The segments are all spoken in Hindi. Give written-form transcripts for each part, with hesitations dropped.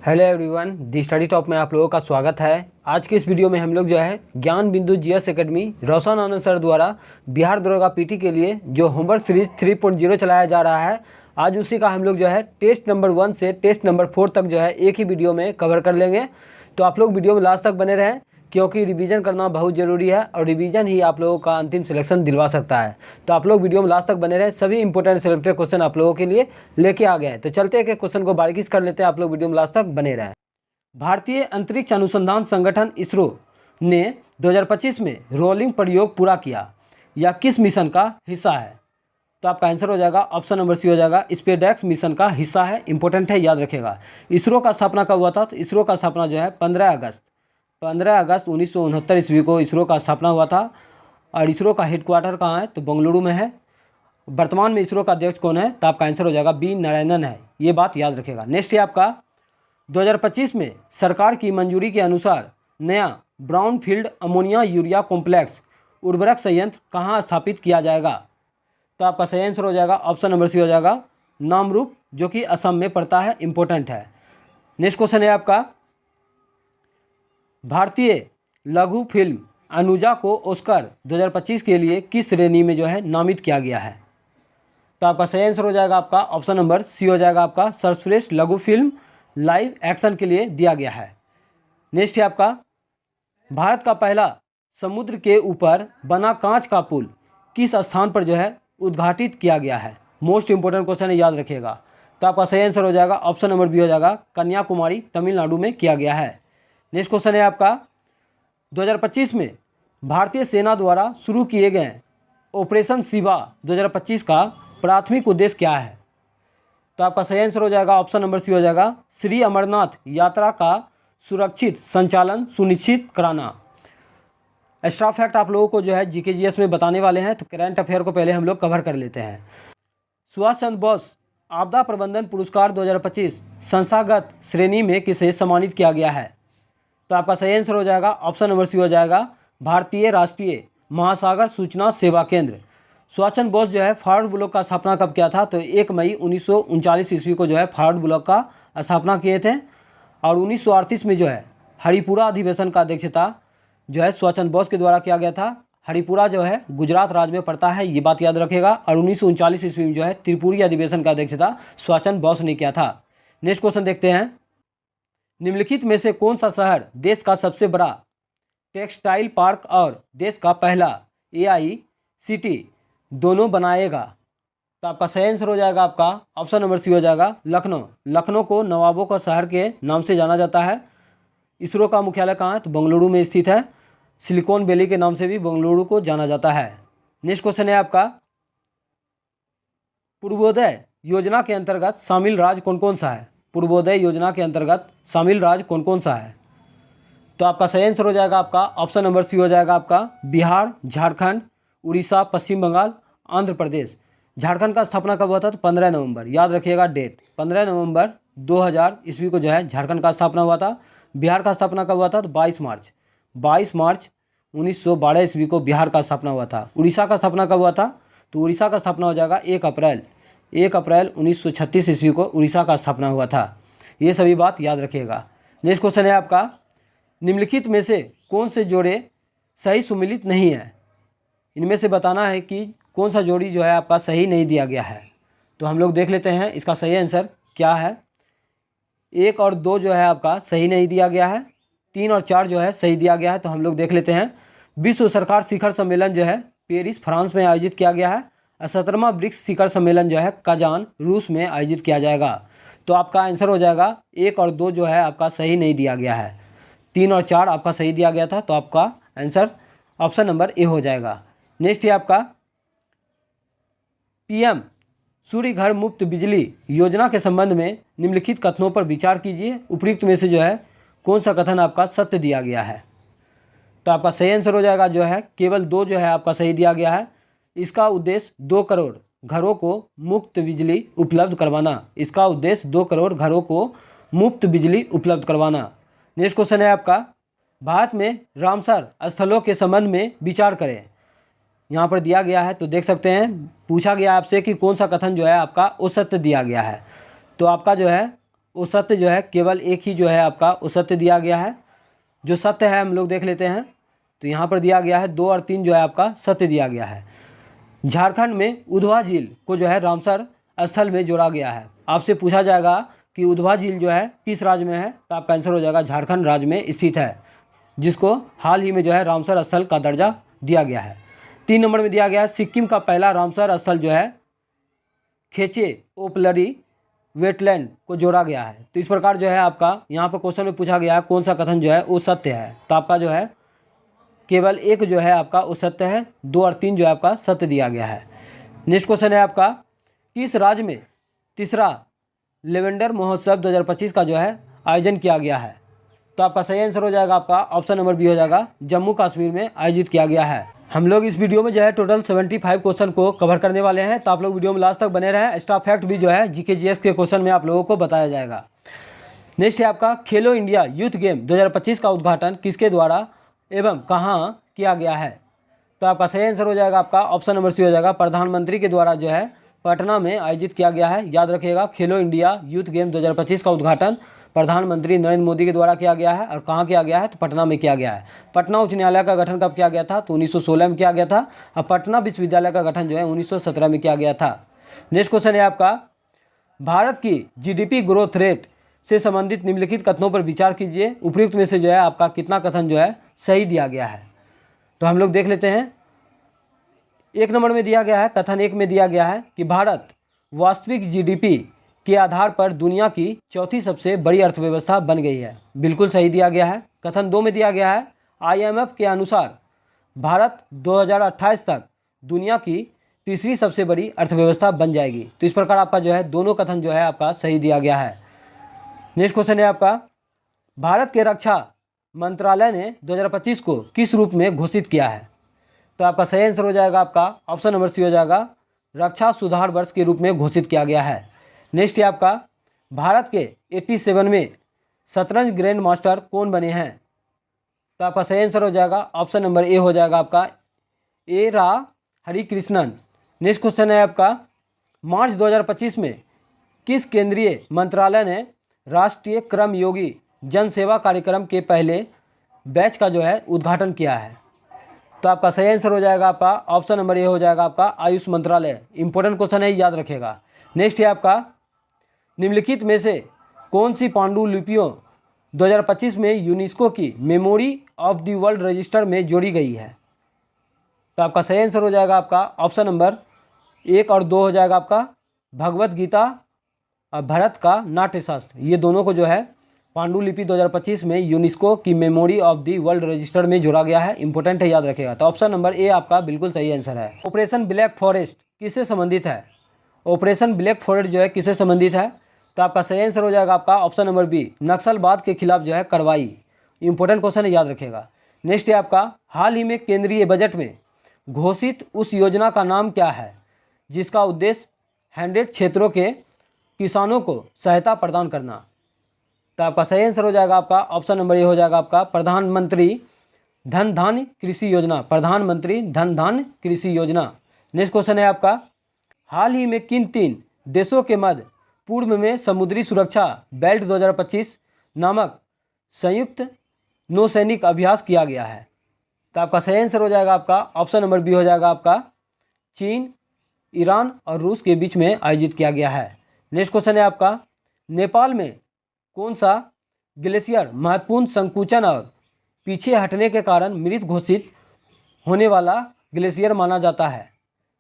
हेलो एवरीवन, दी स्टडी टॉप में आप लोगों का स्वागत है। आज के इस वीडियो में हम लोग जो है ज्ञान बिंदु जीएस एकेडमी रोशन आनंद सर द्वारा बिहार दरोगा पीटी के लिए जो होमवर्क सीरीज 3.0 चलाया जा रहा है, आज उसी का हम लोग जो है टेस्ट नंबर 1 से टेस्ट नंबर 4 तक जो है एक ही वीडियो में कवर कर लेंगे। तो आप लोग वीडियो में लास्ट तक बने रहें, क्योंकि रिवीजन करना बहुत ज़रूरी है और रिवीजन ही आप लोगों का अंतिम सिलेक्शन दिलवा सकता है। तो आप लोग वीडियो में लास्ट तक बने रहे, सभी इंपॉर्टेंट सिलेक्टेड क्वेश्चन आप लोगों के लिए लेके आ गए हैं। तो चलते हैं कि क्वेश्चन को बारीकी से कर लेते हैं, आप लोग वीडियो में लास्ट तक बने रहें। भारतीय अंतरिक्ष अनुसंधान संगठन इसरो ने 2025 में रोलिंग प्रयोग पूरा किया, यह किस मिशन का हिस्सा है? तो आपका आंसर हो जाएगा ऑप्शन नंबर सी हो जाएगा, स्पेसएक्स मिशन का हिस्सा है। इंपॉर्टेंट है, याद रखेगा। इसरो का स्थापना कब हुआ था? तो इसरो का स्थापना जो है 15 अगस्त 1969 ईस्वी को इसरो का स्थापना हुआ था। और इसरो का हेडक्वार्टर कहाँ है? तो बेंगलुरु में है। वर्तमान में इसरो का अध्यक्ष कौन है? तो आपका आंसर हो जाएगा बी नारायणन है। ये बात याद रखेगा। नेक्स्ट है आपका 2025 में सरकार की मंजूरी के अनुसार नया ब्राउनफील्ड अमोनिया यूरिया कॉम्प्लेक्स उर्वरक संयंत्र कहाँ स्थापित किया जाएगा? तो आपका सही आंसर हो जाएगा ऑप्शन नंबर सी हो जाएगा, नामरूप, जो कि असम में पड़ता है। इंपॉर्टेंट है। नेक्स्ट क्वेश्चन है आपका, भारतीय लघु फिल्म अनुजा को ऑस्कर 2025 के लिए किस श्रेणी में जो है नामित किया गया है? तो आपका सही आंसर हो जाएगा आपका ऑप्शन नंबर सी हो जाएगा आपका, सर्वश्रेष्ठ लघु फिल्म लाइव एक्शन के लिए दिया गया है। नेक्स्ट है आपका, भारत का पहला समुद्र के ऊपर बना कांच का पुल किस स्थान पर जो है उद्घाटित किया गया है? मोस्ट इंपोर्टेंट क्वेश्चन है, याद रखिएगा। तो आपका सही आंसर हो जाएगा ऑप्शन नंबर बी हो जाएगा, कन्याकुमारी तमिलनाडु में किया गया है। नेक्स्ट क्वेश्चन है आपका, 2025 में भारतीय सेना द्वारा शुरू किए गए ऑपरेशन शिवा 2025 का प्राथमिक उद्देश्य क्या है? तो आपका सही आंसर हो जाएगा ऑप्शन नंबर सी हो जाएगा, श्री अमरनाथ यात्रा का सुरक्षित संचालन सुनिश्चित कराना। एक्स्ट्रा फैक्ट आप लोगों को जो है जीके जीएस में बताने वाले हैं, तो करंट अफेयर को पहले हम लोग कवर कर लेते हैं। सुभाष चंद्र बोस आपदा प्रबंधन पुरस्कार 2025 संस्थागत श्रेणी में किसे सम्मानित किया गया है? तो आपका सही आंसर हो जाएगा ऑप्शन नंबर सी हो जाएगा, भारतीय राष्ट्रीय महासागर सूचना सेवा केंद्र। सुभाष चंद्र बोस जो है फॉरवर्ड ब्लॉक का स्थापना कब किया था? तो 1 मई 1939 ईस्वी को जो है फॉरवर्ड ब्लॉक का स्थापना किए थे। और 1938 में जो है हरिपुरा अधिवेशन का अध्यक्षता जो है सुभाष चंद्र बोस के द्वारा किया गया था। हरिपुरा जो है गुजरात राज्य में पड़ता है, ये बात याद रखेगा। और 1939 ईस्वी में जो है त्रिपुरी अधिवेशन का अध्यक्षता सुभाष चंद्र बोस ने किया था। नेक्स्ट क्वेश्चन देखते हैं, निम्नलिखित में से कौन सा शहर देश का सबसे बड़ा टेक्सटाइल पार्क और देश का पहला AICTE दोनों बनाएगा? तो आपका सही आंसर हो जाएगा आपका ऑप्शन नंबर सी हो जाएगा, लखनऊ। लखनऊ को नवाबों का शहर के नाम से जाना जाता है। इसरो का मुख्यालय कहाँ है? तो बेंगलुरु में स्थित है। सिलिकॉन वैली के नाम से भी बेंगलुरु को जाना जाता है। नेक्स्ट क्वेश्चन है आपका, पूर्वोदय योजना के अंतर्गत शामिल राज्य कौन कौन सा है? पूर्वोदय योजना के अंतर्गत शामिल राज्य कौन कौन सा है? तो आपका सही आंसर हो जाएगा आपका ऑप्शन नंबर सी हो जाएगा आपका, बिहार, झारखंड, उड़ीसा, पश्चिम बंगाल, आंध्र प्रदेश। झारखंड का स्थापना कब हुआ था? तो 15 नवंबर, याद रखिएगा डेट, 15 नवंबर 2000 ईस्वी को जो है झारखंड का स्थापना हुआ था। बिहार का स्थापना कब हुआ था? तो 22 मार्च 1912 ईस्वी को बिहार का स्थापना हुआ था। उड़ीसा का स्थापना कब हुआ था? तो उड़ीसा का स्थापना हो जाएगा 1 अप्रैल 1936 ईस्वी को उड़ीसा का स्थापना हुआ था। ये सभी बात याद रखिएगा। नेक्स्ट क्वेश्चन है आपका, निम्नलिखित में से कौन से जोड़े सही सुमिलित नहीं है? इनमें से बताना है कि कौन सा जोड़ी जो है आपका सही नहीं दिया गया है। तो हम लोग देख लेते हैं इसका सही आंसर क्या है। 1 और 2 जो है आपका सही नहीं दिया गया है। 3 और 4 जो है सही दिया गया है। तो हम लोग देख लेते हैं। विश्व सरकार शिखर सम्मेलन जो है पेरिस फ्रांस में आयोजित किया गया है। 17वां ब्रिक्स शिखर सम्मेलन जो है कजान रूस में आयोजित किया जाएगा। तो आपका आंसर हो जाएगा 1 और 2 जो है आपका सही नहीं दिया गया है। 3 और 4 आपका सही दिया गया था। तो आपका आंसर ऑप्शन नंबर ए हो जाएगा। नेक्स्ट है आपका, PM सूर्य घर मुफ्त बिजली योजना के संबंध में निम्नलिखित कथनों पर विचार कीजिए। उपयुक्त में से जो है कौन सा कथन आपका सत्य दिया गया है? तो आपका सही आंसर हो जाएगा जो है केवल 2 जो है आपका सही दिया गया है। इसका उद्देश्य 2 करोड़ घरों को मुफ्त बिजली उपलब्ध करवाना। इसका उद्देश्य 2 करोड़ घरों को मुफ्त बिजली उपलब्ध करवाना। नेक्स्ट क्वेश्चन है आपका, भारत में रामसर स्थलों के संबंध में विचार करें। यहाँ पर दिया गया है, तो देख सकते हैं पूछा गया आपसे कि कौन सा कथन जो है आपका वो सत्य दिया गया है। तो आपका जो है वो सत्य जो है केवल एक ही जो है आपका वो सत्य दिया गया है। जो सत्य है हम लोग देख लेते हैं। तो यहाँ पर दिया गया है 2 और 3 जो है आपका सत्य दिया गया है। झारखंड में उधवा झील को जो है रामसर स्थल में जोड़ा गया है। आपसे पूछा जाएगा कि उधवा झील जो है किस राज्य में है, तो आपका आंसर हो जाएगा झारखंड राज्य में स्थित है, जिसको हाल ही में जो है रामसर स्थल का दर्जा दिया गया है। 3 नंबर में दिया गया है सिक्किम का पहला रामसर स्थल जो है खेचे ओपलरी वेटलैंड को जोड़ा गया है। तो इस प्रकार जो है आपका यहाँ पर क्वेश्चन में पूछा गया है कौन सा कथन जो है वो सत्य है, तो आपका जो है केवल एक जो है आपका वो सत्य है, 2 और 3 जो है आपका सत्य दिया गया है। नेक्स्ट क्वेश्चन है आपका किस राज्य में तीसरा लेवेंडर महोत्सव 2025 का जो है आयोजन किया गया है, तो आपका सही आंसर हो जाएगा आपका ऑप्शन नंबर बी हो जाएगा, जम्मू कश्मीर में आयोजित किया गया है। हम लोग इस वीडियो में जो है टोटल 75 क्वेश्चन को कवर करने वाले हैं, तो आप लोग वीडियो में लास्ट तक बने रहें। एक्स्ट्रा फैक्ट भी जो है जीके जीएस के क्वेश्चन में आप लोगों को बताया जाएगा। नेक्स्ट है आपका खेलो इंडिया यूथ गेम 2025 का उद्घाटन किसके द्वारा एवं कहाँ किया गया है, तो आपका सही आंसर हो जाएगा आपका ऑप्शन नंबर सी हो जाएगा, प्रधानमंत्री के द्वारा जो है पटना में आयोजित किया गया है। याद रखिएगा खेलो इंडिया यूथ गेम 2025 का उद्घाटन प्रधानमंत्री नरेंद्र मोदी के द्वारा किया गया है। और कहाँ किया गया है, तो पटना में किया गया है। पटना उच्च न्यायालय का गठन कब किया गया था, तो 1916 में किया गया था। और पटना विश्वविद्यालय का गठन जो है 1917 में किया गया था। नेक्स्ट क्वेश्चन है आपका भारत की जीडीपी ग्रोथ रेट से संबंधित निम्नलिखित कथनों पर विचार कीजिए। उपयुक्त में से जो है आपका कितना कथन जो है सही दिया गया है, तो हम लोग देख लेते हैं। 1 नंबर में दिया गया है, कथन 1 में दिया गया है कि भारत वास्तविक जीडीपी के आधार पर दुनिया की चौथी सबसे बड़ी अर्थव्यवस्था बन गई है। बिल्कुल सही दिया गया है। कथन 2 में दिया गया है आईएमएफ के अनुसार भारत 2028 तक दुनिया की तीसरी सबसे बड़ी अर्थव्यवस्था बन जाएगी। तो इस प्रकार आपका जो है दोनों कथन जो है आपका सही दिया गया है। नेक्स्ट क्वेश्चन है आपका भारत के रक्षा मंत्रालय ने 2025 को किस रूप में घोषित किया है, तो आपका सही आंसर हो जाएगा आपका ऑप्शन नंबर सी हो जाएगा, रक्षा सुधार वर्ष के रूप में घोषित किया गया है। नेक्स्ट है आपका भारत के 87 में शतरंज ग्रैंड मास्टर कौन बने हैं, तो आपका सही आंसर हो जाएगा ऑप्शन नंबर ए हो जाएगा आपका ए रा हरिकृष्णन। नेक्स्ट क्वेश्चन है आपका मार्च 2025 में किस केंद्रीय मंत्रालय ने राष्ट्रीय क्रम योगी जन सेवा कार्यक्रम के पहले बैच का जो है उद्घाटन किया है, तो आपका सही आंसर हो जाएगा आपका ऑप्शन नंबर ए हो जाएगा आपका आयुष मंत्रालय। इंपॉर्टेंट क्वेश्चन है, याद रखेगा। नेक्स्ट है आपका निम्नलिखित में से कौन सी पांडुलिपियों 2025 में यूनेस्को की memory of the world register में जोड़ी गई है, तो आपका सही आंसर हो जाएगा आपका ऑप्शन नंबर 1 और 2 हो जाएगा आपका भगवत गीता और भारत का नाट्यशास्त्र। ये दोनों को जो है पांडुलिपि 2025 में यूनेस्को की memory of the world register में जोड़ा गया है। इंपॉर्टेंट है, याद रखेगा। तो ऑप्शन नंबर ए आपका बिल्कुल सही आंसर है। ऑपरेशन ब्लैक फॉरेस्ट किससे संबंधित है, ऑपरेशन ब्लैक फॉरेस्ट जो है किससे संबंधित है, तो आपका सही आंसर हो जाएगा आपका ऑप्शन नंबर बी, नक्सलवाद के खिलाफ जो है कार्रवाई। इंपॉर्टेंट क्वेश्चन है, याद रखेगा। नेक्स्ट है आपका हाल ही में केंद्रीय बजट में घोषित उस योजना का नाम क्या है जिसका उद्देश्य 100 क्षेत्रों के किसानों को सहायता प्रदान करना, तो आपका सही आंसर हो जाएगा आपका ऑप्शन नंबर ए हो जाएगा आपका प्रधानमंत्री धन धान्य कृषि योजना, प्रधानमंत्री धन धान्य कृषि योजना। नेक्स्ट क्वेश्चन है आपका हाल ही में किन 3 देशों के मध्य पूर्व में समुद्री सुरक्षा बेल्ट 2025 नामक संयुक्त नौसैनिक अभ्यास किया गया है, तो आपका सही आंसर हो जाएगा आपका ऑप्शन नंबर बी हो जाएगा आपका चीन, ईरान और रूस के बीच में आयोजित किया गया है। नेक्स्ट क्वेश्चन है आपका नेपाल में कौन सा ग्लेशियर महत्वपूर्ण संकुचन और पीछे हटने के कारण मृत घोषित होने वाला ग्लेशियर माना जाता है,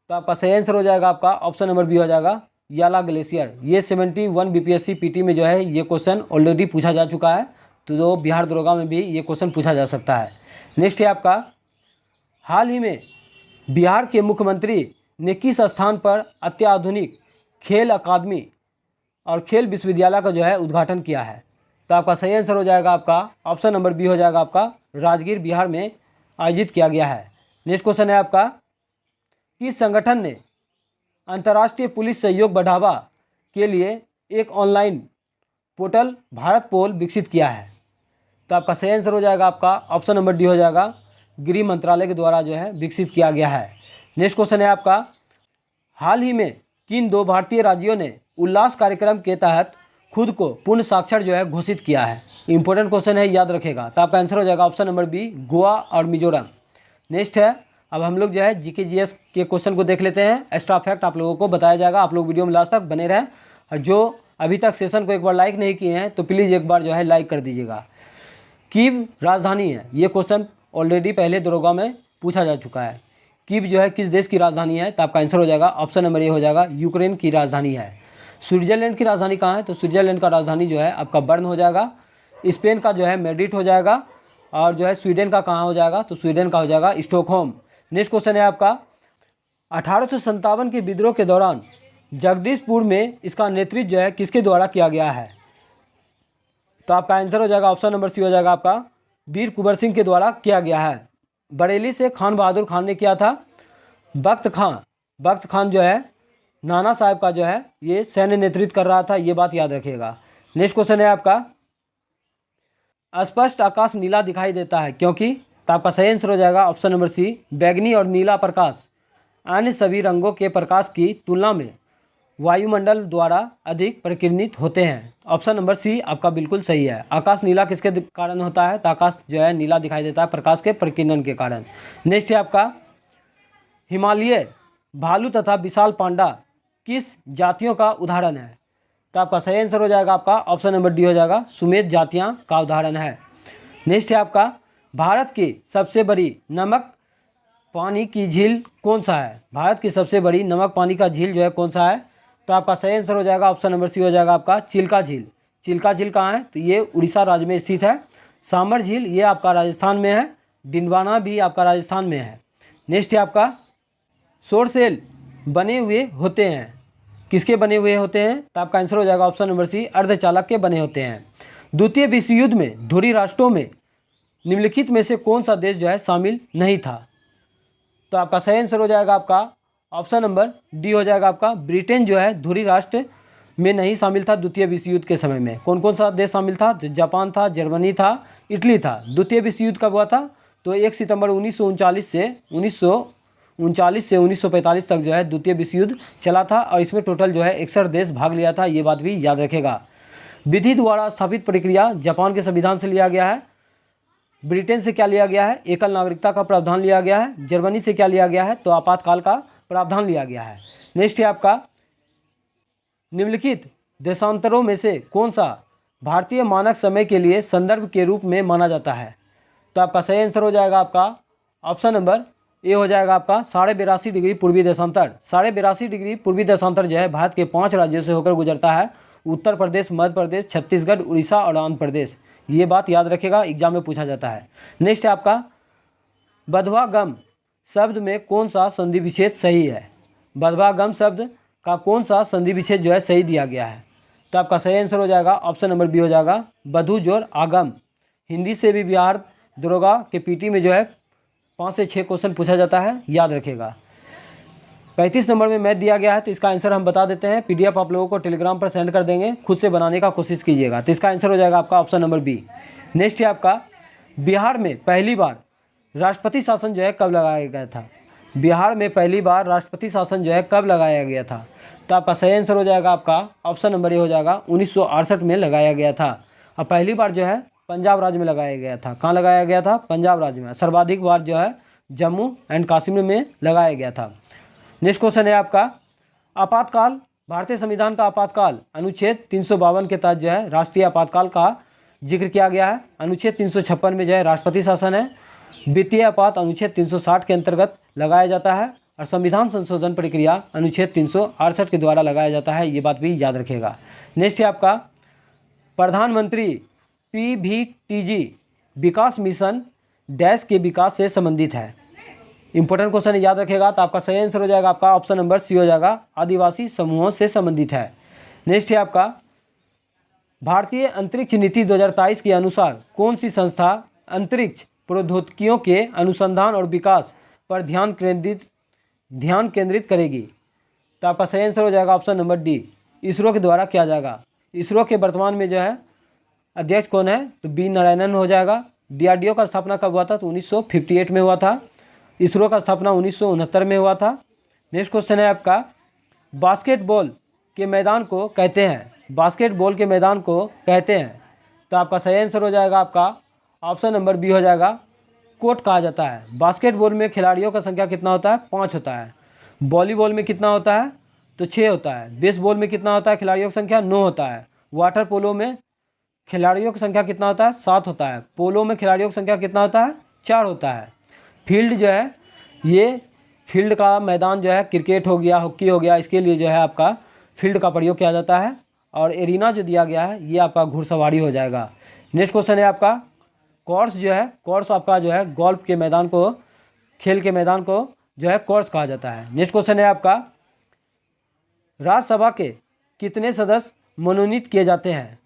तो आपका सही आंसर हो जाएगा आपका ऑप्शन नंबर बी हो जाएगा याला ग्लेशियर। ये 71 बीपीएससी पीटी में जो है ये क्वेश्चन ऑलरेडी पूछा जा चुका है, तो बिहार दरोगा में भी ये क्वेश्चन पूछा जा सकता है। नेक्स्ट है आपका हाल ही में बिहार के मुख्यमंत्री ने किस स्थान पर अत्याधुनिक खेल अकादमी और खेल विश्वविद्यालय का जो है उद्घाटन किया है, तो आपका सही आंसर हो जाएगा आपका ऑप्शन नंबर बी हो जाएगा आपका राजगीर बिहार में आयोजित किया गया है। नेक्स्ट क्वेश्चन है आपका किस संगठन ने अंतर्राष्ट्रीय पुलिस सहयोग बढ़ावा के लिए एक ऑनलाइन पोर्टल भारत पोल विकसित किया है, तो आपका सही आंसर हो जाएगा आपका ऑप्शन नंबर डी हो जाएगा गृह मंत्रालय के द्वारा जो है विकसित किया गया है। नेक्स्ट क्वेश्चन है आपका हाल ही में किन 2 भारतीय राज्यों ने उल्लास कार्यक्रम के तहत खुद को पूर्ण साक्षर जो है घोषित किया है? इंपॉर्टेंट क्वेश्चन है, याद रखेगा। तो आपका आंसर हो जाएगा ऑप्शन नंबर बी, गोवा और मिजोरम। नेक्स्ट है, अब हम लोग जो है जीके जीएस के क्वेश्चन को देख लेते हैं। एक्स्ट्रा फैक्ट आप लोगों को बताया जाएगा, आप लोग वीडियो में लास्ट तक बने रहें। और जो अभी तक सेशन को एक बार लाइक नहीं किए हैं तो प्लीज़ एक बार जो है लाइक कर दीजिएगा। कीव राजधानी है, ये क्वेश्चन ऑलरेडी पहले दरोगा में पूछा जा चुका है। कीव जो है किस देश की राजधानी है? तो आपका आंसर हो जाएगा ऑप्शन नंबर ए हो जाएगा, यूक्रेन की राजधानी है। स्विट्जरलैंड की राजधानी कहाँ है? तो स्विट्जरलैंड का राजधानी जो है आपका बर्न हो जाएगा। स्पेन का जो है मैड्रिड हो जाएगा। और जो है स्वीडन का कहाँ हो जाएगा? तो स्वीडन का हो जाएगा स्टॉकहोम। नेक्स्ट क्वेश्चन है आपका, 1857 के विद्रोह के दौरान जगदीशपुर में इसका नेतृत्व जो है किसके द्वारा किया गया है? तो आपका आंसर हो जाएगा ऑप्शन नंबर सी हो जाएगा आपका, वीर कुंवर सिंह के द्वारा किया गया है। बरेली से खान बहादुर खान ने किया था। बख्त खान जो है नाना साहब का जो है ये सैन्य नेतृत्व कर रहा था, ये बात याद रखिएगा। नेक्स्ट क्वेश्चन है आपका, स्पष्ट आकाश नीला दिखाई देता है क्योंकि? तो आपका सही आंसर हो जाएगा ऑप्शन नंबर सी, बैगनी और नीला प्रकाश अन्य सभी रंगों के प्रकाश की तुलना में वायुमंडल द्वारा अधिक प्रकीर्णित होते हैं। ऑप्शन नंबर सी आपका बिल्कुल सही है। आकाश नीला किसके कारण होता है? तो आकाश जो है नीला दिखाई देता है प्रकाश के प्रकीर्णन के कारण। नेक्स्ट है आपका, हिमालय भालू तथा विशाल पांडा किस जातियों का उदाहरण है? तो आपका सही आंसर हो जाएगा आपका ऑप्शन नंबर डी हो जाएगा, सुमेध जातियाँ का उदाहरण है। नेक्स्ट है आपका, भारत की सबसे बड़ी नमक पानी की झील कौन सा है? भारत की सबसे बड़ी नमक पानी का झील जो है कौन सा है? तो आपका सही आंसर हो जाएगा ऑप्शन नंबर सी हो जाएगा आपका, चिल्का झील। चिल्का झील कहाँ है? तो ये उड़ीसा राज्य में स्थित है। सांबर झील ये आपका राजस्थान में है। डिंडवाना भी आपका राजस्थान में है। नेक्स्ट है आपका, सौर सेल बने हुए होते हैं, किसके बने हुए होते हैं? तो आपका आंसर हो जाएगा ऑप्शन नंबर सी, अर्धचालक के बने होते हैं। द्वितीय विश्व युद्ध में धुरी राष्ट्रों में निम्नलिखित में से कौन सा देश जो है शामिल नहीं था? तो आपका सही आंसर हो जाएगा आपका ऑप्शन नंबर डी हो जाएगा आपका, ब्रिटेन जो है धुरी राष्ट्र में नहीं शामिल था द्वितीय विश्व युद्ध के समय में। कौन कौन सा देश शामिल था? जापान था, जर्मनी था, इटली था। द्वितीय विश्व युद्ध कब हुआ था? तो 1 सितंबर 1939 से 1945 तक जो है द्वितीय विश्व युद्ध चला था और इसमें टोटल जो है 61 देश भाग लिया था, ये बात भी याद रखेगा। विधि द्वारा स्थापित प्रक्रिया जापान के संविधान से लिया गया है। ब्रिटेन से क्या लिया गया है? एकल नागरिकता का प्रावधान लिया गया है। जर्मनी से क्या लिया गया है? तो आपातकाल का प्रावधान लिया गया है। नेक्स्ट है आपका, निम्नलिखित देशांतरों में से कौन सा भारतीय मानक समय के लिए संदर्भ के रूप में माना जाता है? तो आपका सही आंसर हो जाएगा आपका ऑप्शन नंबर ए हो जाएगा आपका, 82.5 डिग्री पूर्वी देशांतर। 82.5 डिग्री पूर्वी देशांतर जो है भारत के 5 राज्यों से होकर गुजरता है, उत्तर प्रदेश, मध्य प्रदेश, छत्तीसगढ़, उड़ीसा और आंध्र प्रदेश। ये बात याद रखेगा, एग्जाम में पूछा जाता है। नेक्स्ट है आपका, बधवा गम शब्द में कौन सा संधि विच्छेद सही है? बधवा गम शब्द का कौन सा संधि विच्छेद जो है सही दिया गया है? तो आपका सही आंसर हो जाएगा ऑप्शन नंबर बी हो जाएगा, बधु जोड़ आगम। हिंदी से भी बिहार दरोगा के पीटी में जो है 5 से 6 क्वेश्चन पूछा जाता है, याद रखेगा। 35 नंबर में मैथ दिया गया है, तो इसका आंसर हम बता देते हैं। पीडीएफ आप लोगों को टेलीग्राम पर सेंड कर देंगे, खुद से बनाने का कोशिश कीजिएगा। तो इसका आंसर हो जाएगा आपका ऑप्शन नंबर बी। नेक्स्ट है आपका, बिहार में पहली बार राष्ट्रपति शासन जो है कब लगाया गया था? बिहार में पहली बार राष्ट्रपति शासन जो है कब लगाया गया था? तो आपका सही आंसर हो जाएगा आपका ऑप्शन नंबर ए हो जाएगा, 1968 में लगाया गया था। और पहली बार जो है पंजाब राज्य में लगाया गया था। कहाँ लगाया गया था? पंजाब राज्य में। सर्वाधिक बार जो है जम्मू एंड कश्मीर में लगाया गया था। नेक्स्ट क्वेश्चन है आपका, आपातकाल, भारतीय संविधान का आपातकाल अनुच्छेद 352 के तहत जो है राष्ट्रीय आपातकाल का जिक्र किया गया है। अनुच्छेद 356 में जो है राष्ट्रपति शासन है। वित्तीय आपात अनुच्छेद 360 के अंतर्गत लगाया जाता है और संविधान संशोधन प्रक्रिया अनुच्छेद 368 के द्वारा लगाया जाता है, ये बात भी याद रखिएगा। नेक्स्ट है आपका, प्रधानमंत्री PVTG विकास मिशन डैश के विकास से संबंधित है। इंपॉर्टेंट क्वेश्चन याद रखेगा। तो आपका सही आंसर हो जाएगा आपका ऑप्शन नंबर सी हो जाएगा, आदिवासी समूहों से संबंधित है। नेक्स्ट है आपका, भारतीय अंतरिक्ष नीति 2023 के अनुसार कौन सी संस्था अंतरिक्ष प्रौद्योगिकियों के अनुसंधान और विकास पर ध्यान केंद्रित करेगी? तो आपका सही आंसर हो जाएगा ऑप्शन नंबर डी, इसरो के द्वारा किया जाएगा। इसरो के वर्तमान में जो है अध्यक्ष कौन है? तो बी नारायणन हो जाएगा। DRDO का स्थापना कब हुआ था? तो 1958 में हुआ था। इसरो का स्थापना 1969 में हुआ था। नेक्स्ट क्वेश्चन है आपका, बास्केटबॉल के मैदान को कहते हैं? बास्केटबॉल के मैदान को कहते हैं? तो आपका सही आंसर हो जाएगा आपका ऑप्शन नंबर बी हो जाएगा, कोर्ट कहा जाता है। बास्केटबॉल में खिलाड़ियों का संख्या कितना होता है? 5 होता है। वॉलीबॉल में कितना होता है? तो 6 होता है। बेसबॉल में कितना होता है खिलाड़ियों की संख्या? 9 होता है। वाटर पोलो में खिलाड़ियों की संख्या कितना होता है? 7 होता है। पोलो में खिलाड़ियों की संख्या कितना होता है? 4 होता है। फील्ड जो है, ये फील्ड का मैदान जो है, क्रिकेट हो गया, हॉकी हो गया, इसके लिए जो है आपका फील्ड का प्रयोग किया जाता है। और एरिना जो दिया गया है ये आपका घुड़सवारी हो जाएगा। नेक्स्ट क्वेश्चन है आपका, कोर्स जो है, कोर्स आपका जो है गोल्फ के मैदान को, खेल के मैदान को जो है कोर्स कहा जाता है। नेक्स्ट क्वेश्चन है आपका, राज्यसभा के कितने सदस्य मनोनीत किए जाते हैं?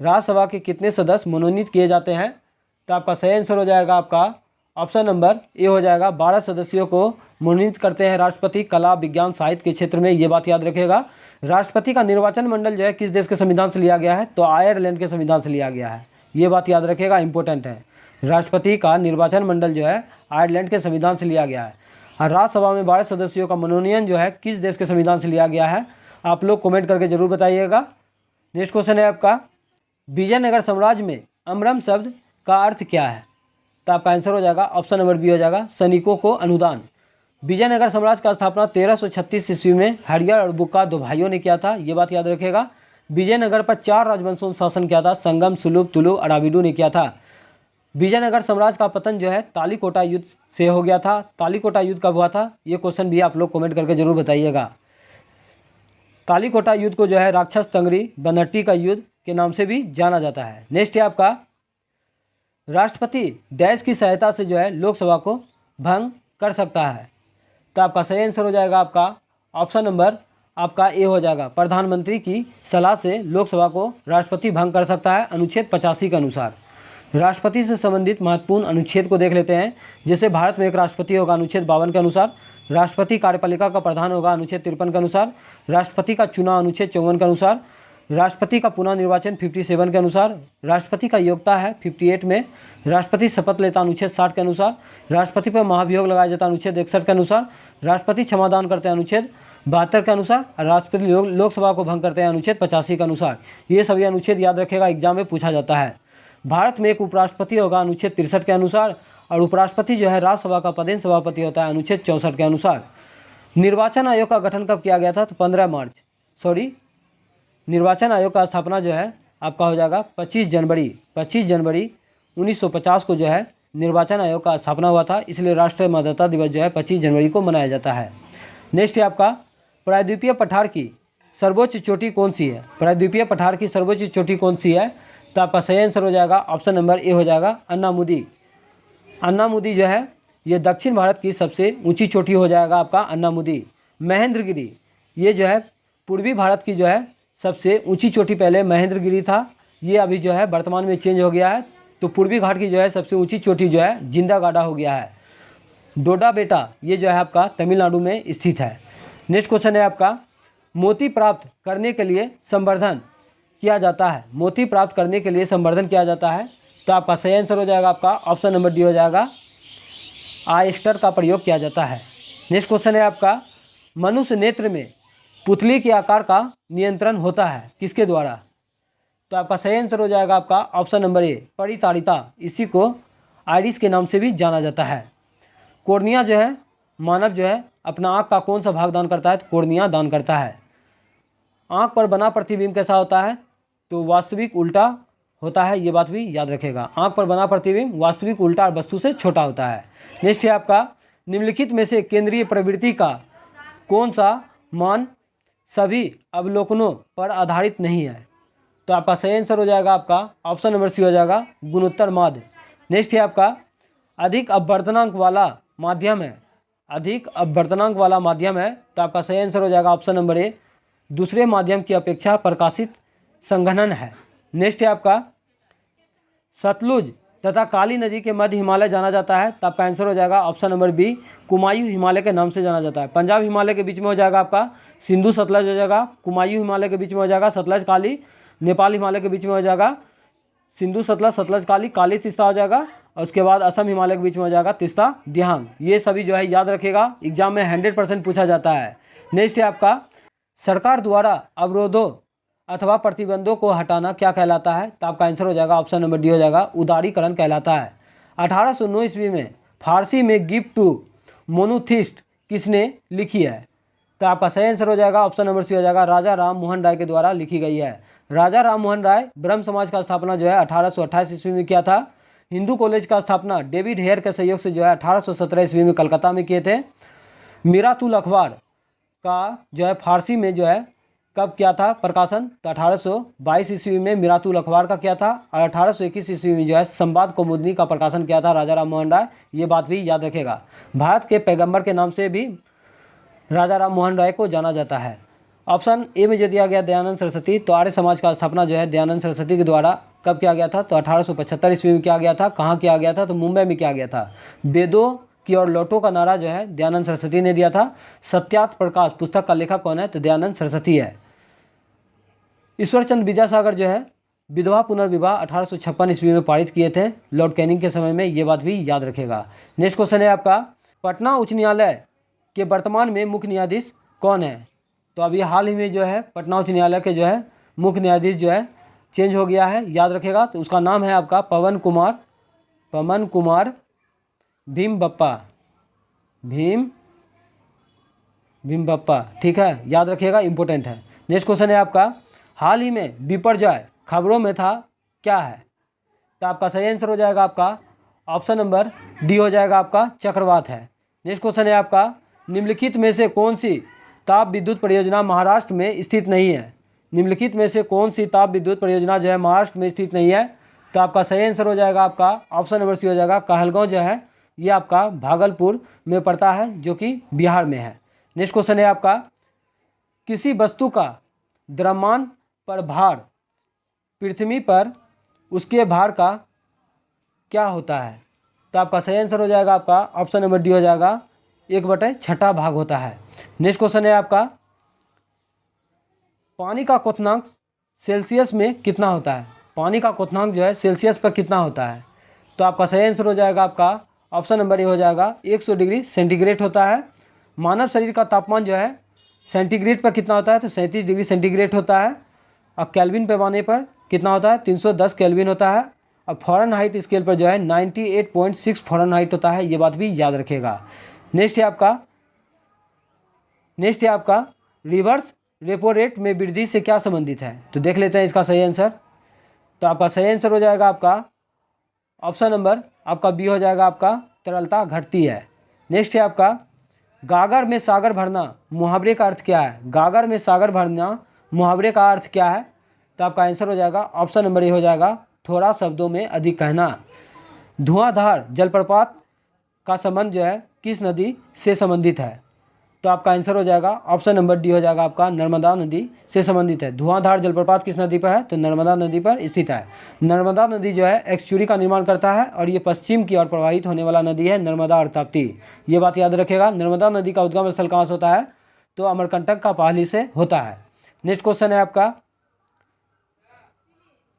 राज्यसभा के कितने सदस्य मनोनीत किए जाते हैं? तो आपका सही आंसर हो जाएगा आपका ऑप्शन नंबर ए हो जाएगा। 12 सदस्यों को मनोनीत करते हैं राष्ट्रपति कला विज्ञान साहित्य के क्षेत्र में, ये बात याद रखेगा। राष्ट्रपति का निर्वाचन मंडल जो है किस देश के संविधान से लिया गया है? तो आयरलैंड के संविधान से लिया गया है, ये बात याद रखेगा, इंपॉर्टेंट है। राष्ट्रपति का निर्वाचन मंडल जो है आयरलैंड के संविधान से लिया गया है। और राज्यसभा में 12 सदस्यों का मनोनयन जो है किस देश के संविधान से लिया गया है? आप लोग कमेंट करके जरूर बताइएगा। नेक्स्ट क्वेश्चन है आपका, विजयनगर साम्राज्य में अमरम शब्द का अर्थ क्या है? तो आपका आंसर हो जाएगा ऑप्शन नंबर बी हो जाएगा, सैनिकों को अनुदान। विजयनगर साम्राज्य का स्थापना 1336 ईस्वी में हरियर और बुक्का दो भाइयों ने किया था, ये बात याद रखेगा। विजयनगर पर 4 राजवंशों ने शासन किया था, संगम, सुलभ, तुलु, अराविडु ने किया था। विजयनगर साम्राज्य का पतन जो है तालीकोटा युद्ध से हो गया था। तालीकोटा युद्ध कब हुआ था? ये क्वेश्चन भी आप लोग कमेंट करके जरूर बताइएगा। तालीकोटा युद्ध को जो है राक्षस तंगरी बनहट्टी का युद्ध के नाम से भी जाना जाता है। नेक्स्ट है आपका, राष्ट्रपति डैश की सहायता से जो है लोकसभा को भंग कर सकता है? तो आपका सही आंसर हो जाएगा आपका ऑप्शन नंबर आपका ए हो जाएगा, प्रधानमंत्री की सलाह से लोकसभा को राष्ट्रपति भंग कर सकता है, अनुच्छेद 85 के अनुसार। राष्ट्रपति से संबंधित महत्वपूर्ण अनुच्छेद को देख लेते हैं। जैसे भारत में एक राष्ट्रपति होगा अनुच्छेद 52 के अनुसार, राष्ट्रपति कार्यपालिका का प्रधान होगा अनुच्छेद 53 के अनुसार, राष्ट्रपति का चुनाव अनुच्छेद 54 के अनुसार, राष्ट्रपति का पुनः निर्वाचन 57 के अनुसार, राष्ट्रपति का योग्यता है 58 में, राष्ट्रपति शपथ लेता अनुच्छेद 60 के अनुसार, राष्ट्रपति पर महाभियोग लगाया जाता अनुच्छेद 61 के अनुसार, राष्ट्रपति क्षमादान करते हैं अनुच्छेद 72 के अनुसार, राष्ट्रपति लोकसभा को भंग करते हैं अनुच्छेद 85 के अनुसार। ये सभी अनुच्छेद याद रखेगा, एग्जाम में पूछा जाता है। भारत में एक उपराष्ट्रपति होगा अनुच्छेद 63 के अनुसार, और उपराष्ट्रपति जो है राज्यसभा का पदेन सभापति होता है अनुच्छेद 64 के अनुसार। निर्वाचन आयोग का गठन कब किया गया था? तो 15 मार्च, सॉरी, निर्वाचन आयोग का स्थापना जो है आपका हो जाएगा 25 जनवरी 1950 को जो है निर्वाचन आयोग का स्थापना हुआ था, इसलिए राष्ट्रीय मतदाता दिवस जो है 25 जनवरी को मनाया जाता है। नेक्स्ट है आपका, प्रायद्वीपीय पठार की सर्वोच्च चोटी कौन सी है? प्रायद्वीपीय पठार की सर्वोच्च चोटी कौन सी है? तो आपका सही आंसर हो जाएगा ऑप्शन नंबर ए हो जाएगा, अन्नामुदी। अन्नामुदी जो है ये दक्षिण भारत की सबसे ऊंची चोटी हो जाएगा आपका अन्नामुदी। महेंद्रगिरी ये जो है पूर्वी भारत की जो है सबसे ऊंची चोटी, पहले महेंद्रगिरी था, ये अभी जो है वर्तमान में चेंज हो गया है, तो पूर्वी घाट की जो है सबसे ऊंची चोटी जो है जिंदागाडा हो गया है। डोडा बेटा ये जो है आपका तमिलनाडु में स्थित है। नेक्स्ट क्वेश्चन है आपका, मोती प्राप्त करने के लिए संवर्धन किया जाता है? मोती प्राप्त करने के लिए संवर्धन किया जाता है, तो आपका सही आंसर हो जाएगा आपका ऑप्शन नंबर डी हो जाएगा, ऑयस्टर का प्रयोग किया जाता है। नेक्स्ट क्वेश्चन है आपका, मनुष्य नेत्र में पुतली के आकार का नियंत्रण होता है किसके द्वारा? तो आपका सही आंसर हो जाएगा आपका ऑप्शन नंबर ए, परिताड़िता, इसी को आइरिस के नाम से भी जाना जाता है। कोर्निया जो है मानव जो है अपना आँख का कौन सा भाग दान करता है? तो कोर्निया दान करता है। आँख पर बना प्रतिबिंब कैसा होता है? तो वास्तविक उल्टा होता है, ये बात भी याद रखेगा। आँख पर बना प्रतिबिंब वास्तविक उल्टा वस्तु से छोटा होता है। नेक्स्ट है आपका, निम्नलिखित में से केंद्रीय प्रवृत्ति का कौन सा मान सभी अवलोकनों पर आधारित नहीं है? तो आपका सही आंसर हो जाएगा आपका ऑप्शन नंबर सी हो जाएगा, गुणोत्तर माध्य। नेक्स्ट है आपका, अधिक अपवर्तनांक वाला माध्यम है, अधिक अपवर्तनांक वाला माध्यम है, तो आपका सही आंसर हो जाएगा ऑप्शन नंबर ए, दूसरे माध्यम की अपेक्षा प्रकाशित संघनन है। नेक्स्ट है आपका, सतलुज तथा काली नदी के मध्य हिमालय जाना जाता है, तो आपका आंसर हो जाएगा option number B, Kumaon Himalaya के नाम से जाना जाता है। पंजाब हिमालय के बीच में हो जाएगा आपका सिंधु सतलज हो जाएगा, कुमायूं हिमालय के बीच में हो जाएगा सतलज काली, नेपाल हिमालय के बीच में हो जाएगा सिंधु सतलज सतलज काली, काली तिस्ता हो जाएगा, और उसके बाद असम हिमालय के बीच में हो जाएगा तिस्ता दिहांग। ये सभी जो है याद रखेगा, एग्जाम में 100% पूछा जाता है। नेक्स्ट है आपका, सरकार द्वारा अवरोधों अथवा प्रतिबंधों को हटाना क्या कहलाता है? तो आपका आंसर हो जाएगा ऑप्शन नंबर डी हो जाएगा, उदारीकरण कहलाता है। 1809 ईस्वी में फारसी में गिफ्ट टू मोनोथिस्ट किसने लिखी है? तो आपका सही आंसर हो जाएगा ऑप्शन नंबर सी हो जाएगा, राजा राम मोहन राय के द्वारा लिखी गई है। राजा राम मोहन राय ब्रह्म समाज का स्थापना जो है 1828 ईस्वी में किया था। हिंदू कॉलेज का स्थापना डेविड हेयर के सहयोग से जो है 1817 ईस्वी में कलकत्ता में किए थे। मीरातुल अखबार का जो है फारसी में जो है कब किया था प्रकाशन? तो 1822 ईस्वी में मीरातुल अखबार का किया था और 1821 ईस्वी में जो है संवाद कौमुदनी का प्रकाशन किया था राजा राम मोहन राय। ये बात भी याद रखेगा। भारत के पैगंबर के नाम से भी राजा राम मोहन राय को जाना जाता है। ऑप्शन ए में जो दिया गया दयानंद सरस्वती, तो आर्य समाज का स्थापना जो है दयानंद सरस्वती के द्वारा कब किया गया था? तो 1875 ईस्वी में किया गया था। कहाँ किया गया था? तो मुंबई में किया गया था। वेदों की ओर लौटो का नारा जो है दयानंद सरस्वती ने दिया था। सत्यार्थ प्रकाश पुस्तक का लेखक कौन है? तो दयानंद सरस्वती है। ईश्वरचंद विद्यासागर जो है विधवा पुनर्विवाह 1856 ईस्वी में पारित किए थे लॉर्ड कैनिंग के समय में। ये बात भी याद रखेगा। नेक्स्ट क्वेश्चन है आपका, पटना उच्च न्यायालय के वर्तमान में मुख्य न्यायाधीश कौन है? तो अभी हाल ही में जो है पटना उच्च न्यायालय के जो है मुख्य न्यायाधीश जो है चेंज हो गया है, याद रखेगा। तो उसका नाम है आपका पवन कुमार भीम बप्पा, ठीक है, याद रखिएगा, इंपॉर्टेंट है। नेक्स्ट क्वेश्चन है आपका, हाल ही में विपर्जय खबरों में था क्या है? तो आपका सही आंसर हो जाएगा आपका ऑप्शन नंबर डी हो जाएगा आपका चक्रवात है। नेक्स्ट क्वेश्चन है आपका, निम्नलिखित में से कौन सी ताप विद्युत परियोजना महाराष्ट्र में स्थित नहीं है? निम्नलिखित में से कौन सी ताप विद्युत परियोजना जो है महाराष्ट्र में स्थित नहीं है? तो आपका सही आंसर हो जाएगा आपका ऑप्शन नंबर सी हो जाएगा कहलगांव जो है ये आपका भागलपुर में पड़ता है जो कि बिहार में है। नेक्स्ट क्वेश्चन है आपका, किसी वस्तु का द्रव्यमान पर भार पृथ्वी पर उसके भार का क्या होता है? तो आपका सही आंसर हो जाएगा आपका ऑप्शन नंबर डी हो जाएगा 1/6 भाग होता है। नेक्स्ट क्वेश्चन है आपका, पानी का क्वथनांक सेल्सियस में कितना होता है? पानी का क्वथनांक जो है सेल्सियस पर कितना होता है? तो आपका सही आंसर हो जाएगा आपका ऑप्शन नंबर ए हो जाएगा 100 डिग्री सेंटीग्रेड होता है। मानव शरीर का तापमान जो है सेंटीग्रेड पर कितना होता है? तो 37 डिग्री सेंटीग्रेड होता है। और केल्विन पैमाने पर कितना होता है? 310 केल्विन होता है। और फ़ारेनहाइट स्केल पर जो है 98.6 फ़ारेनहाइट होता है। ये बात भी याद रखेगा। नेक्स्ट है आपका रिवर्स रेपो रेट में वृद्धि से क्या संबंधित है? तो देख लेते हैं इसका सही आंसर। तो आपका सही आंसर हो जाएगा आपका ऑप्शन नंबर आपका बी हो जाएगा आपका तरलता घटती है। नेक्स्ट है आपका, गागर में सागर भरना मुहावरे का अर्थ क्या है? गागर में सागर भरना मुहावरे का अर्थ क्या है? तो आपका आंसर हो जाएगा ऑप्शन नंबर ए हो जाएगा थोड़ा शब्दों में अधिक कहना। धुआंधार जलप्रपात का संबंध जो है किस नदी से संबंधित है? तो आपका आंसर हो जाएगा ऑप्शन नंबर डी हो जाएगा आपका नर्मदा नदी से संबंधित है। धुआंधार जलप्रपात किस नदी पर है? तो नर्मदा नदी पर स्थित है। नर्मदा नदी जो है एक्सचुरी का निर्माण करता है और ये पश्चिम की ओर प्रवाहित होने वाला नदी है नर्मदा और ताप्ती। ये बात याद रखेगा। नर्मदा नदी का उद्गम स्थल कहाँ से होता है? तो अमरकंटक का पहाड़ी से होता है। नेक्स्ट क्वेश्चन है आपका,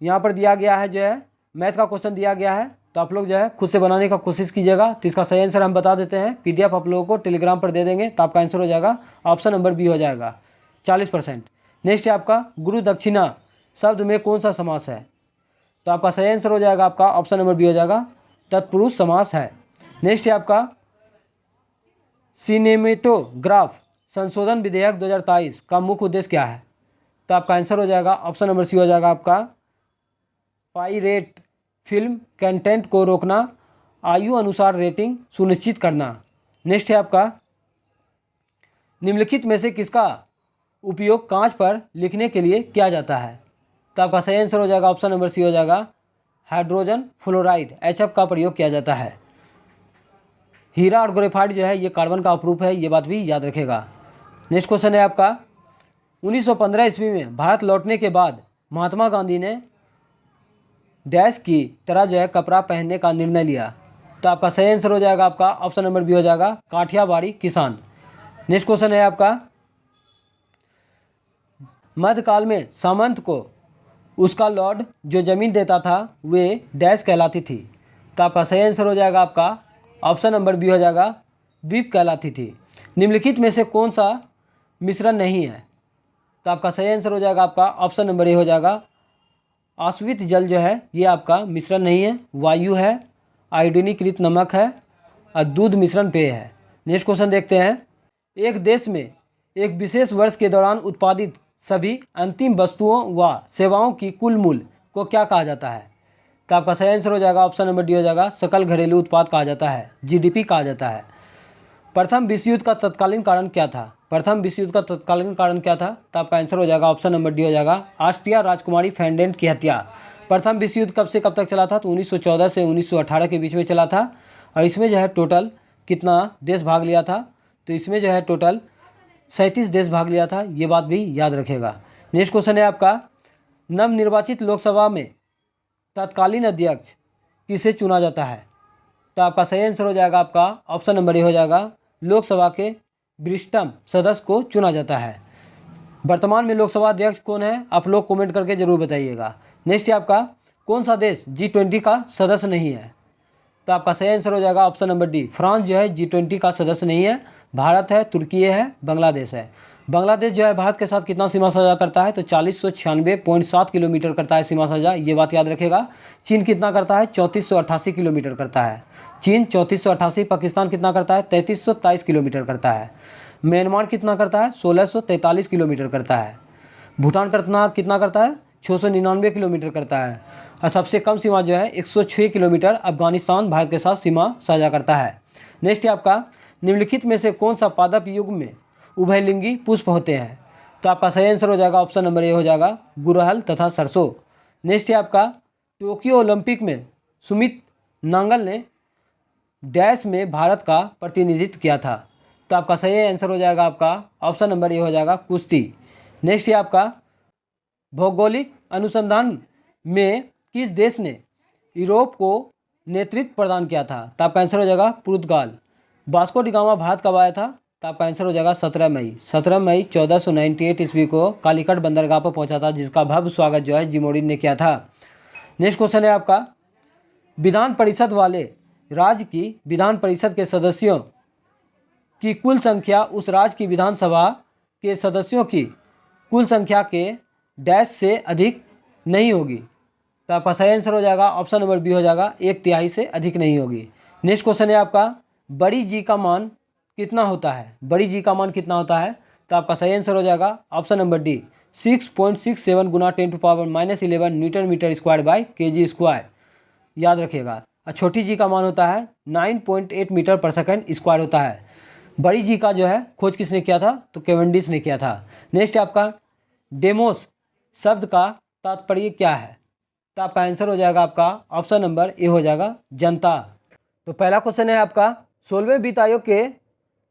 यहाँ पर दिया गया है जो है मैथ का क्वेश्चन दिया गया है, तो आप लोग जो है खुद से बनाने का कोशिश कीजिएगा। तो इसका सही आंसर हम बता देते हैं, PDF आप लोगों को टेलीग्राम पर दे देंगे। तो आपका आंसर हो जाएगा ऑप्शन नंबर बी हो जाएगा 40%। नेक्स्ट है आपका, गुरु दक्षिणा शब्द में कौन सा समास है? तो आपका सही आंसर हो जाएगा आपका ऑप्शन नंबर बी हो जाएगा तत्पुरुष समास है। नेक्स्ट है आपका, सिनेमेटोग्राफ संशोधन विधेयक 2023 का मुख्य उद्देश्य क्या है? तो आपका आंसर हो जाएगा ऑप्शन नंबर सी हो जाएगा आपका पाइरेट फिल्म कंटेंट को रोकना, आयु अनुसार रेटिंग सुनिश्चित करना। नेक्स्ट है आपका, निम्नलिखित में से किसका उपयोग कांच पर लिखने के लिए किया जाता है? तो आपका सही आंसर हो जाएगा ऑप्शन नंबर सी हो जाएगा हाइड्रोजन फ्लोराइड HF का प्रयोग किया जाता है। हीरा और ग्रेफाइट जो है ये कार्बन का अपरूप है। ये बात भी याद रखेगा। नेक्स्ट क्वेश्चन है आपका, 1915 ईस्वी में भारत लौटने के बाद महात्मा गांधी ने डैश की तरह जो है कपड़ा पहनने का निर्णय लिया। तो आपका सही आंसर हो जाएगा आपका ऑप्शन नंबर बी हो जाएगा काठियावाड़ी किसान। नेक्स्ट क्वेश्चन है आपका, मध्यकाल में सामंत को उसका लॉर्ड जो जमीन देता था वे डैश कहलाती थी। तो आपका सही आंसर हो जाएगा आपका ऑप्शन नंबर बी हो जाएगा व्हीप कहलाती थी। निम्नलिखित में से कौन सा मिश्रण नहीं है? तो आपका सही आंसर हो जाएगा आपका ऑप्शन नंबर ए हो जाएगा। आश्वित जल जो है ये आपका मिश्रण नहीं है, वायु है, आयोडीनीकृत नमक है और दूध मिश्रण पेय है। नेक्स्ट क्वेश्चन देखते हैं। एक देश में एक विशेष वर्ष के दौरान उत्पादित सभी अंतिम वस्तुओं व सेवाओं की कुल मूल्य को क्या कहा जाता है? तो आपका सही आंसर हो जाएगा ऑप्शन नंबर डी हो जाएगा, सकल घरेलू उत्पाद कहा जाता है, जीडीपी कहा जाता है। प्रथम विश्व युद्ध का तत्कालीन कारण क्या था? प्रथम विश्व युद्ध का तत्कालीन कारण क्या था? तो आपका आंसर हो जाएगा ऑप्शन नंबर डी हो जाएगा, ऑस्ट्रिया राजकुमारी फर्डिनेंड की हत्या। प्रथम विश्व युद्ध कब से कब तक चला था? तो 1914 से 1918 के बीच में चला था। और इसमें जो है टोटल कितना देश भाग लिया था? तो इसमें जो है टोटल 37 देश भाग लिया था, ये बात भी याद रखेगा। नेक्स्ट क्वेश्चन है आपका, नवनिर्वाचित लोकसभा में तत्कालीन अध्यक्ष किसे चुना जाता है? तो आपका सही आंसर हो जाएगा आपका ऑप्शन नंबर ए हो जाएगा, लोकसभा के वरिष्ठतम सदस्य को चुना जाता है। वर्तमान में लोकसभा अध्यक्ष कौन है? आप लोग कमेंट करके जरूर बताइएगा। नेक्स्ट है आपका, कौन सा देश G20 का सदस्य नहीं है? तो आपका सही आंसर हो जाएगा ऑप्शन नंबर डी, फ्रांस जो है G20 का सदस्य नहीं है। भारत है, तुर्की है, बांग्लादेश है। बांग्लादेश जो है भारत के साथ कितना सीमा साझा करता है? तो 4096.7 किलोमीटर करता है सीमा साझा, ये बात याद रखेगा। चीन कितना करता है? 3488 किलोमीटर करता है। चीन 3488। पाकिस्तान कितना करता है? 3323 किलोमीटर करता है। म्यांमार कितना करता है? 1643 किलोमीटर करता है। भूटान कितना करता है? 699 किलोमीटर करता है। और सबसे कम सीमा जो है 106 किलोमीटर अफगानिस्तान भारत के साथ सीमा साझा करता है। नेक्स्ट है आपका, निम्नलिखित में से कौन सा पादप युग में उभयलिंगी पुष्प होते हैं? तो आपका सही आंसर हो जाएगा ऑप्शन नंबर ए हो जाएगा, गुड़हल तथा सरसों। नेक्स्ट है आपका, टोक्यो ओलंपिक में सुमित नांगल ने डैश में भारत का प्रतिनिधित्व किया था? तो आपका सही आंसर हो जाएगा आपका ऑप्शन नंबर ए हो जाएगा, कुश्ती। नेक्स्ट है आपका, भौगोलिक अनुसंधान में किस देश ने यूरोप को नेतृत्व प्रदान किया था? तो आपका आंसर हो जाएगा पुर्तगाल। वास्को डी गामा भारत कब आया था? तो आपका आंसर हो जाएगा 17 मई 1498 ईस्वी को कालीकट बंदरगाह पर पहुंचा था, जिसका भव्य स्वागत जो है जिमोरिन ने किया था। नेक्स्ट क्वेश्चन है आपका, विधान परिषद वाले राज्य की विधान परिषद के सदस्यों की कुल संख्या उस राज्य की विधानसभा के सदस्यों की कुल संख्या के डैश से अधिक नहीं होगी। तो आपका सही आंसर हो जाएगा ऑप्शन नंबर बी हो जाएगा, 1/3 से अधिक नहीं होगी। नेक्स्ट क्वेश्चन है आपका, बड़ी जी का मान कितना होता है? बड़ी जी का मान कितना होता है? तो आपका सही आंसर हो जाएगा ऑप्शन नंबर डी, 6.67 गुना 10⁻11 newton metre square by kg square, याद रखिएगा। और छोटी जी का मान होता है 9.8 मीटर पर सेकंड स्क्वायर होता है। बड़ी जी का जो है खोज किसने किया था? तो कैवेंडिश ने किया था। नेक्स्ट है आपका, डेमोस शब्द का तात्पर्य क्या है? तो आपका आंसर हो जाएगा आपका ऑप्शन नंबर ए हो जाएगा, जनता। तो पहला क्वेश्चन है आपका, 16वें वित्त आयोग के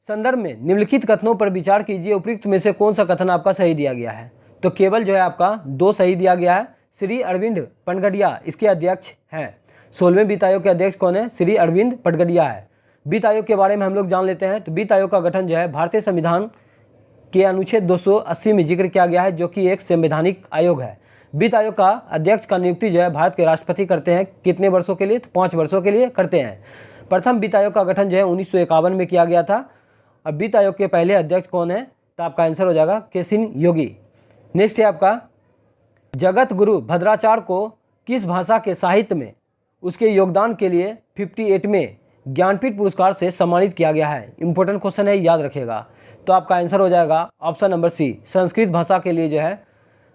संदर्भ में निम्नलिखित कथनों पर विचार कीजिए, उपयुक्त में से कौन सा कथन आपका सही दिया गया है? तो केवल जो है आपका 2 सही दिया गया है। श्री अरविंद पनगडिया इसके अध्यक्ष हैं। 16वें वित्त आयोग के अध्यक्ष कौन है? श्री अरविंद पनगडिया है। वित्त आयोग के बारे में हम लोग जान लेते हैं। तो वित्त आयोग का गठन जो है भारतीय संविधान के अनुच्छेद 280 में जिक्र किया गया है, जो कि एक संवैधानिक आयोग है। वित्त आयोग का अध्यक्ष का नियुक्ति जो है भारत के राष्ट्रपति करते हैं। कितने वर्षों के लिए? तो 5 वर्षों के लिए करते हैं। प्रथम वित्त आयोग का गठन जो है 1951 में किया गया था। अब वित्त आयोग के पहले अध्यक्ष कौन है? तो आपका आंसर हो जाएगा केसिन योगी। नेक्स्ट है आपका, जगत गुरु भद्राचार्य को किस भाषा के साहित्य में उसके योगदान के लिए 58वें ज्ञानपीठ पुरस्कार से सम्मानित किया गया है? इंपॉर्टेंट क्वेश्चन है, याद रखिएगा। तो आपका आंसर हो जाएगा ऑप्शन नंबर सी, संस्कृत भाषा के लिए जो है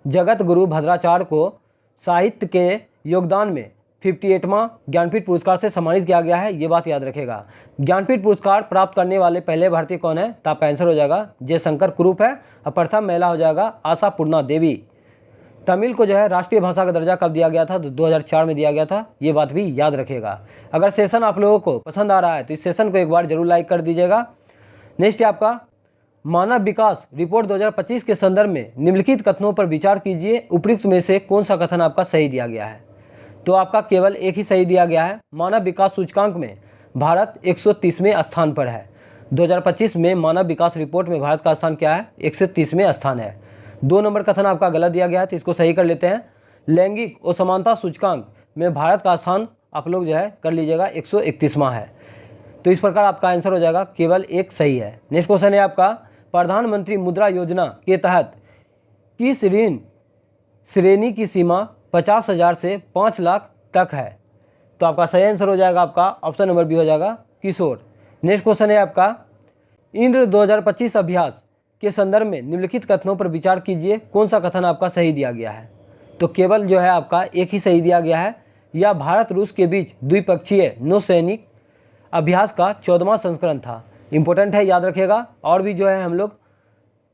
जगत गुरु भद्राचार्य को साहित्य के योगदान में 58वां ज्ञानपीठ पुरस्कार से सम्मानित किया गया है, ये बात याद रखेगा। ज्ञानपीठ पुरस्कार प्राप्त करने वाले पहले भारतीय कौन है? तो आपका आंसर हो जाएगा जयशंकर कुरूप है। और प्रथम महिला हो जाएगा आशापूर्णा देवी। तमिल को जो है राष्ट्रीय भाषा का दर्जा कब दिया गया था? तो 2004 में दिया गया था, ये बात भी याद रखिएगा। अगर सेशन आप लोगों को पसंद आ रहा है तो इस सेशन को एक बार जरूर लाइक कर दीजिएगा। नेक्स्ट है आपका, मानव विकास रिपोर्ट 2025 के संदर्भ में निम्नलिखित कथनों पर विचार कीजिए, उपयुक्त में से कौन सा कथन आपका सही दिया गया है? तो आपका केवल एक ही सही दिया गया है। मानव विकास सूचकांक में भारत 130वें स्थान पर है। 2025 में मानव विकास रिपोर्ट में भारत का स्थान क्या है? 130वें स्थान है। 2 नंबर कथन आपका गलत दिया गया है, तो इसको सही कर लेते हैं। लैंगिक असमानता सूचकांक में भारत का स्थान आप लोग जो है कर लीजिएगा 131वां है। तो इस प्रकार आपका आंसर हो जाएगा केवल एक सही है। नेक्स्ट क्वेश्चन है आपका, प्रधानमंत्री मुद्रा योजना के तहत किस ऋण श्रेणी की सीमा 50,000 से 5 लाख तक है? तो आपका सही आंसर हो जाएगा आपका ऑप्शन नंबर बी हो जाएगा किशोर। नेक्स्ट क्वेश्चन है आपका, इंद्र 2025 अभ्यास के संदर्भ में निम्नलिखित कथनों पर विचार कीजिए, कौन सा कथन आपका सही दिया गया है? तो केवल जो है आपका एक ही सही दिया गया है। यह भारत रूस के बीच द्विपक्षीय नौसैनिक अभ्यास का 14वां संस्करण था। इंपॉर्टेंट है, याद रखिएगा। और भी जो है हम लोग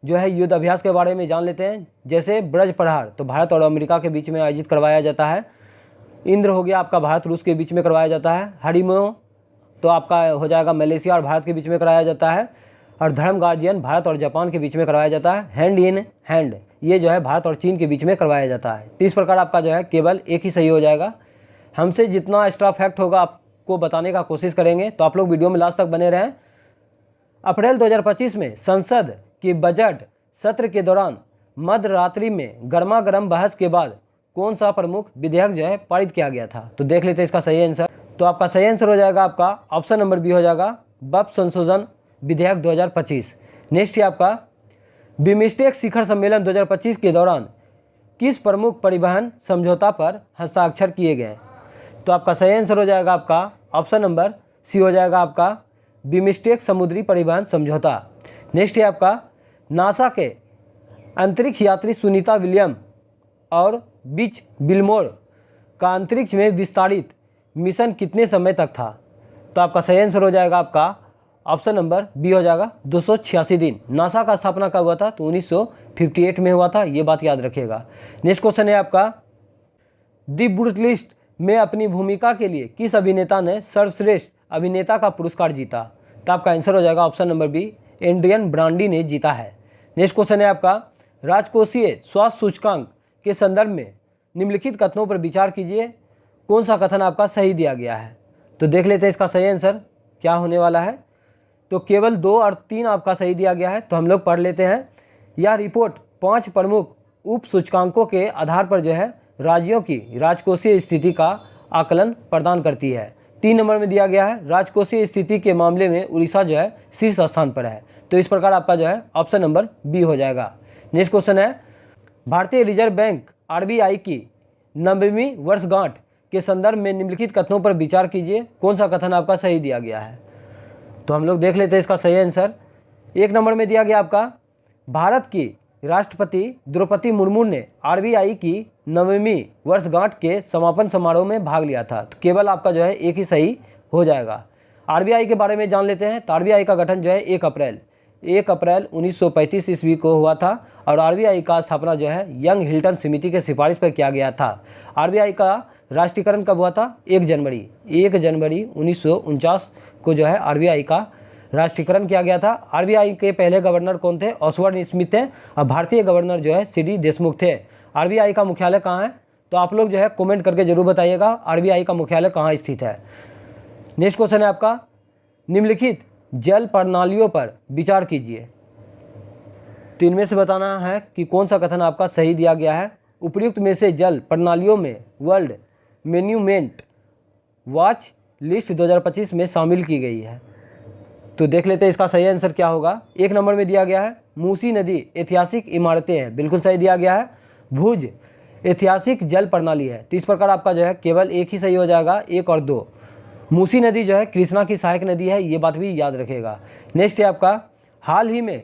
जो है युद्ध अभ्यास के बारे में जान लेते हैं। जैसे ब्रज प्रहार तो भारत और अमेरिका के बीच में आयोजित करवाया जाता है। इंद्र हो गया आपका भारत रूस के बीच में करवाया जाता है। हरिमो तो आपका हो जाएगा मलेशिया और भारत के बीच में कराया जाता है। और धर्म गार्जियन भारत और जापान के बीच में करवाया जाता है। हैंड इन हैंड ये जो है भारत और चीन के बीच में करवाया जाता है। तो इस प्रकार आपका जो है केवल एक ही सही हो जाएगा। हमसे जितना एक्स्ट्रा फैक्ट होगा आपको बताने का कोशिश करेंगे, तो आप लोग वीडियो में लास्ट तक बने रहें। अप्रैल 2025 में संसद के बजट सत्र के दौरान मध्य रात्रि में गर्मा गर्म बहस के बाद कौन सा प्रमुख विधेयक जो है पारित किया गया था? तो देख लेते हैं इसका सही आंसर। तो आपका सही आंसर हो जाएगा आपका ऑप्शन नंबर बी हो जाएगा वक्फ संशोधन विधेयक 2025। नेक्स्ट है आपका, बिम्स्टेक शिखर सम्मेलन 2025 के दौरान किस प्रमुख परिवहन समझौता पर हस्ताक्षर किए गए? तो आपका सही आंसर हो जाएगा आपका ऑप्शन नंबर सी हो जाएगा आपका बिम्स्टेक समुद्री परिवहन समझौता। नेक्स्ट है आपका, नासा के अंतरिक्ष यात्री सुनीता विलियम और बिच बिलमोर का अंतरिक्ष में विस्तारित मिशन कितने समय तक था? तो आपका सही आंसर हो जाएगा आपका ऑप्शन नंबर बी हो जाएगा 286 दिन। नासा का स्थापना कब हुआ था? तो 1958 में हुआ था, ये बात याद रखिएगा। नेक्स्ट क्वेश्चन है आपका, दी बुलेट लिस्ट में अपनी भूमिका के लिए किस अभिनेता ने सर्वश्रेष्ठ अभिनेता का पुरस्कार जीता? तो आपका आंसर हो जाएगा option number B, Adrien Brody ने जीता है। नेक्स्ट क्वेश्चन है आपका, राजकोषीय स्वास्थ्य सूचकांक के संदर्भ में निम्नलिखित कथनों पर विचार कीजिए, कौन सा कथन आपका सही दिया गया है? तो देख लेते हैं इसका सही आंसर क्या होने वाला है। तो केवल 2 और 3 आपका सही दिया गया है, तो हम लोग पढ़ लेते हैं। यह रिपोर्ट 5 प्रमुख उप सूचकांकों के आधार पर जो है राज्यों की राजकोषीय स्थिति का आकलन प्रदान करती है। 3 नंबर में दिया गया है, राजकोषीय स्थिति के मामले में उड़ीसा जो है शीर्ष स्थान पर है। तो इस प्रकार आपका जो है ऑप्शन नंबर बी हो जाएगा। नेक्स्ट क्वेश्चन है, भारतीय रिजर्व बैंक आरबीआई की 90वीं वर्षगांठ के संदर्भ में निम्नलिखित कथनों पर विचार कीजिए, कौन सा कथन आपका सही दिया गया है? तो हम लोग देख लेते हैं इसका सही आंसर। 1 नंबर में दिया गया आपका, भारत की राष्ट्रपति द्रौपदी मुर्मू ने आरबीआई की 90वीं वर्षगांठ के समापन समारोह में भाग लिया था। तो केवल आपका जो है एक ही सही हो जाएगा। आरबीआई के बारे में जान लेते हैं। तो आरबीआई का गठन जो है 1 अप्रैल 1935 ईस्वी को हुआ था और आरबीआई का स्थापना जो है यंग हिल्टन समिति के सिफारिश पर किया गया था। आरबीआई का राष्ट्रीयकरण कब हुआ था? 1 जनवरी 1949 को जो है आरबीआई का राष्ट्रीयकरण किया गया था। आरबीआई के पहले गवर्नर कौन थे? ऑसवर्ड स्मिथ थे और भारतीय गवर्नर जो है सीडी देशमुख थे। आरबीआई का मुख्यालय कहाँ है? तो आप लोग जो है कमेंट करके जरूर बताइएगा आरबीआई का मुख्यालय कहाँ स्थित है। नेक्स्ट क्वेश्चन है आपका, निम्नलिखित जल प्रणालियों पर विचार कीजिए। तो इनमें से बताना है कि कौन सा कथन आपका सही दिया गया है। उपयुक्त में से जल प्रणालियों में वर्ल्ड मॉन्यूमेंट वॉच लिस्ट 2025 में शामिल की गई है। तो देख लेते हैं इसका सही आंसर क्या होगा। 1 नंबर में दिया गया है, मूसी नदी ऐतिहासिक इमारतें हैं, बिल्कुल सही दिया गया है। भुज ऐतिहासिक जल प्रणाली है। तो इस प्रकार आपका जो है केवल एक ही सही हो जाएगा, 1 और 2। मूसी नदी जो है कृष्णा की सहायक नदी है, ये बात भी याद रखेगा। नेक्स्ट है आपका, हाल ही में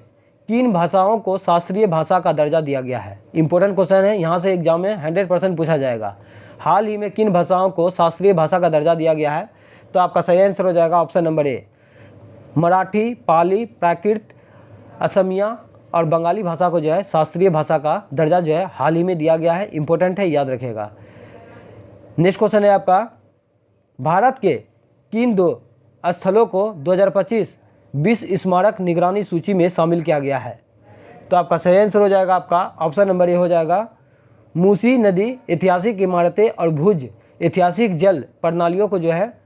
किन भाषाओं को शास्त्रीय भाषा का दर्जा दिया गया है? इंपॉर्टेंट क्वेश्चन है, यहाँ से एग्जाम में 100% पूछा जाएगा। हाल ही में किन भाषाओं को शास्त्रीय भाषा का दर्जा दिया गया है? तो आपका सही आंसर हो जाएगा ऑप्शन नंबर ए, मराठी, पाली, प्राकृत, असमिया और बंगाली भाषा को जो है शास्त्रीय भाषा का दर्जा जो है हाल ही में दिया गया है। इंपॉर्टेंट है, याद रखेगा। नेक्स्ट क्वेश्चन है आपका, भारत के किन 2 स्थलों को 2025 विश्व स्मारक निगरानी सूची में शामिल किया गया है? तो आपका सही आंसर हो जाएगा आपका ऑप्शन नंबर ए हो जाएगा, मूसी नदी ऐतिहासिक इमारतें और भुज ऐतिहासिक जल प्रणालियों को जो है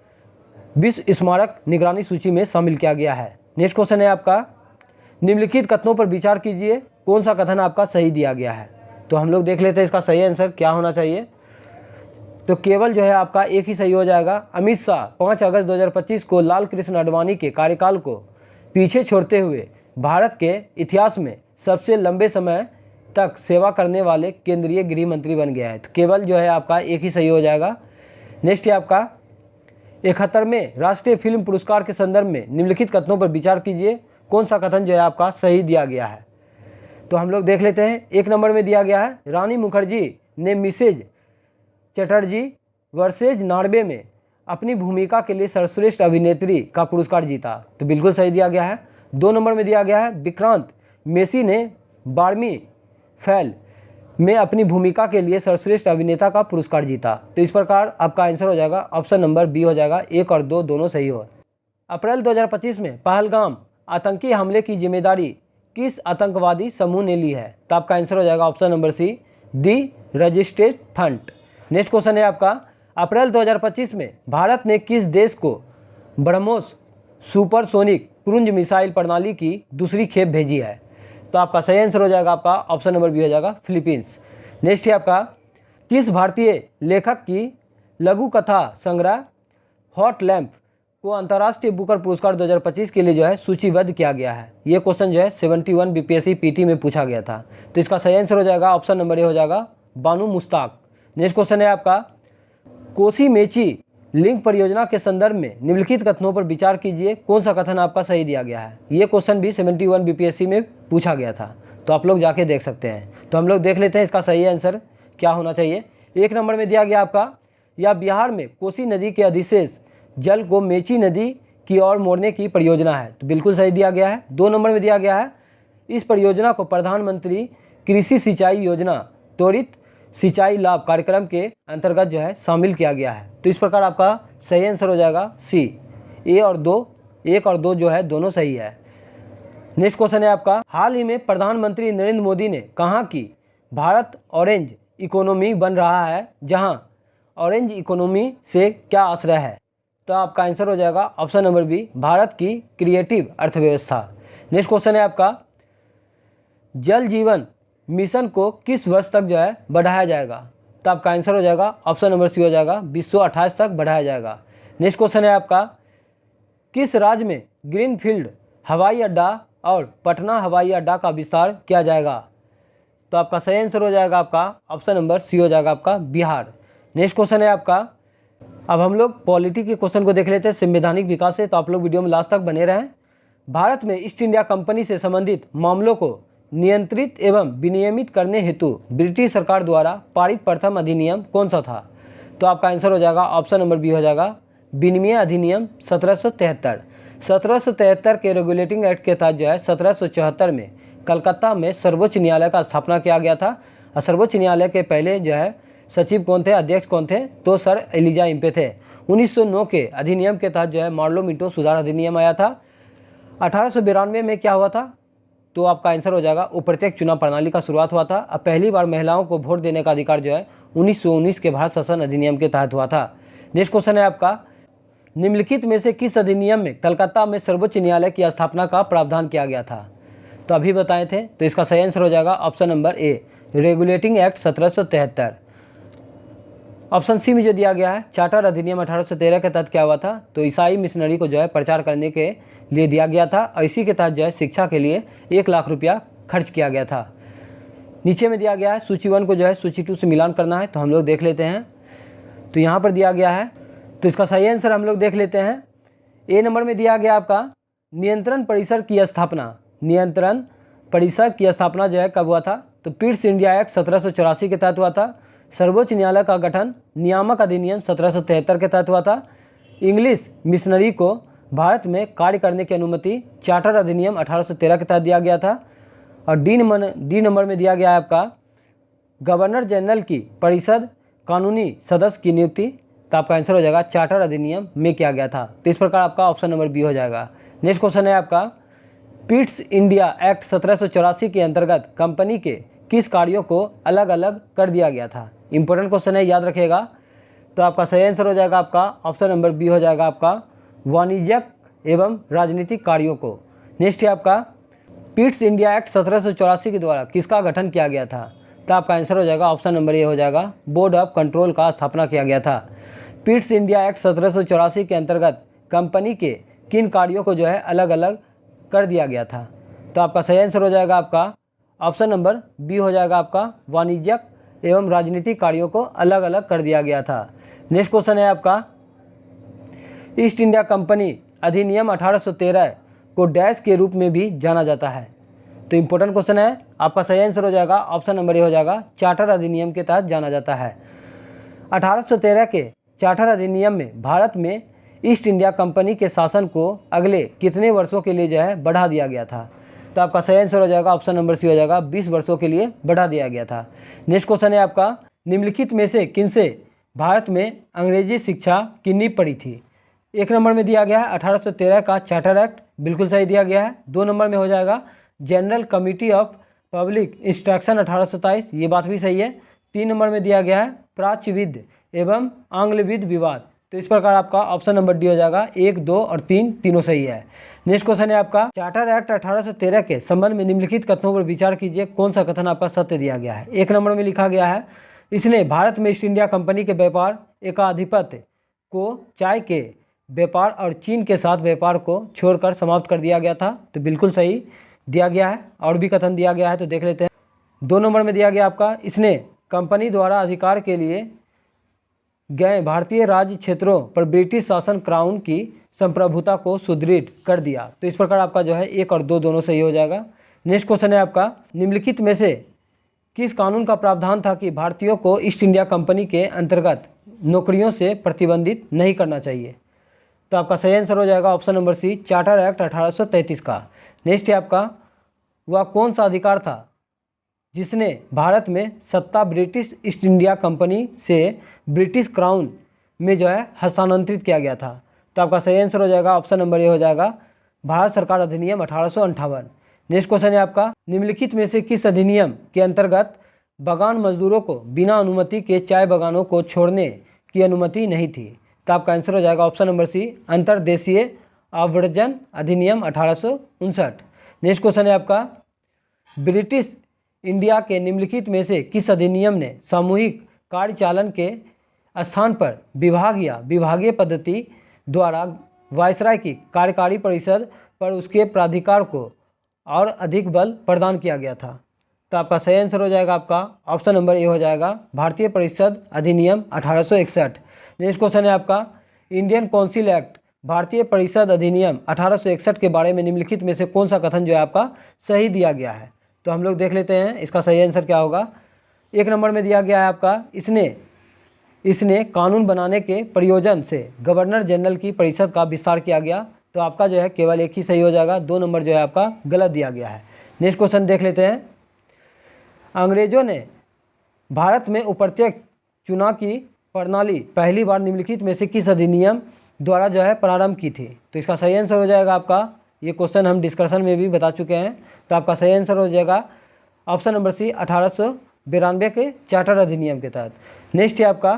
विश्व स्मारक निगरानी सूची में शामिल किया गया है। नेक्स्ट क्वेश्चन है आपका, निम्नलिखित कथनों पर विचार कीजिए, कौन सा कथन आपका सही दिया गया है? तो हम लोग देख लेते हैं इसका सही आंसर क्या होना चाहिए। तो केवल जो है आपका एक ही सही हो जाएगा। अमित शाह 5 अगस्त 2025 को लाल कृष्ण आडवाणी के कार्यकाल को पीछे छोड़ते हुए भारत के इतिहास में सबसे लंबे समय तक सेवा करने वाले केंद्रीय गृह मंत्री बन गया है। तो केवल जो है आपका एक ही सही हो जाएगा। नेक्स्ट है आपका 71वें राष्ट्रीय फिल्म पुरस्कार के संदर्भ में निम्नलिखित कथनों पर विचार कीजिए, कौन सा कथन जो है आपका सही दिया गया है। तो हम लोग देख लेते हैं। 1 नंबर में दिया गया है, रानी मुखर्जी ने मिसेज चटर्जी वर्सेज नॉर्वे में अपनी भूमिका के लिए सर्वश्रेष्ठ अभिनेत्री का पुरस्कार जीता। तो बिल्कुल सही दिया गया है। 2 नंबर में दिया गया है, विक्रांत मेसी ने बार्मी फैल में अपनी भूमिका के लिए सर्वश्रेष्ठ अभिनेता का पुरस्कार जीता। तो इस प्रकार आपका आंसर हो जाएगा ऑप्शन नंबर बी हो जाएगा। 1 और 2 दोनों सही हो। अप्रैल 2025 में पहलगाम आतंकी हमले की जिम्मेदारी किस आतंकवादी समूह ने ली है। तो आपका आंसर हो जाएगा ऑप्शन नंबर सी, दी रजिस्ट्रेड फ्रंट। नेक्स्ट क्वेश्चन है आपका, अप्रैल 2025 में भारत ने किस देश को ब्रह्मोस सुपरसोनिक क्रूज मिसाइल प्रणाली की दूसरी खेप भेजी है। तो आपका सही आंसर हो जाएगा आपका ऑप्शन नंबर बी हो जाएगा, फिलीपींस। नेक्स्ट है आपका, किस भारतीय लेखक की लघु कथा संग्रह हॉट लैंप को अंतर्राष्ट्रीय बुकर पुरस्कार 2025 के लिए जो है सूचीबद्ध किया गया है। ये क्वेश्चन जो है 71 बीपीएससी पीटी में पूछा गया था। तो इसका सही आंसर हो जाएगा ऑप्शन नंबर ए हो जाएगा, बानू मुश्ताक। नेक्स्ट क्वेश्चन है आपका, कोसी मेची लिंक परियोजना के संदर्भ में निम्नलिखित कथनों पर विचार कीजिए, कौन सा कथन आपका सही दिया गया है। ये क्वेश्चन भी 71 बीपीएससी में पूछा गया था, तो आप लोग जाके देख सकते हैं। तो हम लोग देख लेते हैं इसका सही आंसर क्या होना चाहिए। 1 नंबर में दिया गया आपका, या बिहार में कोसी नदी के अधिशेष जल को मेची नदी की ओर मोड़ने की परियोजना है। तो बिल्कुल सही दिया गया है। 2 नंबर में दिया गया है, इस परियोजना को प्रधानमंत्री कृषि सिंचाई योजना त्वरित सिंचाई लाभ कार्यक्रम के अंतर्गत जो है शामिल किया गया है। तो इस प्रकार आपका सही आंसर हो जाएगा सी। 1 और 2 जो है दोनों सही है। नेक्स्ट क्वेश्चन है आपका, हाल ही में प्रधानमंत्री नरेंद्र मोदी ने कहा कि भारत ऑरेंज इकोनॉमी बन रहा है, जहां ऑरेंज इकोनॉमी से क्या आश्रय है। तो आपका आंसर हो जाएगा ऑप्शन नंबर बी, भारत की क्रिएटिव अर्थव्यवस्था। नेक्स्ट क्वेश्चन है आपका, जल जीवन मिशन को किस वर्ष तक जो है बढ़ाया जाएगा। तो आपका आंसर हो जाएगा ऑप्शन नंबर सी हो जाएगा, 2028 तक बढ़ाया जाएगा। नेक्स्ट क्वेश्चन है आपका, किस राज्य में ग्रीनफील्ड हवाई अड्डा और पटना हवाई अड्डा का विस्तार किया जाएगा। तो आपका सही आंसर हो जाएगा आपका ऑप्शन नंबर सी हो जाएगा आपका, बिहार। नेक्स्ट क्वेश्चन है आपका, अब हम लोग पॉलिटी के क्वेश्चन को देख लेते हैं संवैधानिक विकास से। तो आप लोग वीडियो में लास्ट तक बने रहें। भारत में ईस्ट इंडिया कंपनी से संबंधित मामलों को नियंत्रित एवं विनियमित करने हेतु ब्रिटिश सरकार द्वारा पारित प्रथम अधिनियम कौन सा था। तो आपका आंसर हो जाएगा ऑप्शन नंबर बी हो जाएगा, विनिमय अधिनियम 1773। 1773 के रेगुलेटिंग एक्ट के तहत जो है 1774 में कलकत्ता में सर्वोच्च न्यायालय का स्थापना किया गया था। और सर्वोच्च न्यायालय के पहले जो है सचिव कौन थे, अध्यक्ष कौन थे, तो सर एलिजा इम्पे थे। 1909 के अधिनियम के तहत जो है मार्लो मिंटो सुधार अधिनियम आया था। 1892 में क्या हुआ था, तो आपका आंसर हो जाएगा अप्रत्यक्ष चुनाव प्रणाली का शुरुआत हुआ था। अब पहली बार महिलाओं को वोट देने का अधिकार जो है 1919 के भारत शासन अधिनियम के तहत हुआ था। नेक्स्ट क्वेश्चन है आपका, निम्नलिखित में से किस अधिनियम में कलकत्ता में सर्वोच्च न्यायालय की स्थापना का प्रावधान किया गया था। तो अभी बताए थे, तो इसका सही आंसर हो जाएगा option number A, regulating act 1773। Option C में जो दिया गया है, चार्टर अधिनियम 1813 के तहत क्या हुआ था, तो ईसाई मिशनरी को जो है प्रचार करने के लिए दिया गया था। और इसी के तहत जो है शिक्षा के लिए 1 लाख रुपया खर्च किया गया था। नीचे में दिया गया है सूची 1 को जो है सूची 2 से मिलान करना है। तो हम लोग देख लेते हैं। तो यहाँ पर दिया गया है, तो इसका सही आंसर हम लोग देख लेते हैं। ए नंबर में दिया गया आपका, नियंत्रण परिषद की स्थापना। नियंत्रण परिषद की स्थापना जो है कब हुआ था, तो पिट्स इंडिया एक्ट 1784 के तहत हुआ था। सर्वोच्च न्यायालय का गठन नियामक अधिनियम 1773 के तहत हुआ था। इंग्लिश मिशनरी को भारत में कार्य करने की अनुमति चार्टर अधिनियम 1813 के तहत दिया गया था। और डी नंबर में दिया गया है आपका, गवर्नर जनरल की परिषद कानूनी सदस्य की नियुक्ति। तो आपका आंसर हो जाएगा चार्टर अधिनियम में किया गया था। तो इस प्रकार आपका ऑप्शन नंबर बी हो जाएगा। नेक्स्ट क्वेश्चन है आपका, पिट्स इंडिया एक्ट 1784 के अंतर्गत कंपनी के किस कार्यों को अलग अलग कर दिया गया था। इंपॉर्टेंट क्वेश्चन है, याद रखिएगा। तो आपका सही आंसर हो जाएगा आपका ऑप्शन नंबर बी हो जाएगा आपका, वाणिज्यिक एवं राजनीतिक कार्यों को। नेक्स्ट है आपका, पिट्स इंडिया एक्ट 1784 के द्वारा किसका गठन किया गया था। तो आपका आंसर हो जाएगा ऑप्शन नंबर ए हो जाएगा, बोर्ड ऑफ कंट्रोल का स्थापना किया गया था। पिट्स इंडिया एक्ट 1784 के अंतर्गत कंपनी के किन कार्यों को जो है अलग अलग कर दिया गया था। तो आपका सही आंसर हो जाएगा आपका ऑप्शन नंबर बी हो जाएगा आपका वाणिज्यिक एवं राजनीतिक कार्यों को अलग अलग कर दिया गया था। नेक्स्ट क्वेश्चन है आपका, ईस्ट इंडिया कंपनी अधिनियम 1813 को डैश के रूप में भी जाना जाता है। तो इंपॉर्टेंट क्वेश्चन है, आपका सही आंसर हो जाएगा ऑप्शन नंबर ए हो जाएगा चार्टर अधिनियम के तहत जाना जाता है। 1813 के चार्टर अधिनियम में भारत में ईस्ट इंडिया कंपनी के शासन को अगले कितने वर्षों के लिए जो है बढ़ा दिया गया था। तो आपका सही आंसर हो जाएगा ऑप्शन नंबर सी हो जाएगा 20 वर्षों के लिए बढ़ा दिया गया था। नेक्स्ट क्वेश्चन है आपका, निम्नलिखित में से किनसे भारत में अंग्रेजी शिक्षा की नींव पड़ी थी। एक नंबर में दिया गया है 1813 का चार्टर एक्ट, बिल्कुल सही दिया गया है। 2 नंबर में हो जाएगा general committee of public instruction 1827, ये बात भी सही है। 3 नंबर में दिया गया है प्राच्यविद एवं आंग्लविद विवाद। तो इस प्रकार आपका ऑप्शन नंबर डी हो जाएगा 1, 2 और 3 तीनों सही है। नेक्स्ट क्वेश्चन है आपका, चार्टर एक्ट 1813 के संबंध में निम्नलिखित कथनों पर विचार कीजिए, कौन सा कथन आपका सत्य दिया गया है। एक नंबर में लिखा गया है, इसने भारत में ईस्ट इंडिया कंपनी के व्यापार एकाधिपत्य को चाय के व्यापार और चीन के साथ व्यापार को छोड़कर समाप्त कर दिया गया था। तो बिल्कुल सही दिया गया है। और भी कथन दिया गया है तो देख लेते हैं। 2 नंबर में दिया गया आपका, इसने कंपनी द्वारा अधिकार के लिए गए भारतीय राज्य क्षेत्रों पर ब्रिटिश शासन क्राउन की संप्रभुता को सुदृढ़ कर दिया। तो इस प्रकार आपका जो है 1 और 2 दोनों सही हो जाएगा। नेक्स्ट क्वेश्चन है आपका, निम्नलिखित में से किस कानून का प्रावधान था कि भारतीयों को ईस्ट इंडिया कंपनी के अंतर्गत नौकरियों से प्रतिबंधित नहीं करना चाहिए। तो आपका सही आंसर हो जाएगा option number C charter act 1833 का। नेक्स्ट है आपका, वह कौन सा अधिकार था जिसने भारत में सत्ता ब्रिटिश ईस्ट इंडिया कंपनी से ब्रिटिश क्राउन में जो है हस्तांतरित किया गया था। तो आपका सही आंसर हो जाएगा ऑप्शन नंबर ए हो जाएगा भारत सरकार अधिनियम 1858। नेक्स्ट क्वेश्चन है आपका, निम्नलिखित में से किस अधिनियम के अंतर्गत बागान मजदूरों को बिना अनुमति के चाय बागानों को छोड़ने की अनुमति नहीं थी। तो आपका आंसर हो जाएगा ऑप्शन नंबर सी अंतर्देशीय आव्रजन अधिनियम 1859। नेक्स्ट क्वेश्चन है आपका, ब्रिटिश इंडिया के निम्नलिखित में से किस अधिनियम ने सामूहिक कार्यचालन के स्थान पर विभाग या विभागीय पद्धति द्वारा वायसराय की कार्यकारी परिषद पर उसके प्राधिकार को और अधिक बल प्रदान किया गया था। तो आपका सही आंसर हो जाएगा आपका ऑप्शन नंबर ए हो जाएगा भारतीय परिषद अधिनियम 1861। नेक्स्ट क्वेश्चन है आपका, इंडियन काउंसिल एक्ट भारतीय परिषद अधिनियम 1861 के बारे में निम्नलिखित में से कौन सा कथन जो है आपका सही दिया गया है। तो हम लोग देख लेते हैं इसका सही आंसर क्या होगा। 1 नंबर में दिया गया है आपका, इसने कानून बनाने के प्रयोजन से गवर्नर जनरल की परिषद का विस्तार किया गया। तो आपका जो है केवल एक ही सही हो जाएगा, 2 नंबर जो है आपका गलत दिया गया है। नेक्स्ट क्वेश्चन देख लेते हैं, अंग्रेजों ने भारत में अप्रत्यक्ष चुनाव की प्रणाली पहली बार निम्नलिखित में से किस अधिनियम द्वारा जो है प्रारंभ की थी। तो इसका सही आंसर हो जाएगा आपका, ये क्वेश्चन हम डिस्कशन में भी बता चुके हैं। तो आपका सही आंसर हो जाएगा ऑप्शन नंबर सी 1892 के चार्टर अधिनियम के तहत। नेक्स्ट है आपका,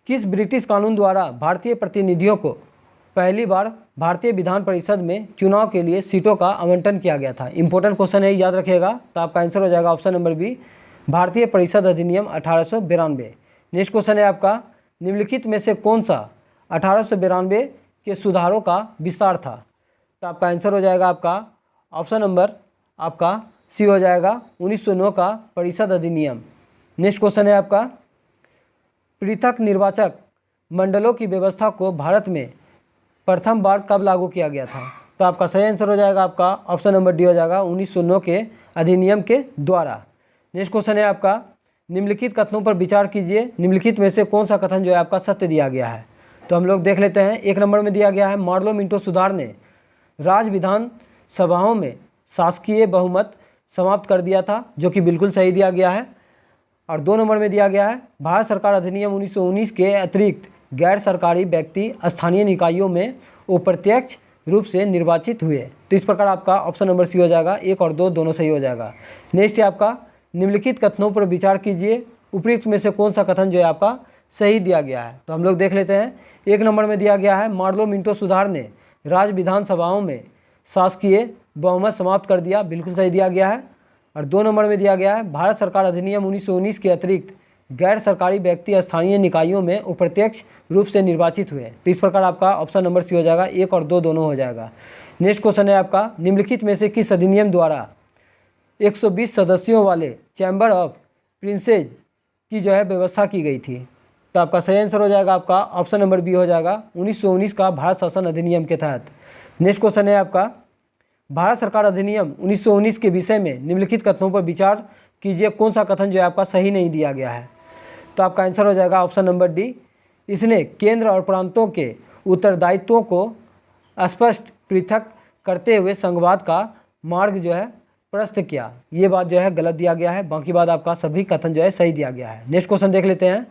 किस ब्रिटिश कानून द्वारा भारतीय प्रतिनिधियों को पहली बार भारतीय विधान परिषद में चुनाव के लिए सीटों का आवंटन किया गया था। इंपॉर्टेंट क्वेश्चन है, याद रखिएगा। तो आपका आंसर हो जाएगा ऑप्शन नंबर बी भारतीय परिषद अधिनियम 1892। नेक्स्ट क्वेश्चन है आपका, निम्नलिखित में से कौन सा 1892 के सुधारों का विस्तार था। तो आपका आंसर हो जाएगा आपका ऑप्शन नंबर आपका सी हो जाएगा 1909 का परिषद अधिनियम। नेक्स्ट क्वेश्चन है आपका, पृथक निर्वाचक मंडलों की व्यवस्था को भारत में प्रथम बार कब लागू किया गया था। तो आपका सही आंसर हो जाएगा आपका ऑप्शन नंबर डी हो जाएगा 1909 के अधिनियम के द्वारा। नेक्स्ट क्वेश्चन है आपका, निम्नलिखित कथनों पर विचार कीजिए, निम्नलिखित में से कौन सा कथन जो है आपका सत्य दिया गया है। तो हम लोग देख लेते हैं। 1 नंबर में दिया गया है, मार्लो मिंटो सुधार ने राज्य विधान सभाओं में शासकीय बहुमत समाप्त कर दिया था, जो कि बिल्कुल सही दिया गया है। और 2 नंबर में दिया गया है, भारत सरकार अधिनियम 1919 के अतिरिक्त गैर सरकारी व्यक्ति स्थानीय निकायों में अप्रत्यक्ष रूप से निर्वाचित हुए। तो इस प्रकार आपका ऑप्शन नंबर सी हो जाएगा, 1 और 2 दोनों सही हो जाएगा। नेक्स्ट है आपका, निम्नलिखित कथनों पर विचार कीजिए, उपयुक्त में से कौन सा कथन जो है आपका सही दिया गया है। तो हम लोग देख लेते हैं। 1 नंबर में दिया गया है, मार्लो मिंटो सुधार ने राज्य विधानसभाओं में शासकीय बहुमत समाप्त कर दिया, बिल्कुल सही दिया गया है। और 2 नंबर में दिया गया है, भारत सरकार अधिनियम 1919 के अतिरिक्त गैर सरकारी व्यक्ति स्थानीय निकायों में अप्रत्यक्ष रूप से निर्वाचित हुए। तो इस प्रकार आपका ऑप्शन नंबर सी हो जाएगा, 1 और 2 दोनों हो जाएगा। नेक्स्ट क्वेश्चन है आपका, निम्नलिखित में से किस अधिनियम द्वारा 120 सदस्यों वाले चैम्बर ऑफ प्रिंसेज की जो है व्यवस्था की गई थी। तो आपका सही आंसर हो जाएगा आपका ऑप्शन नंबर बी हो जाएगा 1919 का भारत शासन अधिनियम के तहत। नेक्स्ट क्वेश्चन है आपका, भारत सरकार अधिनियम 1919 के विषय में निम्नलिखित कथनों पर विचार कीजिए, कौन सा कथन जो है आपका सही नहीं दिया गया है। तो आपका आंसर हो जाएगा ऑप्शन नंबर डी, इसने केंद्र और प्रांतों के उत्तरदायित्वों को स्पष्ट पृथक करते हुए संघवाद का मार्ग जो है प्रशस्त किया। ये बात जो है गलत दिया गया है, बाकी बात आपका सभी कथन जो है सही दिया गया है। नेक्स्ट क्वेश्चन देख लेते हैं,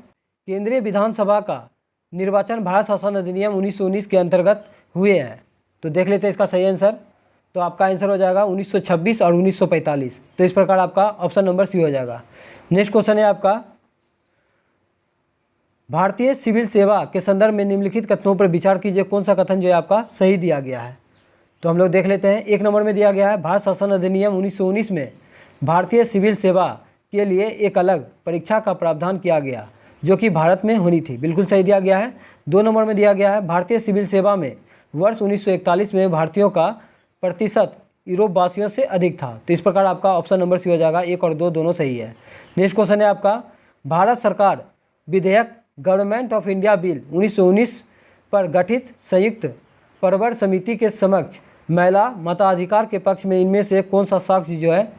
केंद्रीय विधानसभा का निर्वाचन भारत शासन अधिनियम 1919 के अंतर्गत हुए हैं। तो देख लेते हैं इसका सही आंसर। तो आपका आंसर हो जाएगा 1926 और 1945। तो इस प्रकार आपका ऑप्शन नंबर सी हो जाएगा। नेक्स्ट क्वेश्चन है आपका, भारतीय सिविल सेवा के संदर्भ में निम्नलिखित कथनों पर विचार कीजिए, कौन सा कथन जो है आपका सही दिया गया है। तो हम लोग देख लेते हैं, एक नंबर में दिया गया है, भारत शासन अधिनियम 1919 में भारतीय सिविल सेवा के लिए एक अलग परीक्षा का प्रावधान किया गया जो कि भारत में होनी थी। बिल्कुल सही दिया गया है। 2 नंबर में दिया गया है, भारतीय सिविल सेवा में वर्ष 1941 में भारतीयों का प्रतिशत यूरोप वासियों से अधिक था। तो इस प्रकार आपका ऑप्शन नंबर सी हो जाएगा। 1 और 2 दोनों सही है। नेक्स्ट क्वेश्चन है आपका, भारत सरकार विधेयक गवर्नमेंट ऑफ इंडिया बिल 1919 पर गठित संयुक्त परवर समिति के समक्ष महिला मताधिकार के पक्ष में इनमें से कौन सा साक्ष्य जो है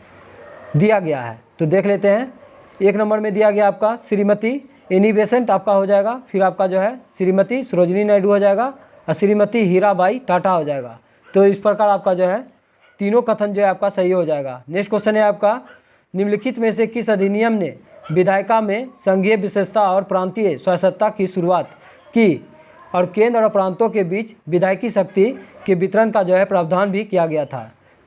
दिया गया है। तो देख लेते हैं, 1 नंबर में दिया गया आपका श्रीमती एनी बेसेंट आपका हो जाएगा, फिर आपका जो है श्रीमती सरोजिनी नायडू हो जाएगा और श्रीमती हीराबाई टाटा हो जाएगा। तो इस प्रकार आपका जो है तीनों कथन जो है आपका सही हो जाएगा। नेक्स्ट क्वेश्चन है आपका, निम्नलिखित में से किस अधिनियम ने विधायिका में संघीय विशेषता और प्रांतीय स्वायत्तता की शुरुआत की और केंद्र और प्रांतों के बीच विधायकी शक्ति के वितरण का जो है प्रावधान भी किया गया था।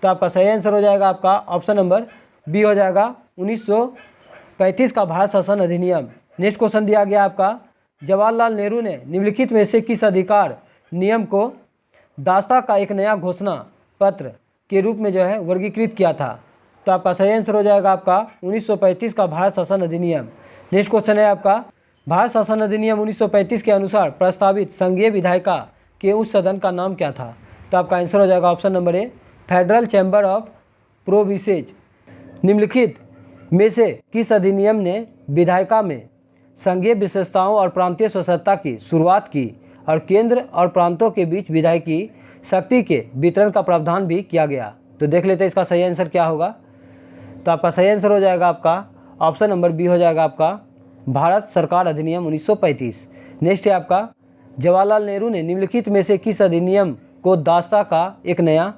तो आपका सही आंसर हो जाएगा आपका ऑप्शन नंबर बी हो जाएगा 1935 का भारत शासन अधिनियम। नेक्स्ट क्वेश्चन दिया गया आपका, जवाहरलाल नेहरू ने निम्नलिखित में से किस अधिकार नियम को दास्ता का एक नया घोषणा पत्र के रूप में जो है वर्गीकृत किया था। तो आपका सही आंसर हो जाएगा आपका 1935 का भारत शासन अधिनियम। नेक्स्ट क्वेश्चन है आपका, भारत शासन अधिनियम 1935 के अनुसार प्रस्तावित संघीय विधायिका के उस सदन का नाम क्या था। तो आपका आंसर हो जाएगा option number A, federal chamber of provinces. निम्नलिखित में से किस अधिनियम ने विधायिका में संघीय विशेषताओं और प्रांतीय स्वायत्तता की शुरुआत की और केंद्र और प्रांतों के बीच विधायकी शक्ति के वितरण का प्रावधान भी किया गया। तो देख लेते हैं इसका सही आंसर क्या होगा। तो आपका सही आंसर हो जाएगा आपका ऑप्शन नंबर बी हो जाएगा आपका भारत सरकार अधिनियम 1935। नेक्स्ट है आपका, जवाहरलाल नेहरू ने निम्नलिखित में से किस अधिनियम को दास्ता का एक नया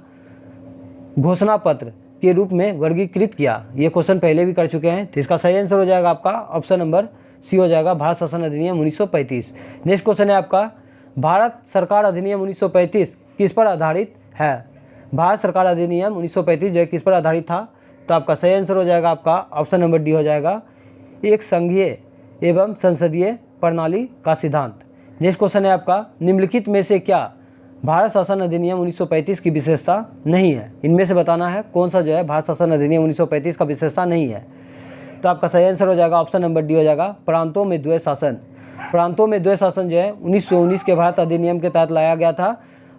घोषणा पत्र के रूप में वर्गीकृत किया। ये क्वेश्चन पहले भी कर चुके हैं। तो इसका सही आंसर हो जाएगा आपका ऑप्शन नंबर सी हो जाएगा भारत शासन अधिनियम 1935। नेक्स्ट क्वेश्चन है आपका, भारत सरकार अधिनियम 1935 किस पर आधारित है। भारत सरकार अधिनियम 1935 जो है किस पर आधारित था। तो आपका सही आंसर हो जाएगा आपका ऑप्शन नंबर डी हो जाएगा, एक संघीय एवं संसदीय प्रणाली का सिद्धांत। नेक्स्ट क्वेश्चन है आपका, निम्नलिखित में से क्या भारत शासन अधिनियम 1935 की विशेषता नहीं है। इनमें से बताना है कौन सा जो है भारत शासन अधिनियम 1935 का विशेषता नहीं है। तो आपका सही आंसर हो जाएगा ऑप्शन नंबर डी हो जाएगा प्रांतों में द्वैत शासन। प्रांतों में द्वैत शासन जो है 1919 के भारत अधिनियम के तहत लाया गया था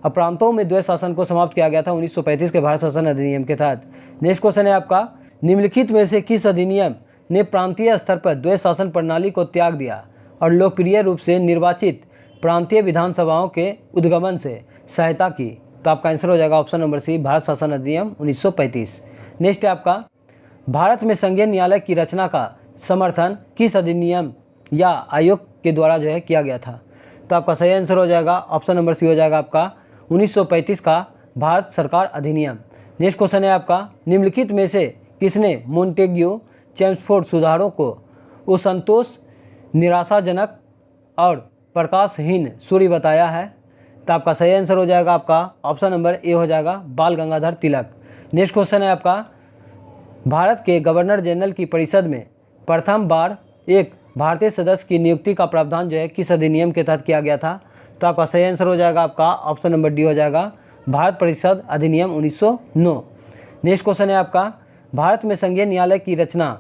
और प्रांतों में द्वैत शासन को समाप्त किया गया था 1935 के भारत शासन अधिनियम के तहत। नेक्स्ट क्वेश्चन है आपका, निम्नलिखित में से किस अधिनियम ने प्रांतीय स्तर पर द्वैत शासन प्रणाली को त्याग दिया और लोकप्रिय रूप से निर्वाचित प्रांतीय विधानसभाओं के उद्गमन से सहायता की। तो आपका आंसर हो जाएगा ऑप्शन नंबर सी भारत शासन अधिनियम 1935। नेक्स्ट है आपका, भारत में संघीय न्यायालय की रचना का समर्थन किस अधिनियम या आयोग के द्वारा जो है किया गया था। तो आपका सही आंसर हो जाएगा ऑप्शन नंबर सी हो जाएगा आपका 1935 का भारत सरकार अधिनियम। नेक्स्ट क्वेश्चन है आपका, निम्नलिखित में से किसने मोंटेग्यू चेम्सफोर्ड सुधारों को असंतोष, निराशाजनक और प्रकाशहीन सूर्य बताया है। तो आपका सही आंसर हो जाएगा आपका ऑप्शन नंबर ए हो जाएगा बाल गंगाधर तिलक। नेक्स्ट क्वेश्चन है आपका, भारत के गवर्नर जनरल की परिषद में प्रथम बार एक भारतीय सदस्य की नियुक्ति का प्रावधान जो है किस अधिनियम के तहत किया गया था। तो आपका सही आंसर हो जाएगा आपका ऑप्शन नंबर डी हो जाएगा भारत परिषद अधिनियम 1909। नेक्स्ट क्वेश्चन है आपका, भारत में संघीय न्यायालय की रचना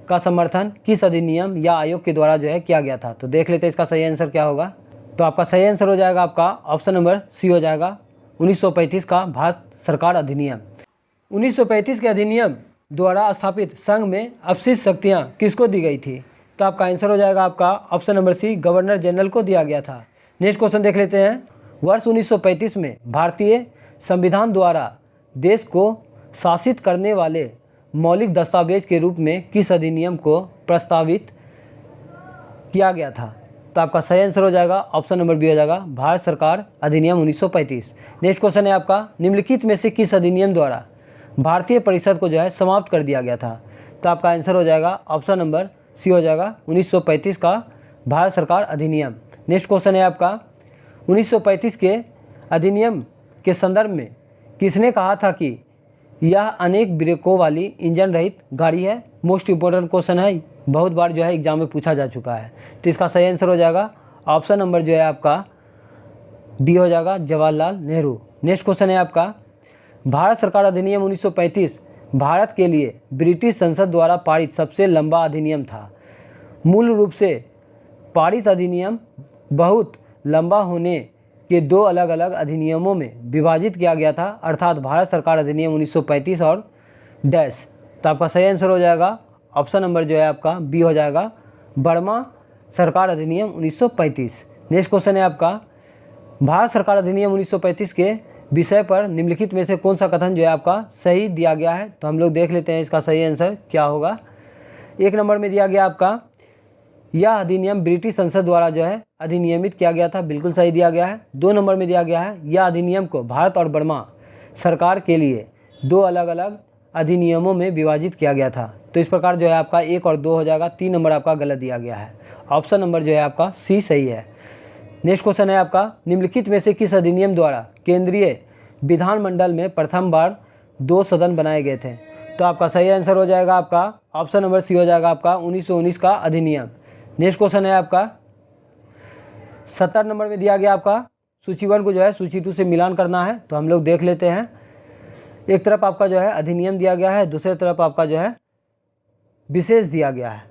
का समर्थन किस अधिनियम या आयोग के द्वारा जो है किया गया था। तो देख लेते हैं इसका सही आंसर क्या होगा। तो आपका सही आंसर हो जाएगा आपका ऑप्शन नंबर सी हो जाएगा 1935 का भारत सरकार अधिनियम। 1935 के अधिनियम द्वारा स्थापित संघ में अपशिष्ट शक्तियाँ किसको दी गई थी? तो आपका आंसर हो जाएगा आपका option number C, governor general को दिया गया था। नेक्स्ट क्वेश्चन देख लेते हैं। वर्ष 1935 में भारतीय संविधान द्वारा देश को शासित करने वाले मौलिक दस्तावेज के रूप में किस अधिनियम को प्रस्तावित किया गया था? तो आपका सही आंसर हो जाएगा ऑप्शन नंबर बी हो जाएगा, भारत सरकार अधिनियम 1935। नेक्स्ट क्वेश्चन है आपका, निम्नलिखित में से किस अधिनियम द्वारा भारतीय परिषद को जो है समाप्त कर दिया गया था? तो आपका आंसर हो जाएगा ऑप्शन नंबर सी हो जाएगा 1935 का भारत सरकार अधिनियम। नेक्स्ट क्वेश्चन है आपका, 1935 के अधिनियम के संदर्भ में किसने कहा था कि यह अनेक ब्रेकों वाली इंजन रहित गाड़ी है? मोस्ट इंपॉर्टेंट क्वेश्चन है, बहुत बार जो है एग्जाम में पूछा जा चुका है। तो इसका सही आंसर हो जाएगा ऑप्शन नंबर जो है आपका डी हो जाएगा, जवाहरलाल नेहरू। नेक्स्ट क्वेश्चन है आपका, भारत सरकार अधिनियम 1935 भारत के लिए ब्रिटिश संसद द्वारा पारित सबसे लंबा अधिनियम था। मूल रूप से पारित अधिनियम बहुत लंबा होने के दो अलग अलग अधिनियमों में विभाजित किया गया था, अर्थात भारत सरकार अधिनियम 1935 और डैश। तो आपका सही आंसर हो जाएगा ऑप्शन नंबर जो है आपका बी हो जाएगा, बर्मा सरकार अधिनियम 1935। नेक्स्ट क्वेश्चन है आपका, भारत सरकार अधिनियम 1935 के विषय पर निम्नलिखित में से कौन सा कथन जो है आपका सही दिया गया है? तो हम लोग देख लेते हैं इसका सही आंसर क्या होगा। एक नंबर में दिया गया आपका, यह अधिनियम ब्रिटिश संसद द्वारा जो है अधिनियमित किया गया था, बिल्कुल सही दिया गया है। 2 नंबर में दिया गया है, यह अधिनियम को भारत और बर्मा सरकार के लिए 2 अलग अलग अधिनियमों में विभाजित किया गया था। तो इस प्रकार जो है आपका 1 और 2 हो जाएगा। 3 नंबर आपका गलत दिया गया है, ऑप्शन नंबर जो है आपका सी सही है। नेक्स्ट क्वेश्चन है आपका, निम्नलिखित में से किस अधिनियम द्वारा केंद्रीय विधानमंडल में प्रथम बार 2 सदन बनाए गए थे? तो आपका सही आंसर हो जाएगा आपका ऑप्शन नंबर सी हो जाएगा आपका 1919 का अधिनियम। नेक्स्ट क्वेश्चन है आपका, 70 नंबर में दिया गया आपका, सूची 1 को जो है सूची 2 से मिलान करना है। तो हम लोग देख लेते हैं। एक तरफ आपका जो है अधिनियम दिया गया है, दूसरी तरफ आपका जो है विशेष दिया गया है,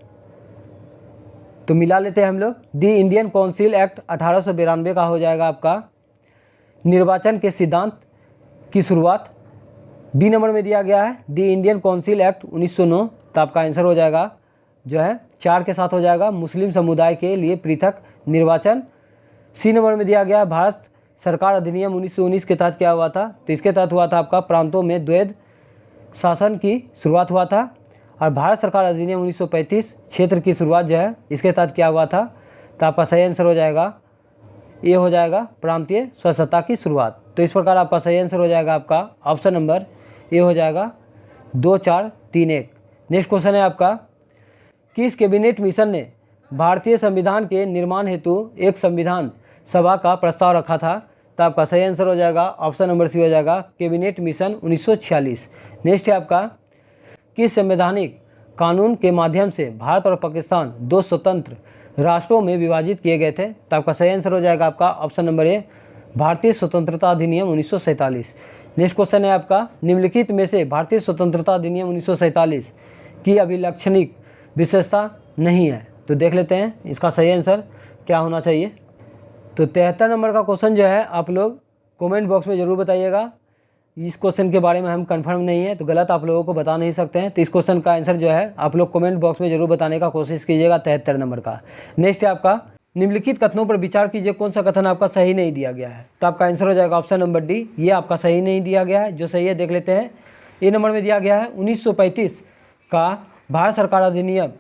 तो मिला लेते हैं हम लोग। दी इंडियन काउंसिल एक्ट 1892 का हो जाएगा आपका निर्वाचन के सिद्धांत की शुरुआत। बी नंबर में दिया गया है दी इंडियन काउंसिल एक्ट 1909। तो आपका आंसर हो जाएगा जो है 4 के साथ हो जाएगा, मुस्लिम समुदाय के लिए पृथक निर्वाचन। सी नंबर में दिया गया भारत सरकार अधिनियम 1919 के तहत क्या हुआ था? तो इसके तहत हुआ था आपका प्रांतों में द्वैध शासन की शुरुआत हुआ था। और भारत सरकार अधिनियम 1935 क्षेत्र की शुरुआत जो है इसके तहत क्या हुआ था? तो आपका सही आंसर हो जाएगा ये हो जाएगा प्रांतीय स्वतंत्रता की शुरुआत। तो इस प्रकार आपका सही आंसर हो जाएगा आपका ऑप्शन नंबर ए हो जाएगा 2 4 3 1। नेक्स्ट क्वेश्चन है आपका, किस कैबिनेट मिशन ने भारतीय संविधान के निर्माण हेतु एक संविधान सभा का प्रस्ताव रखा था? तो आपका सही आंसर हो जाएगा ऑप्शन नंबर सी हो जाएगा कैबिनेट मिशन 1946। नेक्स्ट है आपका, किस संवैधानिक कानून के माध्यम से भारत और पाकिस्तान 2 स्वतंत्र राष्ट्रों में विभाजित किए गए थे? तो आपका सही आंसर हो जाएगा आपका ऑप्शन नंबर ए भारतीय स्वतंत्रता अधिनियम 1947। नेक्स्ट क्वेश्चन है आपका, निम्नलिखित में से भारतीय स्वतंत्रता अधिनियम 1947 की अभिलक्षणिक विशेषता नहीं है? तो देख लेते हैं इसका सही आंसर क्या होना चाहिए। तो 73 नंबर का क्वेश्चन जो है आप लोग कमेंट बॉक्स में ज़रूर बताइएगा। इस क्वेश्चन के बारे में हम कंफर्म नहीं है तो गलत आप लोगों को बता नहीं सकते हैं। तो इस क्वेश्चन का आंसर जो है आप लोग कमेंट बॉक्स में ज़रूर बताने का कोशिश कीजिएगा 73 नंबर का। नेक्स्ट है आपका, निम्नलिखित कथनों पर विचार कीजिए, कौन सा कथन आपका सही नहीं दिया गया है? तो आपका आंसर हो जाएगा ऑप्शन नंबर डी, ये आपका सही नहीं दिया गया है। जो सही है देख लेते हैं। ए नंबर में दिया गया है 1935 का भारत सरकार अधिनियम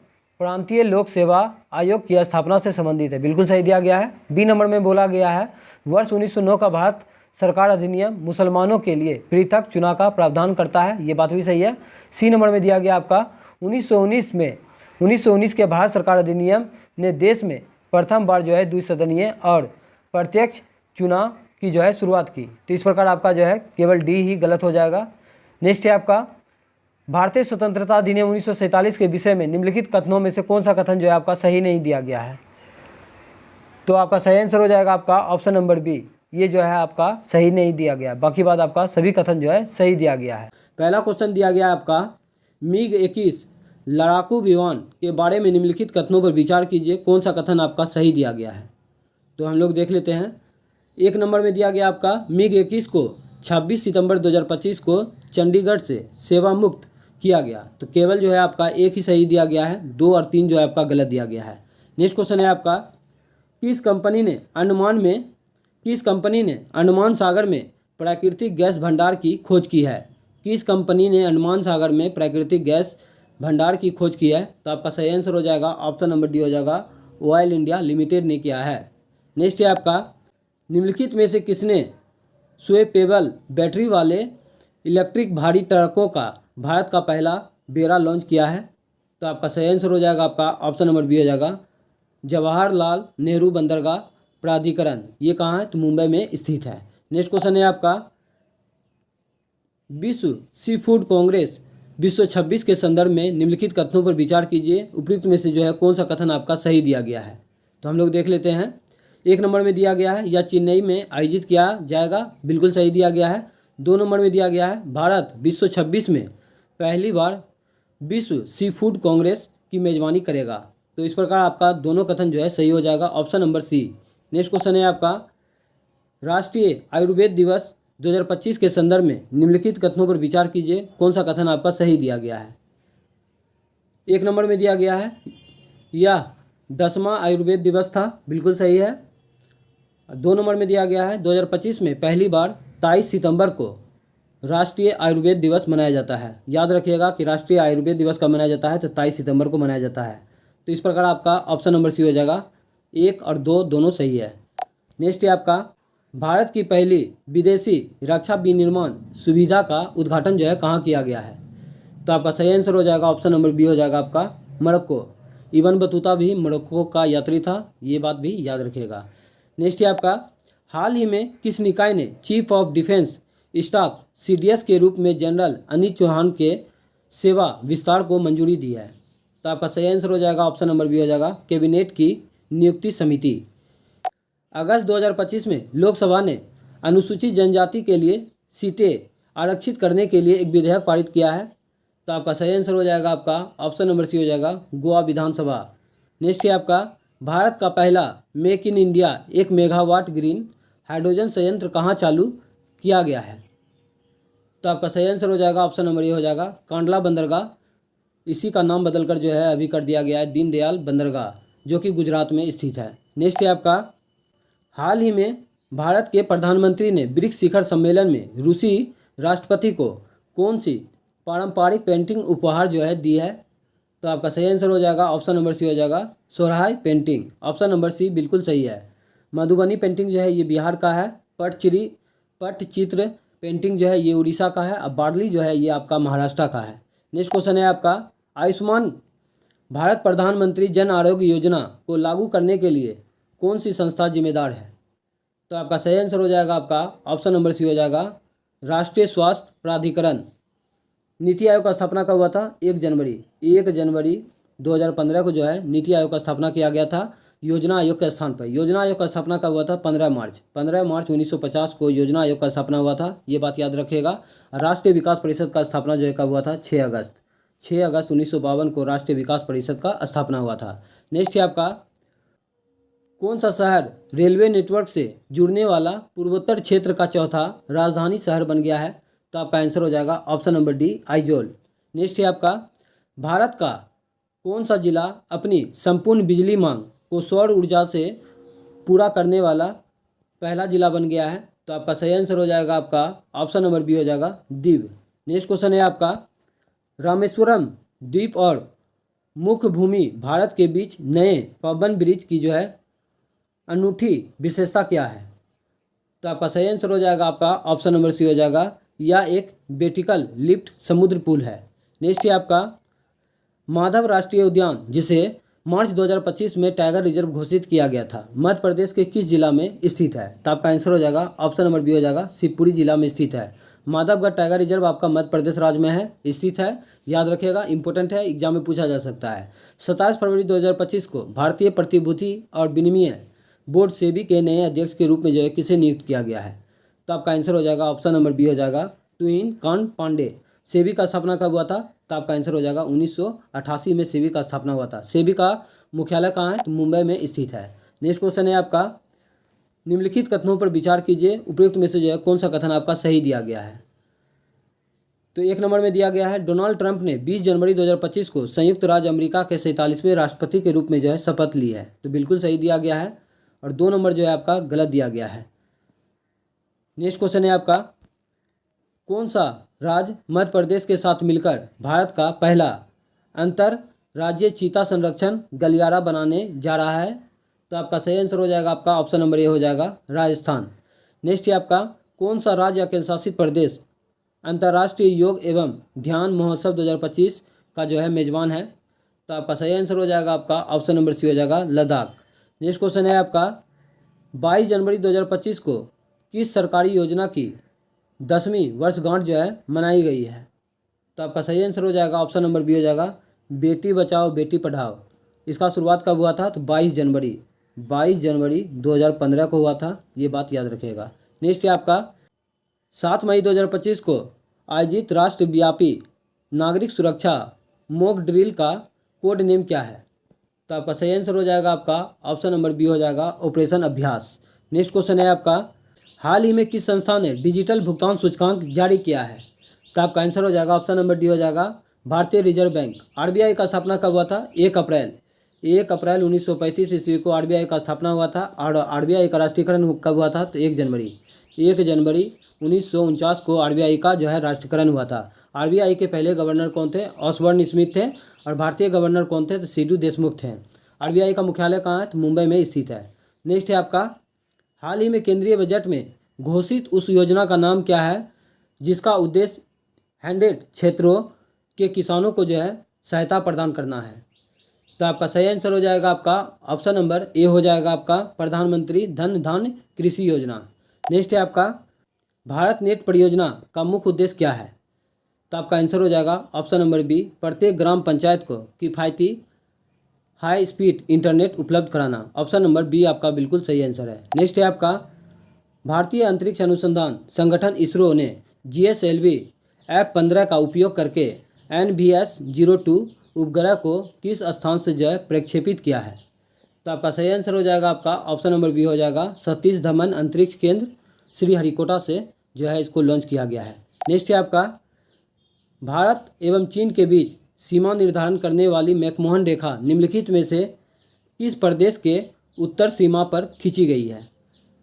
प्रांतीय लोक सेवा आयोग की स्थापना से संबंधित है, बिल्कुल सही दिया गया है। बी नंबर में बोला गया है वर्ष 1909 का भारत सरकार अधिनियम मुसलमानों के लिए पृथक चुनाव का प्रावधान करता है, ये बात भी सही है। सी नंबर में दिया गया आपका 1919 के भारत सरकार अधिनियम ने देश में प्रथम बार जो है द्विसदनीय और प्रत्यक्ष चुनाव की जो है शुरुआत की। तो इस प्रकार आपका जो है केवल डी ही गलत हो जाएगा। नेक्स्ट है आपका, भारतीय स्वतंत्रता अधिनियम 1947 के विषय में निम्नलिखित कथनों में से कौन सा कथन जो है आपका सही नहीं दिया गया है? तो आपका सही आंसर हो जाएगा आपका ऑप्शन नंबर बी, ये जो है आपका सही नहीं दिया गया। बाकी बात आपका सभी कथन जो है सही दिया गया है। पहला क्वेश्चन दिया गया आपका, मिग 21 लड़ाकू विमान के बारे में निम्नलिखित कथनों पर विचार कीजिए, कौन सा कथन आपका सही दिया गया है? तो हम लोग देख लेते हैं। 1 नंबर में दिया गया आपका मिग 21 को 26 सितंबर 2025 को चंडीगढ़ से सेवा मुक्त किया गया। तो केवल जो है आपका एक ही सही दिया गया है, 2 और 3 जो है आपका गलत दिया गया है। नेक्स्ट क्वेश्चन है आपका, किस कंपनी ने अंडमान सागर में प्राकृतिक गैस भंडार की खोज की है? किस कंपनी ने अंडमान सागर में प्राकृतिक गैस भंडार की खोज की है? तो आपका सही आंसर हो जाएगा ऑप्शन नंबर डी हो जाएगा, ऑयल इंडिया लिमिटेड ने किया है। नेक्स्ट है आपका, निम्नलिखित में से किसने स्वेपेबल बैटरी वाले इलेक्ट्रिक भारी ट्रकों का भारत का पहला बेड़ा लॉन्च किया है? तो आपका सही आंसर हो जाएगा आपका ऑप्शन नंबर बी हो जाएगा, जवाहरलाल नेहरू बंदरगाह प्राधिकरण। ये कहाँ है? तो मुंबई में स्थित है। नेक्स्ट क्वेश्चन है आपका, विश्व सी फूड कांग्रेस 2026 के संदर्भ में निम्नलिखित कथनों पर विचार कीजिए, उपयुक्त में से जो है कौन सा कथन आपका सही दिया गया है? तो हम लोग देख लेते हैं। 1 नंबर में दिया गया है, या चेन्नई में आयोजित किया जाएगा, बिल्कुल सही दिया गया है। 2 नंबर में दिया गया है, भारत 2026 में पहली बार विश्व सी फूड कांग्रेस की मेजबानी करेगा। तो इस प्रकार आपका दोनों कथन जो है सही हो जाएगा, option number C. Next question है आपका, राष्ट्रीय आयुर्वेद दिवस 2025 के संदर्भ में निम्नलिखित कथनों पर विचार कीजिए, कौन सा कथन आपका सही दिया गया है? 1 नंबर में दिया गया है, यह 10वां आयुर्वेद दिवस था, बिल्कुल सही है। 2 नंबर में दिया गया है, 2025 में पहली बार 23 सितंबर को राष्ट्रीय आयुर्वेद दिवस मनाया जाता है। याद रखिएगा कि राष्ट्रीय आयुर्वेद दिवस कब मनाया जाता है? तो 23 सितंबर को मनाया जाता है। तो इस प्रकार आपका ऑप्शन नंबर सी हो जाएगा, 1 और 2 दोनों सही है। नेक्स्ट है आपका, भारत की पहली विदेशी रक्षा विनिर्माण सुविधा का उद्घाटन जो है कहाँ किया गया है? तो आपका सही आंसर हो जाएगा ऑप्शन नंबर बी हो जाएगा आपका, मोरक्को। इब्न बतूता भी मोरक्को का यात्री था, ये बात भी याद रखिएगा। नेक्स्ट है आपका, हाल ही में किस निकाय ने chief of defence staff CDS के रूप में जनरल अनिल चौहान के सेवा विस्तार को मंजूरी दी है? तो आपका सही आंसर हो जाएगा ऑप्शन नंबर बी हो जाएगा, कैबिनेट की नियुक्ति समिति। अगस्त 2025 में लोकसभा ने अनुसूचित जनजाति के लिए सीटें आरक्षित करने के लिए एक विधेयक पारित किया है। तो आपका सही आंसर हो जाएगा आपका ऑप्शन नंबर सी हो जाएगा, गोवा विधानसभा। नेक्स्ट है आपका, भारत का पहला make in India 1 megawatt green hydrogen संयंत्र कहाँ चालू किया गया है? तो आपका सही आंसर हो जाएगा ऑप्शन नंबर ए हो जाएगा, कांडला बंदरगाह। इसी का नाम बदलकर जो है अभी कर दिया गया है दीनदयाल बंदरगाह, जो कि गुजरात में स्थित है। नेक्स्ट है आपका, हाल ही में भारत के प्रधानमंत्री ने ब्रिक्स शिखर सम्मेलन में रूसी राष्ट्रपति को कौन सी पारंपरिक पेंटिंग उपहार जो है दी है? तो आपका सही आंसर हो जाएगा ऑप्शन नंबर सी हो जाएगा, सोरहाय पेंटिंग। ऑप्शन नंबर सी बिल्कुल सही है। मधुबनी पेंटिंग जो है ये बिहार का है, पट्टचित्र पेंटिंग जो है ये उड़ीसा का है, और बार्ली जो है ये आपका महाराष्ट्र का है। नेक्स्ट क्वेश्चन है आपका, आयुष्मान भारत प्रधानमंत्री जन आरोग्य योजना को लागू करने के लिए कौन सी संस्था जिम्मेदार है? तो आपका सही आंसर हो जाएगा आपका ऑप्शन नंबर सी हो जाएगा, राष्ट्रीय स्वास्थ्य प्राधिकरण। नीति आयोग का स्थापना कब हुआ था? 1 जनवरी 2015 को जो है नीति आयोग का स्थापना किया गया था योजना आयोग के स्थान पर। योजना आयोग का स्थापना कब हुआ था? 15 मार्च 1950 को योजना आयोग का स्थापना हुआ था, ये बात याद रखिएगा। राष्ट्रीय विकास परिषद का स्थापना जो है कब हुआ था? 6 अगस्त 1952 को राष्ट्रीय विकास परिषद का स्थापना हुआ था। नेक्स्ट है आपका, कौन सा शहर रेलवे नेटवर्क से जुड़ने वाला पूर्वोत्तर क्षेत्र का चौथा राजधानी शहर बन गया है? तो आपका आंसर हो जाएगा option number D, Aizawl. Next है आपका, भारत का कौन सा जिला अपनी संपूर्ण बिजली मांग को सौर ऊर्जा से पूरा करने वाला पहला जिला बन गया है? तो आपका सही आंसर हो जाएगा आपका ऑप्शन नंबर बी हो जाएगा, दीव। नेक्स्ट क्वेश्चन है आपका, रामेश्वरम द्वीप और मुख्य भूमि भारत के बीच नए पवन ब्रिज की जो है अनूठी विशेषता क्या है? तो आपका सही आंसर हो जाएगा आपका ऑप्शन नंबर सी हो जाएगा, यह एक वर्टिकल लिफ्ट समुद्र पुल है। नेक्स्ट है आपका, माधव राष्ट्रीय उद्यान जिसे मार्च 2025 में टाइगर रिजर्व घोषित किया गया था, मध्य प्रदेश के किस जिला में स्थित है? तो आपका आंसर हो जाएगा ऑप्शन नंबर बी हो जाएगा, शिवपुरी जिला में स्थित है। माधवगढ़ टाइगर रिजर्व आपका मध्य प्रदेश राज्य में है, स्थित है, याद रखिएगा, इंपॉर्टेंट है, एग्जाम में पूछा जा सकता है। 27 फरवरी 2025 को भारतीय प्रतिभूति और विनिमय बोर्ड सेबी के नए अध्यक्ष के रूप में जो है किसे नियुक्त किया गया है? तो आपका आंसर हो जाएगा ऑप्शन नंबर बी हो जाएगा, ट्विन कांत पांडे। सेबी का स्थापना कब हुआ था? तो आपका आंसर हो जाएगा 1988 में सेबी का स्थापना हुआ था। सेबी का मुख्यालय कहाँ है? तो मुंबई में स्थित है। नेक्स्ट क्वेश्चन है आपका, निम्नलिखित कथनों पर विचार कीजिए, उपयुक्त में से जो है कौन सा कथन आपका सही दिया गया है? तो 1 नंबर में दिया गया है डोनाल्ड ट्रंप ने 20 जनवरी 2025 को संयुक्त राज्य अमेरिका के 47वें राष्ट्रपति के रूप में जो है शपथ ली है। तो बिल्कुल सही दिया गया है। और 2 नंबर जो है आपका गलत दिया गया है। नेक्स्ट क्वेश्चन है आपका, कौन सा राज्य मध्य प्रदेश के साथ मिलकर भारत का पहला अंतर राज्य चीता संरक्षण गलियारा बनाने जा रहा है? तो आपका सही आंसर हो जाएगा आपका ऑप्शन नंबर ए हो जाएगा राजस्थान। नेक्स्ट है आपका, कौन सा राज्य या केंद्र शासित प्रदेश अंतर्राष्ट्रीय योग एवं ध्यान महोत्सव 2025 का जो है मेजबान है? तो आपका सही आंसर हो जाएगा आपका ऑप्शन नंबर सी हो जाएगा लद्दाख। नेक्स्ट क्वेश्चन है आपका, 22 जनवरी 2025 को किस सरकारी योजना की 10वीं वर्षगांठ जो है मनाई गई है? तो आपका सही आंसर हो जाएगा ऑप्शन नंबर बी हो जाएगा बेटी बचाओ बेटी पढ़ाओ। इसका शुरुआत कब हुआ था? तो 22 जनवरी 2015 को हुआ था, ये बात याद रखिएगा। नेक्स्ट है आपका, 7 मई 2025 को आयोजित राष्ट्रव्यापी नागरिक सुरक्षा मॉक ड्रिल का कोड नेम क्या है? तो आपका सही आंसर हो जाएगा आपका ऑप्शन नंबर बी हो जाएगा ऑपरेशन अभ्यास। नेक्स्ट क्वेश्चन है आपका, हाल ही में किस संस्था ने डिजिटल भुगतान सूचकांक जारी किया है? तो आपका आंसर हो जाएगा ऑप्शन नंबर डी हो जाएगा भारतीय रिजर्व बैंक। आरबीआई का स्थापना कब हुआ था? 1 अप्रैल 1935 ईस्वी को आरबीआई का स्थापना हुआ था। और आरबीआई का राष्ट्रीयकरण कब हुआ था? तो 1 जनवरी 1949 को आरबीआई का जो है राष्ट्रीयकरण हुआ था। आरबीआई के पहले गवर्नर कौन थे? ऑसबर्न स्मिथ थे। और भारतीय गवर्नर कौन थे? तो सीडू देशमुख थे। आरबीआई का मुख्यालय कहाँ है? तो मुंबई में स्थित है। नेक्स्ट है आपका, हाल ही में केंद्रीय बजट में घोषित उस योजना का नाम क्या है जिसका उद्देश्य हैंडेड क्षेत्रों के किसानों को जो है सहायता प्रदान करना है? तो आपका सही आंसर हो जाएगा आपका ऑप्शन नंबर ए हो जाएगा आपका प्रधानमंत्री धन धान्य कृषि योजना। नेक्स्ट है आपका, भारत नेट परियोजना का मुख्य उद्देश्य क्या है? तो आपका आंसर हो जाएगा ऑप्शन नंबर बी प्रत्येक ग्राम पंचायत को किफ़ायती हाई स्पीड इंटरनेट उपलब्ध कराना। ऑप्शन नंबर बी आपका बिल्कुल सही आंसर है। नेक्स्ट है आपका, भारतीय अंतरिक्ष अनुसंधान संगठन इसरो ने GSLV F-15 का उपयोग करके NVS-02 उपग्रह को किस स्थान से जो है प्रक्षेपित किया है? तो आपका सही आंसर हो जाएगा आपका ऑप्शन नंबर बी हो जाएगा सतीश धवन अंतरिक्ष केंद्र श्रीहरिकोटा से जो है इसको लॉन्च किया गया है। नेक्स्ट है आपका, भारत एवं चीन के बीच सीमा निर्धारण करने वाली मैकमोहन रेखा निम्नलिखित में से किस प्रदेश के उत्तर सीमा पर खींची गई है?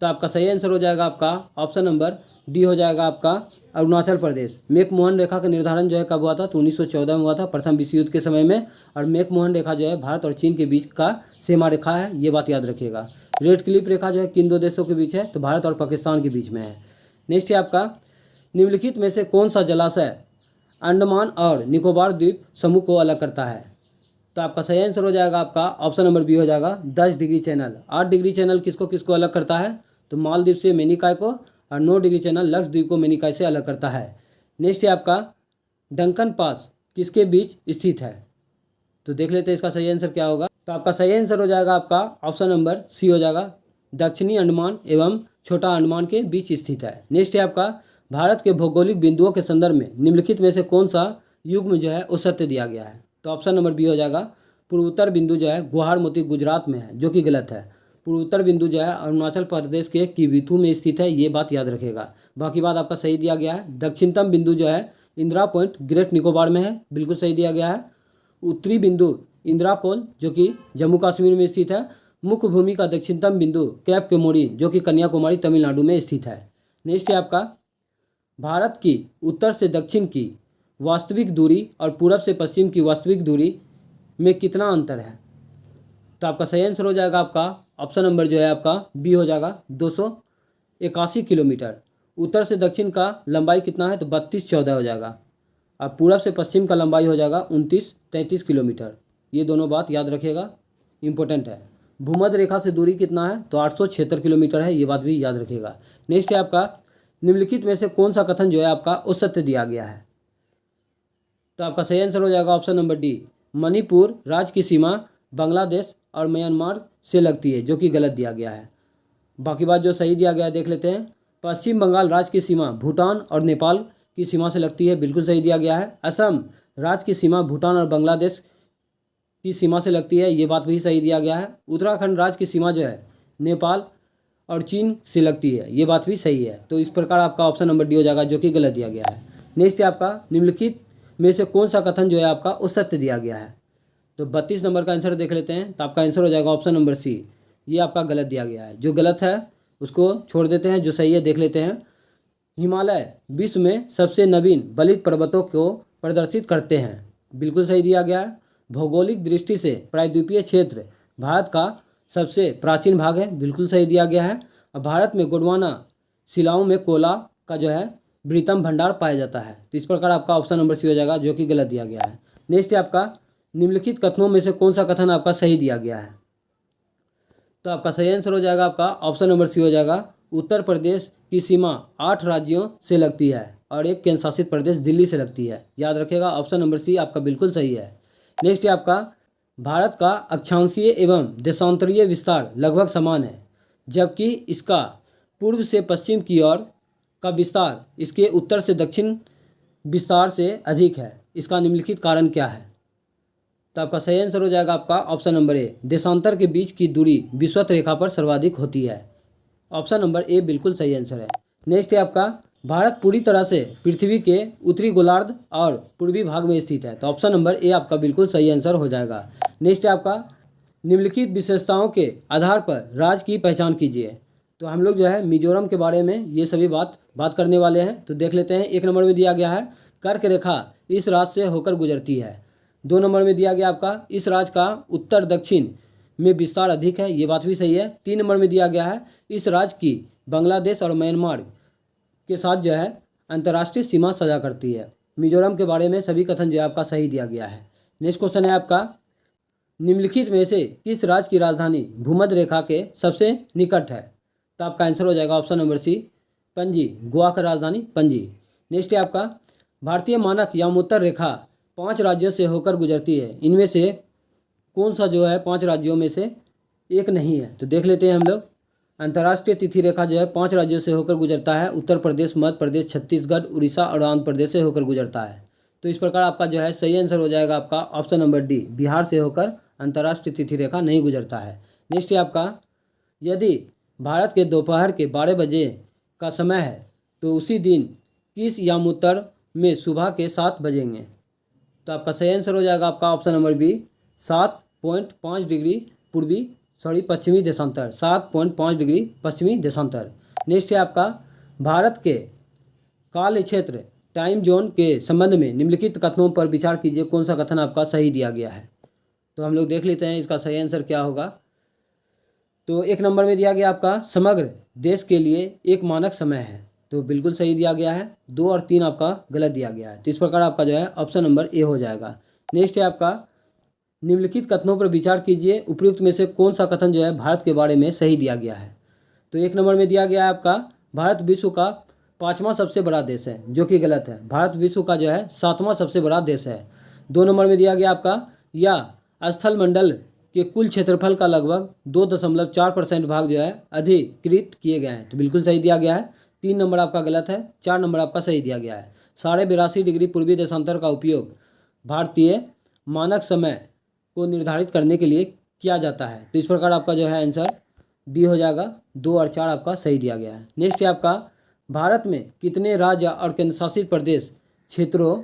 तो आपका सही आंसर हो जाएगा आपका ऑप्शन नंबर डी हो जाएगा आपका अरुणाचल प्रदेश। मैकमोहन रेखा का निर्धारण जो है कब हुआ था? तो 1914 में हुआ था, प्रथम विश्व युद्ध के समय में। और मैकमोहन रेखा जो है भारत और चीन के बीच का सीमा रेखा है, ये बात याद रखिएगा। रेड क्लिफ रेखा जो है किन 2 देशों के बीच है? तो भारत और पाकिस्तान के बीच में है। नेक्स्ट है आपका, निम्नलिखित में से कौन सा जलाशय अंडमान और निकोबार द्वीप समूह को अलग करता है? तो आपका सही आंसर हो जाएगा आपका ऑप्शन नंबर बी हो जाएगा 10 डिग्री चैनल। 8 डिग्री चैनल किसको किसको अलग करता है? तो मालदीव से मेनिकाय को। और 9 डिग्री चैनल लक्षद्वीप को मेनिकाय से अलग करता है। नेक्स्ट है आपका, डंकन पास किसके बीच स्थित है? तो देख लेते हैं इसका सही आंसर क्या होगा। तो आपका सही आंसर हो जाएगा आपका ऑप्शन नंबर सी हो जाएगा दक्षिणी अंडमान एवं छोटा अंडमान के बीच स्थित है। नेक्स्ट है आपका, भारत के भौगोलिक बिंदुओं के संदर्भ में निम्नलिखित में से कौन सा युग्म जो है औसत्य दिया गया है? तो ऑप्शन नंबर बी हो जाएगा पूर्वोत्तर बिंदु जो है गुवाहाटी गुजरात में है, जो कि गलत है। पूर्वोत्तर बिंदु जो है अरुणाचल प्रदेश के किबिथू में स्थित है, ये बात याद रखेगा। बाकी बात आपका सही दिया गया है। दक्षिणतम बिंदु जो है इंदिरा पॉइंट ग्रेट निकोबार में है, बिल्कुल सही दिया गया है। उत्तरी बिंदु इंदिरा कोल जो कि जम्मू कश्मीर में स्थित है। मुख्य भूमि का दक्षिणतम बिंदु कैप केमोरी जो कि कन्याकुमारी तमिलनाडु में स्थित है। नेक्स्ट है आपका, भारत की उत्तर से दक्षिण की वास्तविक दूरी और पूरब से पश्चिम की वास्तविक दूरी में कितना अंतर है? तो आपका सही आंसर हो जाएगा आपका ऑप्शन नंबर जो है आपका बी हो जाएगा 281 किलोमीटर। उत्तर से दक्षिण का लंबाई कितना है? तो 32-14 हो जाएगा। अब पूरब से पश्चिम का लंबाई हो जाएगा 29-33 किलोमीटर। ये दोनों बात याद रखिएगा, इंपॉर्टेंट है। भूमध्य रेखा से दूरी कितना है? तो 876 किलोमीटर है, ये बात भी याद रखिएगा। नेक्स्ट है आपका, निम्नलिखित में से कौन सा कथन जो है आपका औसत्य दिया गया है? तो आपका सही आंसर हो जाएगा ऑप्शन नंबर डी मणिपुर राज्य की सीमा बांग्लादेश और म्यांमार से लगती है, जो कि गलत दिया गया है। बाकी बात जो सही दिया गया है देख लेते हैं। पश्चिम बंगाल राज्य की सीमा भूटान और नेपाल की सीमा से लगती है, बिल्कुल सही दिया गया है। असम राज्य की सीमा भूटान और बांग्लादेश की सीमा से लगती है, ये बात भी सही दिया गया है। उत्तराखंड राज्य की सीमा जो है नेपाल और चीन से लगती है, ये बात भी सही है। तो इस प्रकार आपका ऑप्शन नंबर डी हो जाएगा, जो कि गलत दिया गया है। नेक्स्ट है आपका निम्नलिखित में से कौन सा कथन जो है आपका वो सत्य दिया गया है। तो 32 नंबर का आंसर देख लेते हैं। तो आपका आंसर हो जाएगा ऑप्शन नंबर सी, ये आपका गलत दिया गया है। जो गलत है उसको छोड़ देते हैं, जो सही है देख लेते हैं। हिमालय विश्व में सबसे नवीन बलित पर्वतों को प्रदर्शित करते हैं, बिल्कुल सही दिया गया है। भौगोलिक दृष्टि से प्रायद्वीपीय क्षेत्र भारत का सबसे प्राचीन भाग है, बिल्कुल सही दिया गया है। और भारत में गोंडवाना शिलाओं में कोला का जो है बृहत्तम भंडार पाया जाता है। तो इस प्रकार आपका ऑप्शन नंबर सी हो जाएगा, जो कि गलत दिया गया है। नेक्स्ट है आपका निम्नलिखित कथनों में से कौन सा कथन आपका सही दिया गया है। तो आपका सही आंसर हो जाएगा आपका ऑप्शन नंबर सी हो जाएगा। उत्तर प्रदेश की सीमा 8 राज्यों से लगती है और एक केंद्र शासित प्रदेश दिल्ली से लगती है। याद रखिएगा, ऑप्शन नंबर सी आपका बिल्कुल सही है। नेक्स्ट है आपका भारत का अक्षांशीय एवं देशांतरीय विस्तार लगभग समान है, जबकि इसका पूर्व से पश्चिम की ओर का विस्तार इसके उत्तर से दक्षिण विस्तार से अधिक है। इसका निम्नलिखित कारण क्या है। तो आपका सही आंसर हो जाएगा आपका ऑप्शन नंबर ए, देशांतर के बीच की दूरी विषुवत रेखा पर सर्वाधिक होती है। ऑप्शन नंबर ए बिल्कुल सही आंसर है। नेक्स्ट है आपका भारत पूरी तरह से पृथ्वी के उत्तरी गोलार्ध और पूर्वी भाग में स्थित है। तो ऑप्शन नंबर ए आपका बिल्कुल सही आंसर हो जाएगा। नेक्स्ट है आपका निम्नलिखित विशेषताओं के आधार पर राज्य की पहचान कीजिए। तो हम लोग जो है मिजोरम के बारे में ये सभी बात करने वाले हैं। तो देख लेते हैं। 1 नंबर में दिया गया है कर्क रेखा इस राज्य से होकर गुजरती है। 2 नंबर में दिया गया आपका इस राज्य का उत्तर दक्षिण में विस्तार अधिक है, ये बात भी सही है। 3 नंबर में दिया गया है इस राज्य की बांग्लादेश और म्यांमार के साथ जो है अंतर्राष्ट्रीय सीमा साझा करती है। मिजोरम के बारे में सभी कथन जो है आपका सही दिया गया है। नेक्स्ट क्वेश्चन है आपका निम्नलिखित में से किस राज्य की राजधानी भूमध्य रेखा के सबसे निकट है। तो आपका आंसर हो जाएगा option number C, Panaji. Goa का राजधानी पणजी। नेक्स्ट है आपका भारतीय मानक यामोत्तर रेखा 5 राज्यों से होकर गुजरती है, इनमें से कौन सा जो है 5 राज्यों में से एक नहीं है। तो देख लेते हैं हम लोग। अंतर्राष्ट्रीय तिथि रेखा जो है 5 राज्यों से होकर गुजरता है, उत्तर प्रदेश, मध्य प्रदेश, छत्तीसगढ़, उड़ीसा और आंध्र प्रदेश से होकर गुजरता है। तो इस प्रकार आपका जो है सही आंसर हो जाएगा आपका ऑप्शन नंबर डी, बिहार से होकर अंतर्राष्ट्रीय तिथि रेखा नहीं गुजरता है। नेक्स्ट है आपका यदि भारत के दोपहर के 12 बजे का समय है तो उसी दिन किस यामोत्तर में सुबह के 7 बजेंगे। तो आपका सही आंसर हो जाएगा आपका ऑप्शन नंबर बी, 7.5 डिग्री पश्चिमी देशांतर, 7.5 डिग्री पश्चिमी देशांतर। नेक्स्ट है आपका भारत के काल क्षेत्र टाइम जोन के संबंध में निम्नलिखित कथनों पर विचार कीजिए, कौन सा कथन आपका सही दिया गया है। तो हम लोग देख लेते हैं इसका सही आंसर क्या होगा। तो 1 नंबर में दिया गया आपका समग्र देश के लिए एक मानक समय है, तो बिल्कुल सही दिया गया है। 2 और 3 आपका गलत दिया गया है। तो इस प्रकार आपका जो है ऑप्शन नंबर ए हो जाएगा। नेक्स्ट है आपका निम्नलिखित कथनों पर विचार कीजिए, उपयुक्त में से कौन सा कथन जो है भारत के बारे में सही दिया गया है। तो 1 नंबर में दिया गया है आपका भारत विश्व का 5वां सबसे बड़ा देश है, जो कि गलत है। भारत विश्व का जो है 7वां सबसे बड़ा देश है। 2 नंबर में दिया गया आपका यह स्थल मंडल के कुल क्षेत्रफल का लगभग 2.4% भाग जो है अधिकृत किए गए हैं, तो बिल्कुल सही दिया गया है। 3 नंबर आपका गलत है। 4 नंबर आपका सही दिया गया है। 82.5 डिग्री पूर्वी देशांतर का उपयोग भारतीय मानक समय को निर्धारित करने के लिए किया जाता है। तो इस प्रकार आपका जो है आंसर डी हो जाएगा। 2 और 4 आपका सही दिया गया है। नेक्स्ट है आपका भारत में कितने राज्य और केंद्र शासित प्रदेश क्षेत्रों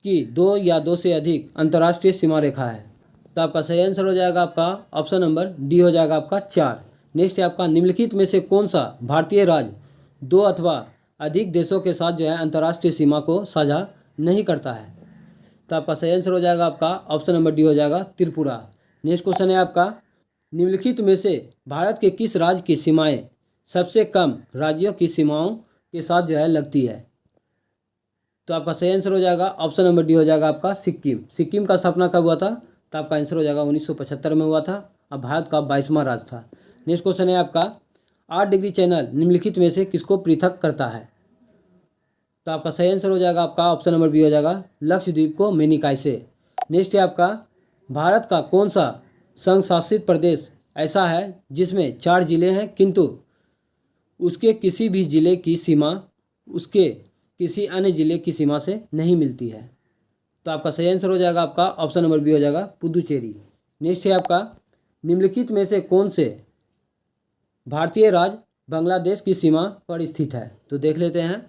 की 2 या 2 से अधिक अंतर्राष्ट्रीय सीमा रेखा है। तो आपका सही आंसर हो जाएगा आपका ऑप्शन नंबर डी हो जाएगा आपका 4। नेक्स्ट है आपका निम्नलिखित में से कौन सा भारतीय राज्य 2 अथवा अधिक देशों के साथ जो है अंतर्राष्ट्रीय सीमा को साझा नहीं करता है। तो आपका सही आंसर हो जाएगा आपका ऑप्शन नंबर डी हो जाएगा त्रिपुरा। नेक्स्ट क्वेश्चन है आपका निम्नलिखित में से भारत के किस राज्य की सीमाएं सबसे कम राज्यों की सीमाओं के साथ जो है लगती है। तो आपका सही आंसर हो जाएगा ऑप्शन नंबर डी हो जाएगा आपका सिक्किम। सिक्किम का स्थापना कब हुआ था। तो आपका आंसर हो जाएगा 1975 में हुआ था और भारत का 22वां राज्य था। नेक्स्ट क्वेश्चन है आपका 8 डिग्री चैनल निम्नलिखित में से किसको पृथक करता है। तो आपका सही आंसर हो जाएगा आपका ऑप्शन नंबर बी हो जाएगा लक्षद्वीप को मेनिकाई से। नेक्स्ट है आपका भारत का कौन सा संघ शासित प्रदेश ऐसा है जिसमें 4 जिले हैं किंतु उसके किसी भी जिले की सीमा उसके किसी अन्य जिले की सीमा से नहीं मिलती है। तो आपका सही आंसर हो जाएगा आपका ऑप्शन नंबर बी हो जाएगा पुदुचेरी। नेक्स्ट है आपका निम्नलिखित में से कौन से भारतीय राज्य बांग्लादेश की सीमा पर स्थित है। तो देख लेते हैं।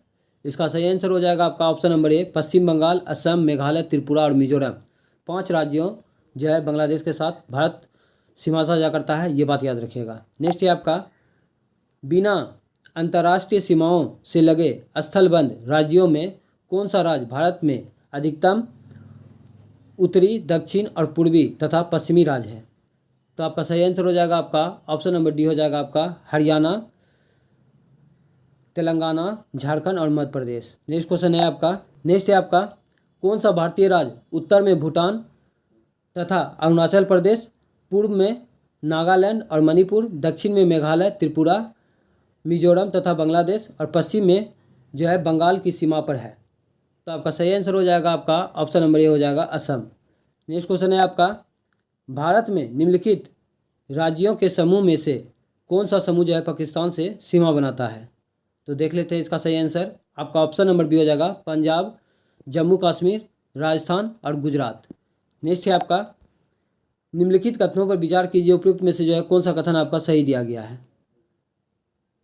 इसका सही आंसर हो जाएगा आपका ऑप्शन नंबर ए, पश्चिम बंगाल, असम, मेघालय, त्रिपुरा और मिजोरम। 5 राज्यों जो है बांग्लादेश के साथ भारत सीमा साझा करता है, ये बात याद रखिएगा। नेक्स्ट है आपका, बिना अंतर्राष्ट्रीय सीमाओं से लगे स्थलबंध राज्यों में कौन सा राज्य भारत में अधिकतम उत्तरी, दक्षिण और पूर्वी तथा पश्चिमी राज्य है? तो आपका सही आंसर हो जाएगा आपका ऑप्शन नंबर डी हो जाएगा आपका हरियाणा, तेलंगाना, झारखंड और मध्य प्रदेश। नेक्स्ट क्वेश्चन है आपका, नेक्स्ट है आपका, कौन सा भारतीय राज्य उत्तर में भूटान तथा अरुणाचल प्रदेश, पूर्व में नागालैंड और मणिपुर, दक्षिण में मेघालय, त्रिपुरा, मिजोरम तथा बांग्लादेश और पश्चिम में जो है बंगाल की सीमा पर है? तो आपका सही आंसर हो जाएगा आपका ऑप्शन नंबर ए हो जाएगा असम। नेक्स्ट क्वेश्चन है आपका, भारत में निम्नलिखित राज्यों के समूह में से कौन सा समूह जो है पाकिस्तान से सीमा बनाता है? तो देख लेते हैं इसका सही आंसर, आपका ऑप्शन नंबर बी हो जाएगा पंजाब, जम्मू कश्मीर, राजस्थान और गुजरात। नेक्स्ट है आपका, निम्नलिखित कथनों पर विचार कीजिए, उपयुक्त में से जो है कौन सा कथन आपका सही दिया गया है?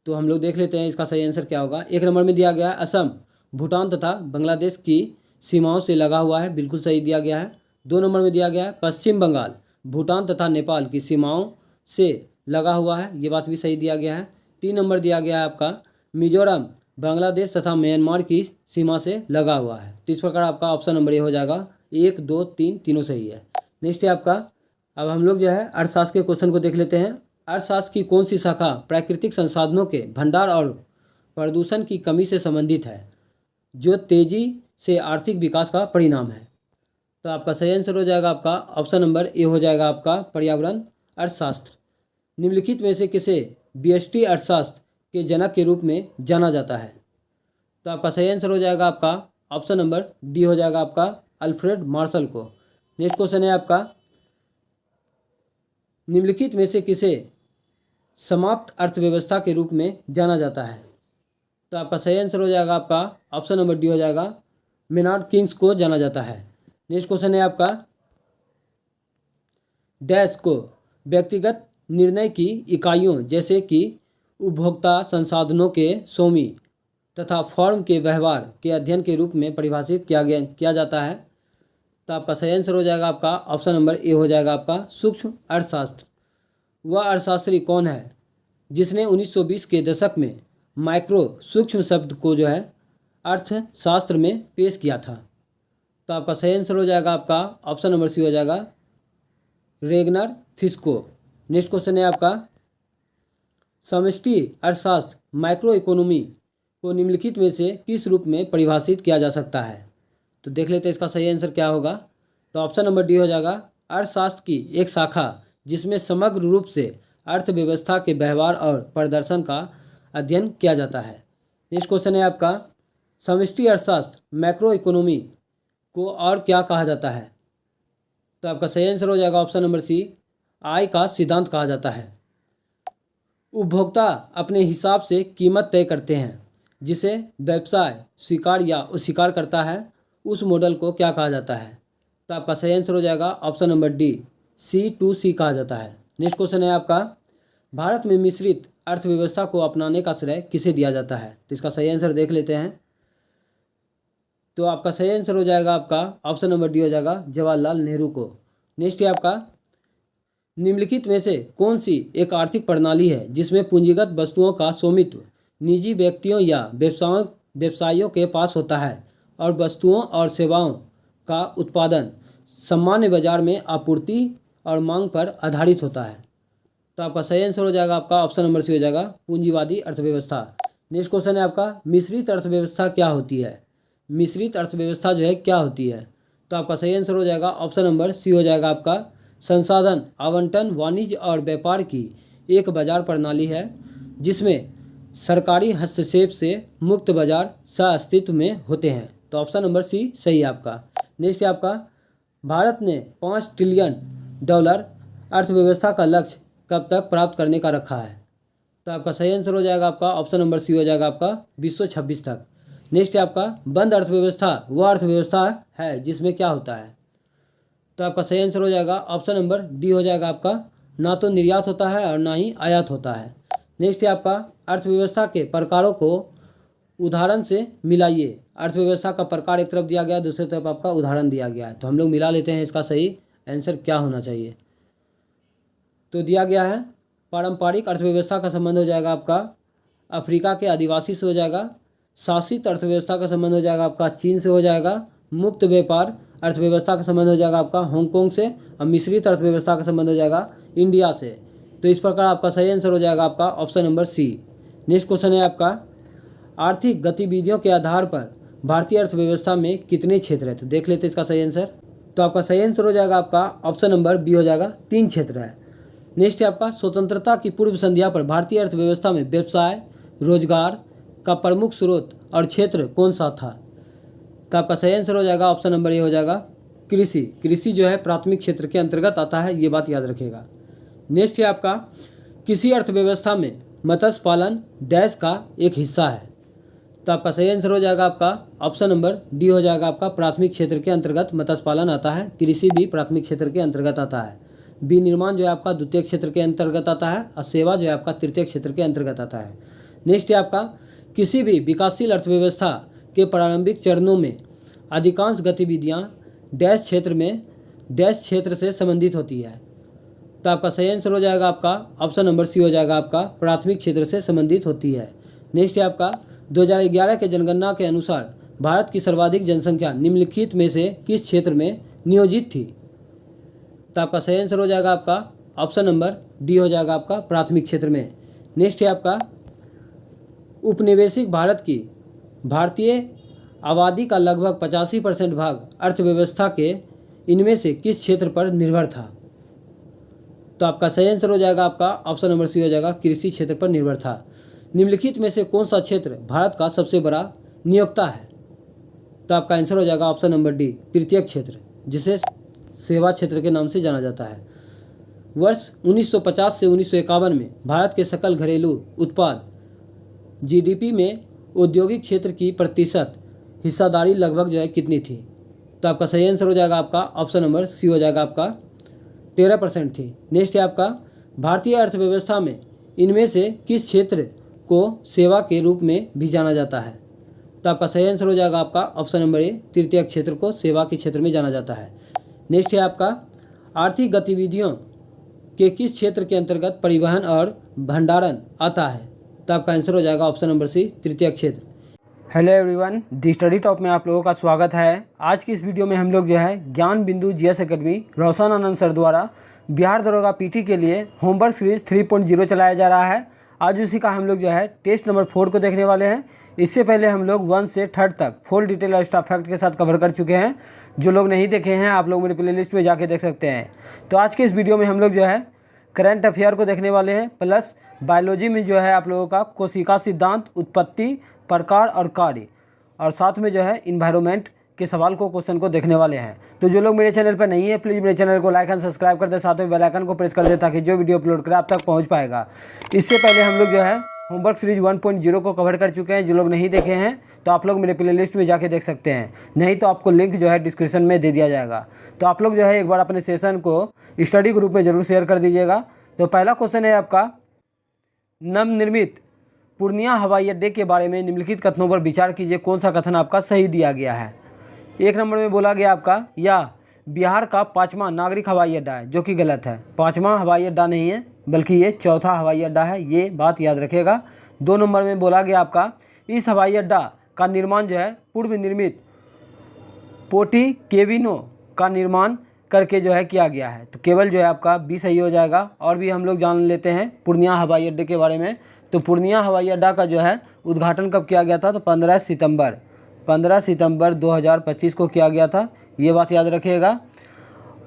तो हम लोग देख लेते हैं इसका सही आंसर क्या होगा। 1 नंबर में दिया गया है असम भूटान तथा बांग्लादेश की सीमाओं से लगा हुआ है, बिल्कुल सही दिया गया है। 2 नंबर में दिया गया है पश्चिम बंगाल भूटान तथा नेपाल की सीमाओं से लगा हुआ है, ये बात भी सही दिया गया है। 3 नंबर दिया गया है आपका मिजोरम बांग्लादेश तथा म्यांमार की सीमा से लगा हुआ है। तो इस प्रकार आपका ऑप्शन नंबर ए हो जाएगा 1, 2, 3 तीनों सही है। नेक्स्ट है आपका, अब हम लोग जो है अर्थशास्त्र के क्वेश्चन को देख लेते हैं। अर्थशास्त्र की कौन सी शाखा प्राकृतिक संसाधनों के भंडार और प्रदूषण की कमी से संबंधित है, जो तेजी से आर्थिक विकास का परिणाम है? तो आपका सही आंसर हो जाएगा आपका ऑप्शन नंबर ए हो जाएगा आपका पर्यावरण अर्थशास्त्र। निम्नलिखित में से किसे व्यष्टि अर्थशास्त्र के जनक के रूप में जाना जाता है? तो आपका सही आंसर हो जाएगा आपका ऑप्शन नंबर डी हो जाएगा आपका अल्फ्रेड मार्शल को। नेक्स्ट क्वेश्चन है आपका, निम्नलिखित में से किसे समाप्त अर्थव्यवस्था के रूप में जाना जाता है? तो आपका सही आंसर हो जाएगा आपका ऑप्शन नंबर डी हो जाएगा मेनार्ड किंग्स को जाना जाता है। नेक्स्ट क्वेश्चन है आपका, डैश को व्यक्तिगत निर्णय की इकाइयों जैसे कि उपभोक्ता संसाधनों के स्वामी तथा फर्म के व्यवहार के अध्ययन के रूप में परिभाषित किया जाता है? तो आपका सही आंसर हो जाएगा आपका ऑप्शन नंबर ए हो जाएगा आपका सूक्ष्म अर्थशास्त्र। वह अर्थशास्त्री कौन है जिसने 1920 के दशक में माइक्रो सूक्ष्म शब्द को जो है अर्थशास्त्र में पेश किया था? तो आपका सही आंसर हो जाएगा आपका ऑप्शन नंबर सी हो जाएगा रेगनर फिस्को। नेक्स्ट क्वेश्चन है आपका, समष्टि अर्थशास्त्र माइक्रो इकोनॉमी को निम्नलिखित में से किस रूप में परिभाषित किया जा सकता है? तो देख लेते हैं इसका सही आंसर क्या होगा। तो ऑप्शन नंबर डी हो जाएगा अर्थशास्त्र की एक शाखा जिसमें समग्र रूप से अर्थव्यवस्था के व्यवहार और प्रदर्शन का अध्ययन किया जाता है। नेक्स्ट क्वेश्चन है आपका, समष्टि अर्थशास्त्र मैक्रो इकोनॉमी को और क्या कहा जाता है? तो आपका सही आंसर हो जाएगा ऑप्शन नंबर सी आय का सिद्धांत कहा जाता है। उपभोक्ता अपने हिसाब से कीमत तय करते हैं जिसे व्यवसाय स्वीकार या अस्वीकार करता है, उस मॉडल को क्या कहा जाता है? तो आपका सही आंसर हो जाएगा ऑप्शन नंबर डी C2C कहा जाता है। नेक्स्ट क्वेश्चन है आपका, भारत में मिश्रित अर्थव्यवस्था को अपनाने का श्रेय किसे दिया जाता है? तो इसका सही आंसर देख लेते हैं। तो आपका सही आंसर हो जाएगा आपका ऑप्शन नंबर डी हो जाएगा जवाहरलाल नेहरू को। नेक्स्ट है आपका, निम्नलिखित में से कौन सी एक आर्थिक प्रणाली है जिसमें पूंजीगत वस्तुओं का स्वामित्व निजी व्यक्तियों या व्यवसायियों के पास होता है और वस्तुओं और सेवाओं का उत्पादन सामान्य बाजार में आपूर्ति और मांग पर आधारित होता है? तो आपका सही आंसर हो जाएगा आपका ऑप्शन नंबर सी हो जाएगा पूंजीवादी अर्थव्यवस्था। नेक्स्ट क्वेश्चन है आपका, मिश्रित अर्थव्यवस्था क्या होती है? मिश्रित अर्थव्यवस्था जो है क्या होती है? तो आपका सही आंसर हो जाएगा ऑप्शन नंबर सी हो जाएगा आपका संसाधन आवंटन, वाणिज्य और व्यापार की एक बाजार प्रणाली है जिसमें सरकारी हस्तक्षेप से मुक्त बाजार सह-अस्तित्व में होते हैं। तो ऑप्शन नंबर सी सही है आपका। नेक्स्ट है आपका, भारत ने $5 ट्रिलियन अर्थव्यवस्था का लक्ष्य कब तक प्राप्त करने का रखा है? तो आपका सही आंसर हो जाएगा आपका ऑप्शन नंबर सी हो जाएगा आपका 2026 तक। नेक्स्ट है आपका, बंद अर्थव्यवस्था वह अर्थव्यवस्था है जिसमें क्या होता है? तो आपका सही आंसर हो जाएगा ऑप्शन नंबर डी हो जाएगा आपका ना तो निर्यात होता है और ना ही आयात होता है। नेक्स्ट है आपका, अर्थव्यवस्था के प्रकारों को उदाहरण से मिलाइए। अर्थव्यवस्था का प्रकार एक तरफ दिया गया है, दूसरी तरफ आपका उदाहरण दिया गया है, तो हम लोग मिला लेते हैं इसका सही आंसर क्या होना चाहिए। तो दिया गया है पारंपरिक अर्थव्यवस्था का संबंध हो जाएगा आपका अफ्रीका के आदिवासी से हो जाएगा। शासित अर्थव्यवस्था का संबंध हो जाएगा आपका चीन से हो जाएगा। मुक्त व्यापार अर्थव्यवस्था का संबंध हो जाएगा आपका हांगकांग से। और मिश्रित अर्थव्यवस्था का संबंध हो जाएगा इंडिया से। तो इस प्रकार आपका सही आंसर हो जाएगा आपका option number C. Next question है आपका आर्थिक गतिविधियों के आधार पर भारतीय अर्थव्यवस्था में कितने क्षेत्र हैं। तो देख लेते हैं इसका सही आंसर। तो आपका सही आंसर हो जाएगा आपका ऑप्शन नंबर बी हो जाएगा, 3 क्षेत्र है। नेक्स्ट है आपका स्वतंत्रता की पूर्व संध्या पर भारतीय अर्थव्यवस्था में व्यवसाय रोजगार का प्रमुख स्रोत और क्षेत्र कौन सा था। तो आपका सही आंसर हो जाएगा ऑप्शन नंबर ए हो जाएगा कृषि। कृषि जो है प्राथमिक क्षेत्र के अंतर्गत आता है, ये बात याद रखिएगा। नेक्स्ट है आपका किसी अर्थव्यवस्था में मत्स्य पालन डैश का एक हिस्सा है। तो आपका सही आंसर हो जाएगा आपका ऑप्शन नंबर डी हो जाएगा आपका प्राथमिक क्षेत्र के अंतर्गत मत्स्य पालन आता है। कृषि भी प्राथमिक क्षेत्र के अंतर्गत आता है। विनिर्माण जो है आपका द्वितीय क्षेत्र के अंतर्गत आता है और सेवा जो है आपका तृतीय क्षेत्र के अंतर्गत आता है। नेक्स्ट है आपका किसी भी विकासशील अर्थव्यवस्था के प्रारंभिक चरणों में अधिकांश गतिविधियां डैश क्षेत्र में डैश क्षेत्र से संबंधित होती है। तो आपका सही आंसर हो जाएगा आपका ऑप्शन नंबर सी हो जाएगा आपका प्राथमिक क्षेत्र से संबंधित होती है। नेक्स्ट है आपका 2011 के जनगणना के अनुसार भारत की सर्वाधिक जनसंख्या निम्नलिखित में से किस क्षेत्र में नियोजित थी। तो आपका सही आंसर हो जाएगा आपका ऑप्शन नंबर डी हो जाएगा आपका प्राथमिक क्षेत्र में। नेक्स्ट है आपका उपनिवेशिक भारत की भारतीय आबादी का लगभग 85% भाग अर्थव्यवस्था के इनमें से किस क्षेत्र पर निर्भर था। तो आपका सही आंसर हो जाएगा आपका ऑप्शन नंबर सी हो जाएगा कृषि क्षेत्र पर निर्भर था। निम्नलिखित में से कौन सा क्षेत्र भारत का सबसे बड़ा नियोक्ता है। तो आपका आंसर हो जाएगा ऑप्शन नंबर डी तृतीय क्षेत्र, जिसे सेवा क्षेत्र के नाम से जाना जाता है। वर्ष 1950 से 1951 में भारत के सकल घरेलू उत्पाद जीडीपी में औद्योगिक क्षेत्र की प्रतिशत हिस्सादारी लगभग जो है कितनी थी। तो आपका सही आंसर हो जाएगा आपका ऑप्शन नंबर सी हो जाएगा आपका 13% थी। नेक्स्ट है आपका भारतीय अर्थव्यवस्था में इनमें से किस क्षेत्र को सेवा के रूप में भी जाना जाता है। तो आपका सही आंसर हो जाएगा आपका ऑप्शन नंबर ए तृतीय क्षेत्र को सेवा के क्षेत्र में जाना जाता है। नेक्स्ट है आपका आर्थिक गतिविधियों के किस क्षेत्र के अंतर्गत परिवहन और भंडारण आता है। तो आपका आंसर हो जाएगा ऑप्शन नंबर सी तृतीय क्षेत्र। हेलो एवरीवन, दी स्टडी टॉप में आप लोगों का स्वागत है। आज की इस वीडियो में हम लोग जो है ज्ञान बिंदु जीएस एकेडमी रोशन आनंद सर द्वारा बिहार दरोगा पीटी के लिए होमवर्क सीरीज 3.0 चलाया जा रहा है। आज उसी का हम लोग जो है टेस्ट नंबर 4 को देखने वाले हैं। इससे पहले हम लोग 1 से 3 तक फुल डिटेल और स्टाफ फैक्ट के साथ कवर कर चुके हैं। जो लोग नहीं देखे हैं आप लोग मेरे प्लेलिस्ट में जाके देख सकते हैं। तो आज के इस वीडियो में हम लोग जो है करंट अफेयर को देखने वाले हैं, प्लस बायोलॉजी में जो है आप लोगों का कोशिका सिद्धांत, उत्पत्ति, प्रकार और कार्य, और साथ में जो है इन्वायरमेंट के सवाल को क्वेश्चन को देखने वाले हैं। तो जो लोग मेरे चैनल पर नहीं है प्लीज़ मेरे चैनल को लाइक एंड सब्सक्राइब कर दे, साथ में बेल आइकन को प्रेस कर दे ताकि जो वीडियो अपलोड करें आप तक पहुंच पाएगा। इससे पहले हम लोग जो है होमवर्क सीरीज 1.0 को कवर कर चुके हैं। जो लोग नहीं देखे हैं तो आप लोग मेरे प्लेलिस्ट में जाके देख सकते हैं, नहीं तो आपको लिंक जो है डिस्क्रिप्शन में दे दिया जाएगा। तो आप लोग जो है एक बार अपने सेशन को स्टडी ग्रुप में ज़रूर शेयर कर दीजिएगा। तो पहला क्वेश्चन है आपका नवनिर्मित पूर्णिया हवाई अड्डे के बारे में निम्नलिखित कथनों पर विचार कीजिए, कौन सा कथन आपका सही दिया गया है। 1 नंबर में बोला गया आपका या बिहार का 5वां नागरिक हवाई अड्डा है, जो कि गलत है। 5वां हवाई अड्डा नहीं है बल्कि ये 4था हवाई अड्डा है, ये बात याद रखिएगा। 2 नंबर में बोला गया आपका इस हवाई अड्डा का निर्माण जो है पूर्व निर्मित पोटी केविनो का निर्माण करके जो है किया गया है। तो केवल जो है आपका बी सही हो जाएगा। और भी हम लोग जान लेते हैं पूर्णिया हवाई अड्डे के बारे में। तो पूर्णिया हवाई अड्डा का जो है उद्घाटन कब किया गया था, तो 15 सितंबर 2025 को किया गया था, ये बात याद रखिएगा।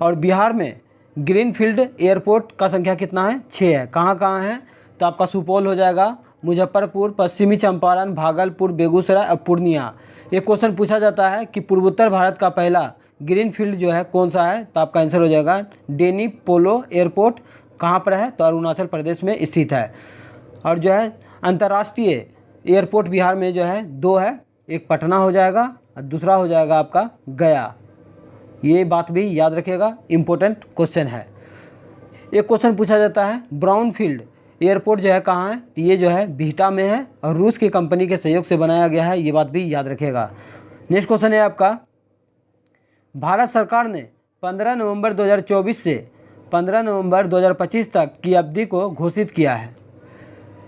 और बिहार में ग्रीनफील्ड एयरपोर्ट का संख्या कितना है, 6 है। कहाँ कहाँ है, तो आपका सुपौल हो जाएगा, मुजफ्फरपुर, पश्चिमी चंपारण, भागलपुर, बेगूसराय और पूर्णिया। एक क्वेश्चन पूछा जाता है कि पूर्वोत्तर भारत का पहला ग्रीनफील्ड जो है कौन सा है, तो आपका आंसर हो जाएगा डेनी पोलो एयरपोर्ट। कहाँ पर है, तो अरुणाचल प्रदेश में स्थित है। और जो है अंतर्राष्ट्रीय एयरपोर्ट बिहार में जो है 2 है, एक पटना हो जाएगा और दूसरा हो जाएगा आपका गया। ये बात भी याद रखिएगा, इम्पोर्टेंट क्वेश्चन है। एक क्वेश्चन पूछा जाता है ब्राउनफील्ड एयरपोर्ट जो है कहाँ है, तो ये जो है बिहटा में है और रूस की कंपनी के सहयोग से बनाया गया है, ये बात भी याद रखिएगा। नेक्स्ट क्वेश्चन है आपका, भारत सरकार ने 15 नवंबर 2024 से 15 नवंबर 2025 तक की अवधि को घोषित किया है,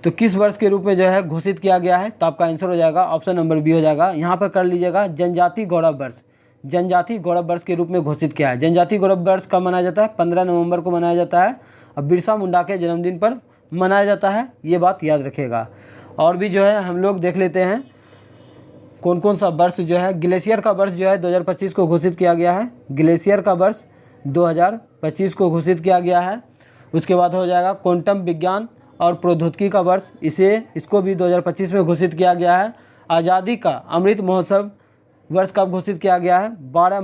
तो किस वर्ष के रूप में जो है घोषित किया गया है, तो आपका आंसर हो जाएगा ऑप्शन नंबर बी हो जाएगा। यहाँ पर कर लीजिएगा जनजाति गौरव वर्ष, जनजाति गौरव वर्ष के रूप में घोषित किया है। जनजाति गौरव वर्ष कब मनाया जाता है, 15 नवंबर को मनाया जाता है और बिरसा मुंडा के जन्मदिन पर मनाया जाता है, ये बात याद रखिएगा। और भी जो है हम लोग देख लेते हैं कौन कौन सा वर्ष जो है, ग्लेशियर का वर्ष जो है 2025 को घोषित किया गया है, ग्लेशियर का वर्ष 2025 को घोषित किया गया है। उसके बाद हो जाएगा क्वांटम विज्ञान और प्रौद्योगिकी का वर्ष, इसको भी 2025 में घोषित किया गया है। आज़ादी का अमृत महोत्सव वर्ष कब घोषित किया गया है, 12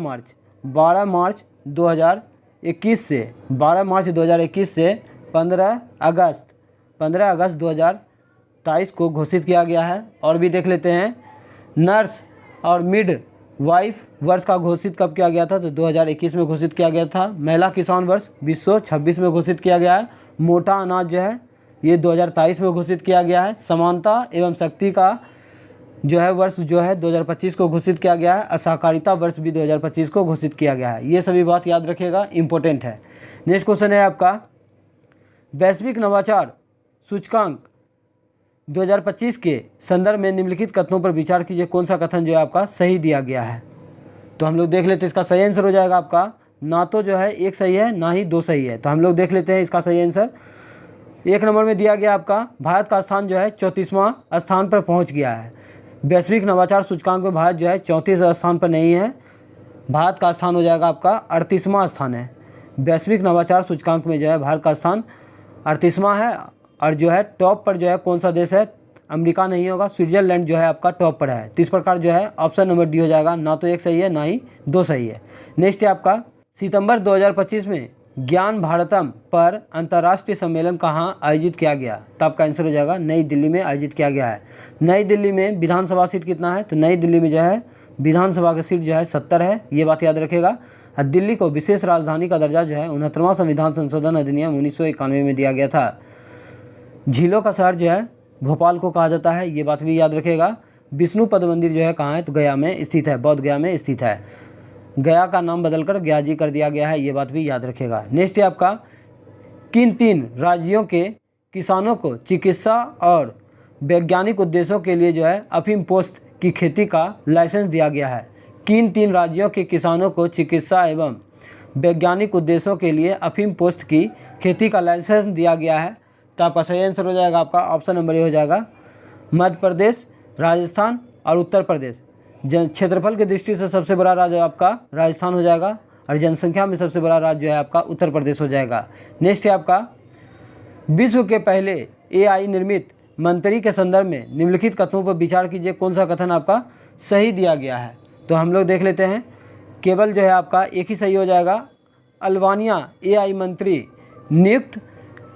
मार्च 2021 से 12 मार्च 2021 से 15 अगस्त 2023 को घोषित किया गया है। और भी देख लेते हैं, नर्स और मिड वाइफ वर्ष का घोषित कब किया गया था, तो 2021 में घोषित किया गया था। महिला किसान वर्ष 2026 में घोषित किया गया है। मोटा अनाज जो है ये 2023 में घोषित किया गया है। समानता एवं शक्ति का जो है वर्ष जो है 2025 को घोषित किया गया है। असहकारिता वर्ष भी 2025 को घोषित किया गया है। ये सभी बात याद रखिएगा, इंपॉर्टेंट है। नेक्स्ट क्वेश्चन है आपका, वैश्विक नवाचार सूचकांक 2025 के संदर्भ में निम्नलिखित कथनों पर विचार कीजिए, कौन सा कथन जो है आपका सही दिया गया है। तो हम लोग देख लेते हैं, इसका सही आंसर हो जाएगा आपका, ना तो जो है एक सही है ना ही दो सही है। तो हम लोग देख लेते हैं इसका सही आंसर। एक नंबर में दिया गया आपका, भारत का स्थान जो है 34वां स्थान पर पहुंच गया है। वैश्विक नवाचार सूचकांक में भारत जो है 34 स्थान पर नहीं है, भारत का स्थान हो जाएगा आपका 38वां स्थान है। वैश्विक नवाचार सूचकांक में जो है भारत का स्थान 38वां है। और जो है टॉप पर जो है कौन सा देश है, अमेरिका नहीं होगा, स्विट्जरलैंड जो है आपका टॉप पर है। तो इस प्रकार जो है ऑप्शन नंबर डी हो जाएगा, ना तो एक सही है ना ही दो सही है। नेक्स्ट है आपका, सितंबर 2025 में ज्ञान भारतम पर अंतर्राष्ट्रीय सम्मेलन कहाँ आयोजित किया गया, तो आपका आंसर हो जाएगा नई दिल्ली में आयोजित किया गया है। नई दिल्ली में विधानसभा सीट कितना है, तो नई दिल्ली में जो है विधानसभा का सीट जो है 70 है, ये बात याद रखेगा। और दिल्ली को विशेष राजधानी का दर्जा जो है 69वां संविधान संशोधन अधिनियम 1991 में दिया गया था। झीलों का शहर जो है भोपाल को कहा जाता है, ये बात भी याद रखेगा। विष्णु पद मंदिर जो है कहाँ है, तो गया में स्थित है, बोध गया में स्थित है। गया का नाम बदलकर गया जी कर दिया गया है, ये बात भी याद रखेगा। नेक्स्ट है आपका, किन 3 राज्यों के किसानों को चिकित्सा और वैज्ञानिक उद्देश्यों के लिए जो है अफीम पोस्त की खेती का लाइसेंस दिया गया है। किन 3 राज्यों के किसानों को चिकित्सा एवं वैज्ञानिक उद्देश्यों के लिए अफीम पोस्त की खेती का लाइसेंस दिया गया है, तो आपका सही आंसर हो जाएगा आपका ऑप्शन नंबर ए हो जाएगा, मध्य प्रदेश, राजस्थान और उत्तर प्रदेश। क्षेत्रफल की दृष्टि से सबसे बड़ा राज्य आपका राजस्थान हो जाएगा और जनसंख्या में सबसे बड़ा राज्य जो है आपका उत्तर प्रदेश हो जाएगा। नेक्स्ट है आपका, विश्व के पहले एआई निर्मित मंत्री के संदर्भ में निम्नलिखित कथनों पर विचार कीजिए, कौन सा कथन आपका सही दिया गया है। तो हम लोग देख लेते हैं, केवल जो है आपका एक ही सही हो जाएगा। अल्बानिया एआई मंत्री नियुक्त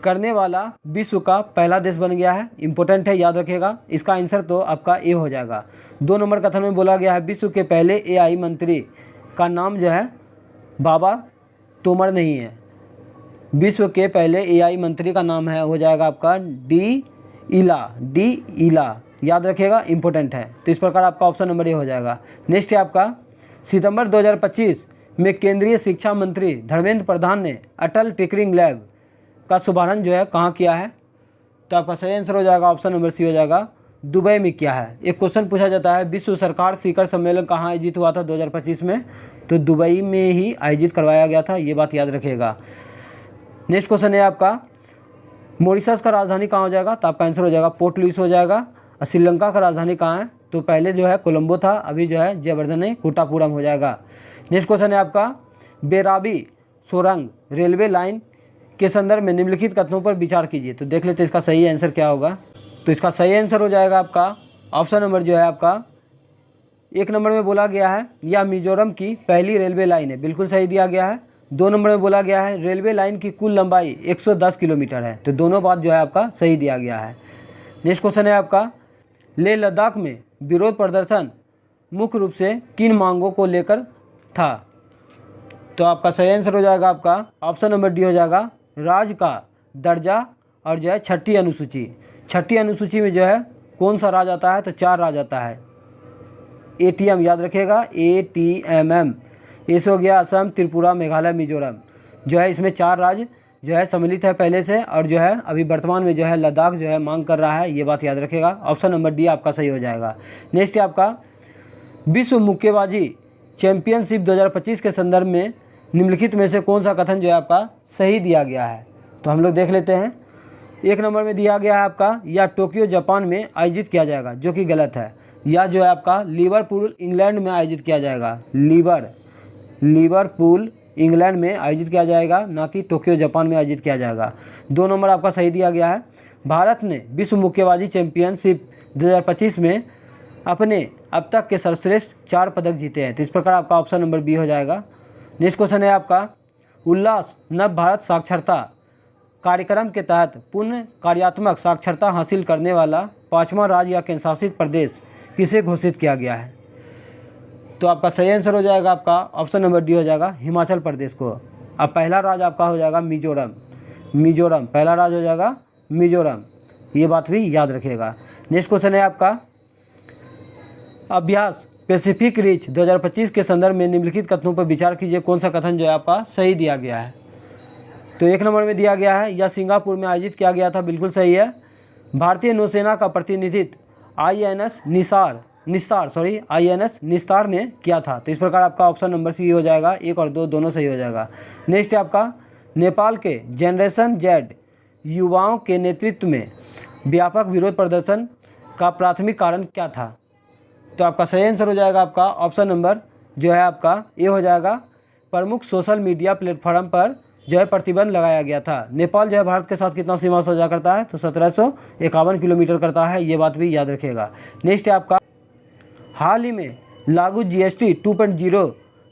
करने वाला विश्व का पहला देश बन गया है, इंपॉर्टेंट है, याद रखिएगा। इसका आंसर तो आपका ए हो जाएगा। 2 नंबर कथन में बोला गया है, विश्व के पहले एआई मंत्री का नाम जो है बाबा तोमर नहीं है। विश्व के पहले एआई मंत्री का नाम है हो जाएगा आपका डी इला, याद रखिएगा, इंपॉर्टेंट है। तो इस प्रकार आपका ऑप्शन नंबर ए हो जाएगा। नेक्स्ट है आपका, सितंबर 2025 में केंद्रीय शिक्षा मंत्री धर्मेंद्र प्रधान ने अटल टिंकरिंग लैब का शुभारंभ जो है कहाँ किया है, तो आपका सही आंसर हो जाएगा ऑप्शन नंबर सी हो जाएगा, दुबई में किया है। एक क्वेश्चन पूछा जाता है, विश्व सरकार शिखर सम्मेलन कहाँ आयोजित हुआ था 2025 में, तो दुबई में ही आयोजित करवाया गया था, ये बात याद रखिएगा। नेक्स्ट क्वेश्चन है आपका, मॉरिशस का राजधानी कहाँ हो जाएगा, तो आपका आंसर हो जाएगा पोर्ट लुइस हो जाएगा। और श्रीलंका का राजधानी कहाँ है, तो पहले जो है कोलंबो था, अभी जो है जयवर्धने कुट्टापुरम हो जाएगा। नेक्स्ट क्वेश्चन है आपका, बेराबी सोरंग रेलवे लाइन के संदर्भ में निम्नलिखित कथनों पर विचार कीजिए। तो देख लेते हैं इसका सही आंसर क्या होगा। तो इसका सही आंसर हो जाएगा आपका ऑप्शन नंबर जो है आपका 1 नंबर में बोला गया है, यह मिजोरम की पहली रेलवे लाइन है, बिल्कुल सही दिया गया है। 2 नंबर में बोला गया है, रेलवे लाइन की कुल लंबाई 110 किलोमीटर है, तो दोनों बात जो है आपका सही दिया गया है। नेक्स्ट क्वेश्चन है आपका, लेह लद्दाख में विरोध प्रदर्शन मुख्य रूप से किन मांगों को लेकर था, तो आपका सही आंसर हो जाएगा आपका ऑप्शन नंबर डी हो जाएगा, राज्य का दर्जा और जो है छठी अनुसूची। छठी अनुसूची में जो है कौन सा राज्य आता है, तो 4 राज्य आता है। ATM याद रखिएगा, ATMM। इस हो गया असम, त्रिपुरा, मेघालय, मिजोरम। जो है इसमें 4 राज्य जो है सम्मिलित है पहले से, और जो है अभी वर्तमान में जो है लद्दाख जो है मांग कर रहा है, ये बात याद रखिएगा। ऑप्शन नंबर डी आपका सही हो जाएगा। नेक्स्ट है आपका विश्व मुक्केबाजी चैंपियनशिप 2025 के संदर्भ में निम्नलिखित में से कौन सा कथन जो है आपका सही दिया गया है। तो हम लोग देख लेते हैं। 1 नंबर में दिया गया है आपका, या टोक्यो जापान में आयोजित किया जाएगा, जो कि गलत है। या जो है आपका लिवरपूल इंग्लैंड में आयोजित किया जाएगा, लिवरपूल इंग्लैंड में आयोजित किया जाएगा, ना कि टोक्यो जापान में आयोजित किया जाएगा। 2 नंबर आपका सही दिया गया है। भारत ने विश्व मुक्केबाजी चैंपियनशिप 2025 में अपने अब तक के सर्वश्रेष्ठ 4 पदक जीते हैं। तो इस प्रकार आपका ऑप्शन नंबर बी हो जाएगा। नेक्स्ट क्वेश्चन है आपका, उल्लास नव भारत साक्षरता कार्यक्रम के तहत पूर्ण कार्यात्मक साक्षरता हासिल करने वाला 5वां राज्य या केंद्रशासित प्रदेश किसे घोषित किया गया है। तो आपका सही आंसर हो जाएगा आपका ऑप्शन नंबर डी हो जाएगा, हिमाचल प्रदेश को। अब पहला राज्य आपका हो जाएगा मिजोरम, पहला राज्य हो जाएगा मिजोरम, ये बात भी याद रखिएगा। नेक्स्ट क्वेश्चन है आपका, अभ्यास पैसिफिक रिच 2025 के संदर्भ में निम्नलिखित कथनों पर विचार कीजिए, कौन सा कथन जो है आपका सही दिया गया है। तो 1 नंबर में दिया गया है, यह सिंगापुर में आयोजित किया गया था, बिल्कुल सही है। भारतीय नौसेना का प्रतिनिधित्व INS निस्तार ने किया था। तो इस प्रकार आपका ऑप्शन नंबर सी हो जाएगा, 1 और 2 दोनों सही हो जाएगा। नेक्स्ट है आपका, नेपाल के जनरेशन Z युवाओं के नेतृत्व में व्यापक विरोध प्रदर्शन का प्राथमिक कारण क्या था। तो आपका सही आंसर हो जाएगा आपका ऑप्शन नंबर जो है आपका ए हो जाएगा, प्रमुख सोशल मीडिया प्लेटफॉर्म पर जो है प्रतिबंध लगाया गया था। नेपाल जो है भारत के साथ कितना सीमा साझा करता है, तो 1751 किलोमीटर करता है, ये बात भी याद रखिएगा। नेक्स्ट है आपका, हाल ही में लागू GST 2.0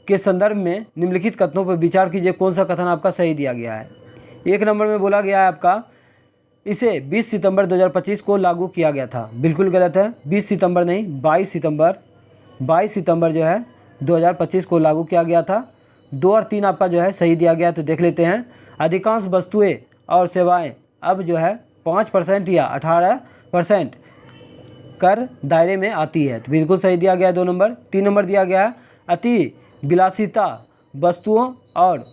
के संदर्भ में निम्नलिखित कथनों पर विचार कीजिए, कौन सा कथन आपका सही दिया गया है। 1 नंबर में बोला गया है आपका, इसे 20 सितंबर 2025 को लागू किया गया था, बिल्कुल गलत है। 20 सितंबर नहीं, 22 सितंबर जो है 2025 को लागू किया गया था। 2 और 3 आपका जो है सही दिया गया। तो देख लेते हैं, अधिकांश वस्तुएं और सेवाएं अब जो है 5% या 18% कर दायरे में आती है, तो बिल्कुल सही दिया गया है 2 नंबर। 3 नंबर दिया गया है, अति विलासिता वस्तुओं और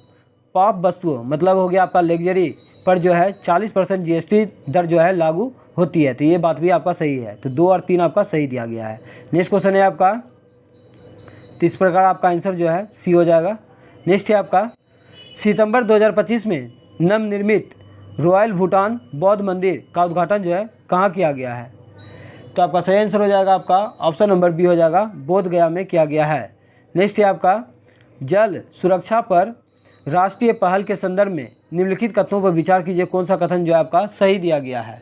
पॉप वस्तुओं, मतलब हो गया आपका लग्जरी पर जो है 40% GST दर जो है लागू होती है। तो ये बात भी आपका सही है। तो 2 और 3 आपका सही दिया गया है। नेक्स्ट क्वेश्चन है आपका, तो इस प्रकार आपका आंसर जो है सी हो जाएगा। नेक्स्ट है आपका, सितंबर 2025 में नवनिर्मित रॉयल भूटान बौद्ध मंदिर का उद्घाटन जो है कहाँ किया गया है। तो आपका सही आंसर हो जाएगा आपका ऑप्शन नंबर बी हो जाएगा, बोध गया में किया गया है। नेक्स्ट है आपका, जल सुरक्षा पर राष्ट्रीय पहल के संदर्भ में निम्नलिखित कथनों पर विचार कीजिए, कौन सा कथन जो है आपका सही दिया गया है।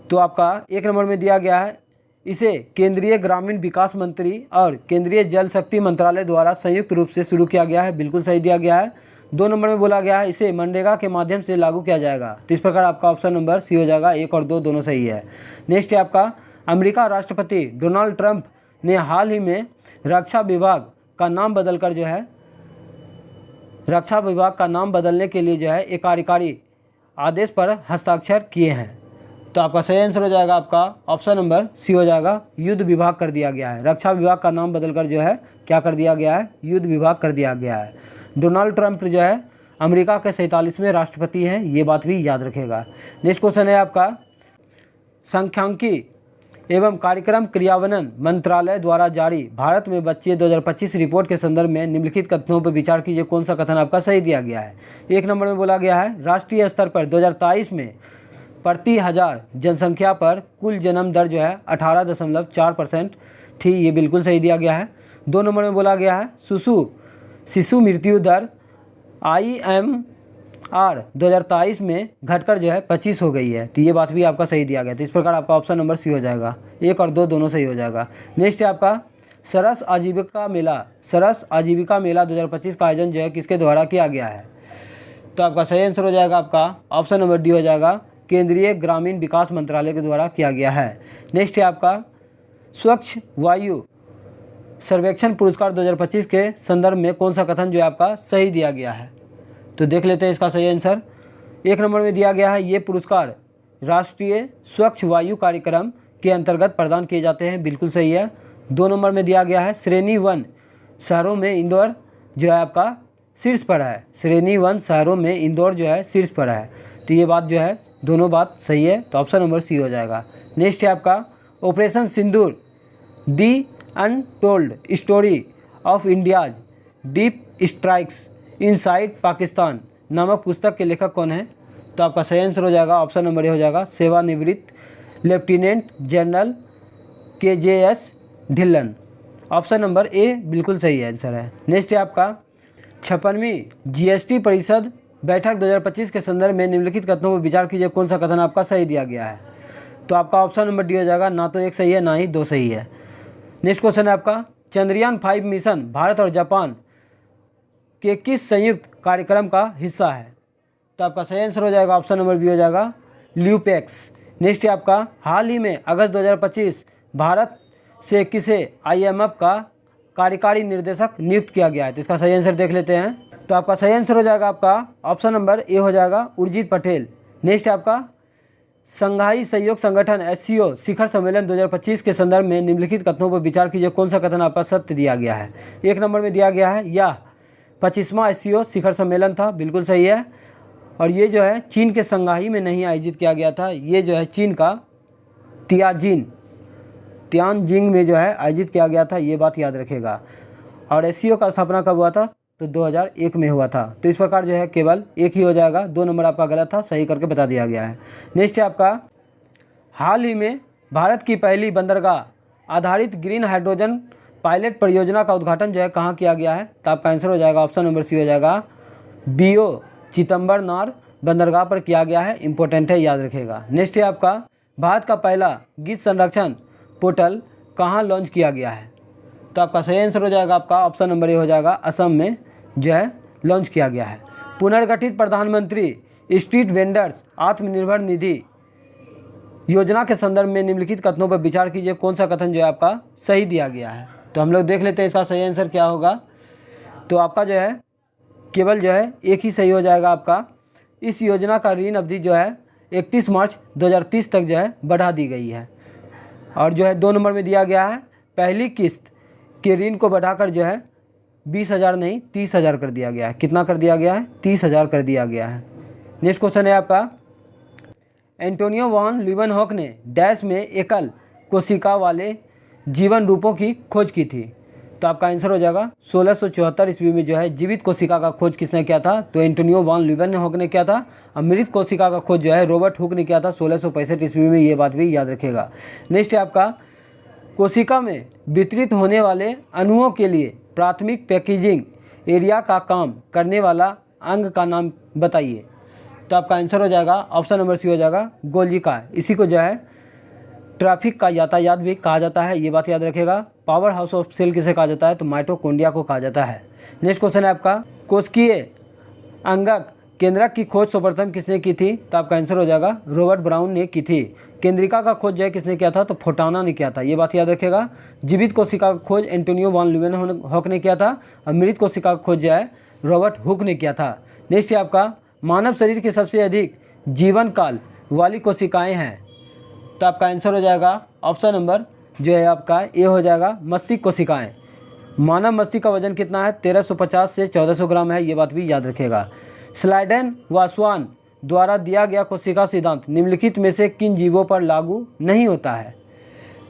तो आपका 1 नंबर में दिया गया है, इसे केंद्रीय ग्रामीण विकास मंत्री और केंद्रीय जल शक्ति मंत्रालय द्वारा संयुक्त रूप से शुरू किया गया है, बिल्कुल सही दिया गया है। 2 नंबर में बोला गया है, इसे मनरेगा के माध्यम से लागू किया जाएगा। तो इस प्रकार आपका ऑप्शन नंबर सी हो जाएगा, 1 और 2 दोनों सही है। नेक्स्ट है आपका, अमेरिका राष्ट्रपति डोनाल्ड ट्रंप ने हाल ही में रक्षा विभाग का नाम बदलकर जो है रक्षा विभाग का नाम बदलने के लिए जो है एक कार्यकारी आदेश पर हस्ताक्षर किए हैं। तो आपका सही आंसर हो जाएगा आपका ऑप्शन नंबर सी हो जाएगा, युद्ध विभाग कर दिया गया है। रक्षा विभाग का नाम बदलकर जो है क्या कर दिया गया है, युद्ध विभाग कर दिया गया है। डोनाल्ड ट्रंप जो है अमेरिका के 47वें राष्ट्रपति हैं, ये बात भी याद रखेगा। नेक्स्ट क्वेश्चन है आपका, सांख्यिकी एवं कार्यक्रम क्रियान्वयन मंत्रालय द्वारा जारी भारत में बच्चे 2025 रिपोर्ट के संदर्भ में निम्नलिखित कथनों पर विचार कीजिए, कौन सा कथन आपका सही दिया गया है। 1 नंबर में बोला गया है, राष्ट्रीय स्तर पर 2023 में प्रति 1000 जनसंख्या पर कुल जन्म दर जो है 18.4% थी, ये बिल्कुल सही दिया गया है। 2 नंबर में बोला गया है, शिशु मृत्यु दर IMR 2023 में घटकर जो है 25 हो गई है, तो ये बात भी आपका सही दिया गया। तो इस प्रकार आपका ऑप्शन नंबर सी हो जाएगा, 1 और 2 दोनों सही हो जाएगा। नेक्स्ट है आपका, सरस आजीविका मेला 2025 का आयोजन जो है किसके द्वारा किया गया है। तो आपका सही आंसर हो जाएगा आपका ऑप्शन नंबर डी हो जाएगा, केंद्रीय ग्रामीण विकास मंत्रालय के द्वारा किया गया है। नेक्स्ट है आपका, स्वच्छ वायु सर्वेक्षण पुरस्कार 2025 के संदर्भ में कौन सा कथन जो है आपका सही दिया गया है। तो देख लेते हैं इसका सही आंसर। 1 नंबर में दिया गया है ये पुरस्कार राष्ट्रीय स्वच्छ वायु कार्यक्रम के अंतर्गत प्रदान किए जाते हैं, बिल्कुल सही है। 2 नंबर में दिया गया है श्रेणी 1 शहरों में इंदौर जो है आपका शीर्ष पर है, श्रेणी 1 शहरों में इंदौर जो है शीर्ष पर है। तो ये बात जो है दोनों बात सही है, तो ऑप्शन नंबर सी हो जाएगा। नेक्स्ट है आपका operation Sindoor the untold story of India's deep strikes inside Pakistan नामक पुस्तक के लेखक कौन है? तो आपका सही आंसर हो जाएगा ऑप्शन नंबर ए हो जाएगा सेवानिवृत्त lieutenant general KJS Dhillon. Option number ए बिल्कुल सही आंसर है। नेक्स्ट है आपका 56वीं GST परिषद बैठक 2025 के संदर्भ में निम्नलिखित कथनों पर विचार कीजिए, कौन सा कथन आपका सही दिया गया है? तो आपका ऑप्शन नंबर डी हो जाएगा, ना तो 1 सही है ना ही 2 सही है। नेक्स्ट क्वेश्चन है आपका चंद्रयान 5 मिशन भारत और जापान के किस संयुक्त कार्यक्रम का हिस्सा है? तो आपका सही आंसर हो जाएगा ऑप्शन नंबर बी हो जाएगा ल्यूपेक्स। नेक्स्ट है आपका हाल ही में अगस्त 2025 भारत से किसे IMF का कार्यकारी निर्देशक नियुक्त किया गया है? तो इसका सही आंसर देख लेते हैं। तो आपका सही आंसर हो जाएगा आपका ऑप्शन नंबर ए हो जाएगा उर्जित पटेल। नेक्स्ट है आपका संघाई सहयोग संगठन SCO शिखर सम्मेलन 2025 के संदर्भ में निम्नलिखित कथनों पर विचार कीजिए, कौन सा कथन आपका सत्य दिया गया है? 1 नंबर में दिया गया है यह 25वां SCO शिखर सम्मेलन था, बिल्कुल सही है। और ये जो है चीन के संघाई में नहीं आयोजित किया गया था, ये जो है चीन का तियानजिंग में जो है आयोजित किया गया था, ये बात याद रखेगा। और SCO का स्थापना कब हुआ था? तो 2001 में हुआ था। तो इस प्रकार जो है केवल एक ही हो जाएगा, 2 नंबर आपका गलत था, सही करके बता दिया गया है। नेक्स्ट है आपका हाल ही में भारत की पहली बंदरगाह आधारित ग्रीन हाइड्रोजन पायलट परियोजना का उद्घाटन जो है कहाँ किया गया है? तो आपका आंसर हो जाएगा ऑप्शन नंबर सी हो जाएगा BO चिदम्बरनार बंदरगाह पर किया गया है, इंपॉर्टेंट है, याद रखेगा। नेक्स्ट है आपका भारत का पहला गीत संरक्षण पोर्टल कहाँ लॉन्च किया गया है? तो आपका सही आंसर हो जाएगा आपका ऑप्शन नंबर ए हो जाएगा असम में जो है लॉन्च किया गया है। पुनर्गठित प्रधानमंत्री स्ट्रीट वेंडर्स आत्मनिर्भर निधि योजना के संदर्भ में निम्नलिखित कथनों पर विचार कीजिए, कौन सा कथन जो है आपका सही दिया गया है? तो हम लोग देख लेते हैं इसका सही आंसर क्या होगा। तो आपका जो है केवल जो है एक ही सही हो जाएगा आपका। इस योजना का ऋण अवधि जो है 31 मार्च 2030 तक जो है बढ़ा दी गई है। और जो है 2 नंबर में दिया गया है पहली किस्त के ऋण को बढ़ाकर जो है 20,000 नहीं 30,000 कर दिया गया है। कितना कर दिया गया है? 30,000 कर दिया गया है। नेक्स्ट क्वेश्चन है आपका एंटोनियो वॉन लीवनहॉक ने डैश में एकल कोशिका वाले जीवन रूपों की खोज की थी? तो आपका आंसर हो जाएगा 1674 ईस्वी में जो है जीवित कोशिका का खोज किसने किया था? तो एंटोनियो वॉन लीवनहॉक ने किया था। और मृत कोशिका का खोज जो है रॉबर्ट हुक ने किया था 1665 ईस्वी में, ये बात भी याद रखेगा। नेक्स्ट है आपका कोशिका में वितरित होने वाले अणुओं के लिए प्राथमिक पैकेजिंग एरिया का काम करने वाला अंग का नाम बताइए? तो आपका आंसर हो जाएगा ऑप्शन नंबर सी हो जाएगा गोल्जिका। इसी को जो है ट्रैफिक का यातायात भी कहा जाता है, ये बात याद रखेगा। पावर हाउस ऑफ सेल किसे कहा जाता है? तो माइटोकॉन्ड्रिया को कहा जाता है। नेक्स्ट क्वेश्चन है आपका कोशिकीय अंगक केंद्रक की खोज सर्वप्रथम किसने की थी? तो आपका आंसर हो जाएगा रॉबर्ट ब्राउन ने की थी। केंद्रिका का खोज जो है किसने किया था? तो फोंटाना ने किया था, ये बात याद रखेगा। जीवित कोशिका का खोज एंटोनियो वॉन लीवनहॉक ने किया था और मृत कोशिका का खोज जो है रॉबर्ट हुक ने किया था। नेक्स्ट है आपका मानव शरीर के सबसे अधिक जीवन काल वाली कोशिकाएं हैं? तो आपका आंसर हो जाएगा ऑप्शन नंबर जो है आपका ए हो जाएगा मस्तिष्क कोशिकाएं। मानव मस्तिष्क का वजन कितना है? 1350 से 1400 ग्राम है, ये बात भी याद रखेगा। स्लाइडेन व स्वान द्वारा दिया गया कोशिका सिद्धांत निम्नलिखित में से किन जीवों पर लागू नहीं होता है?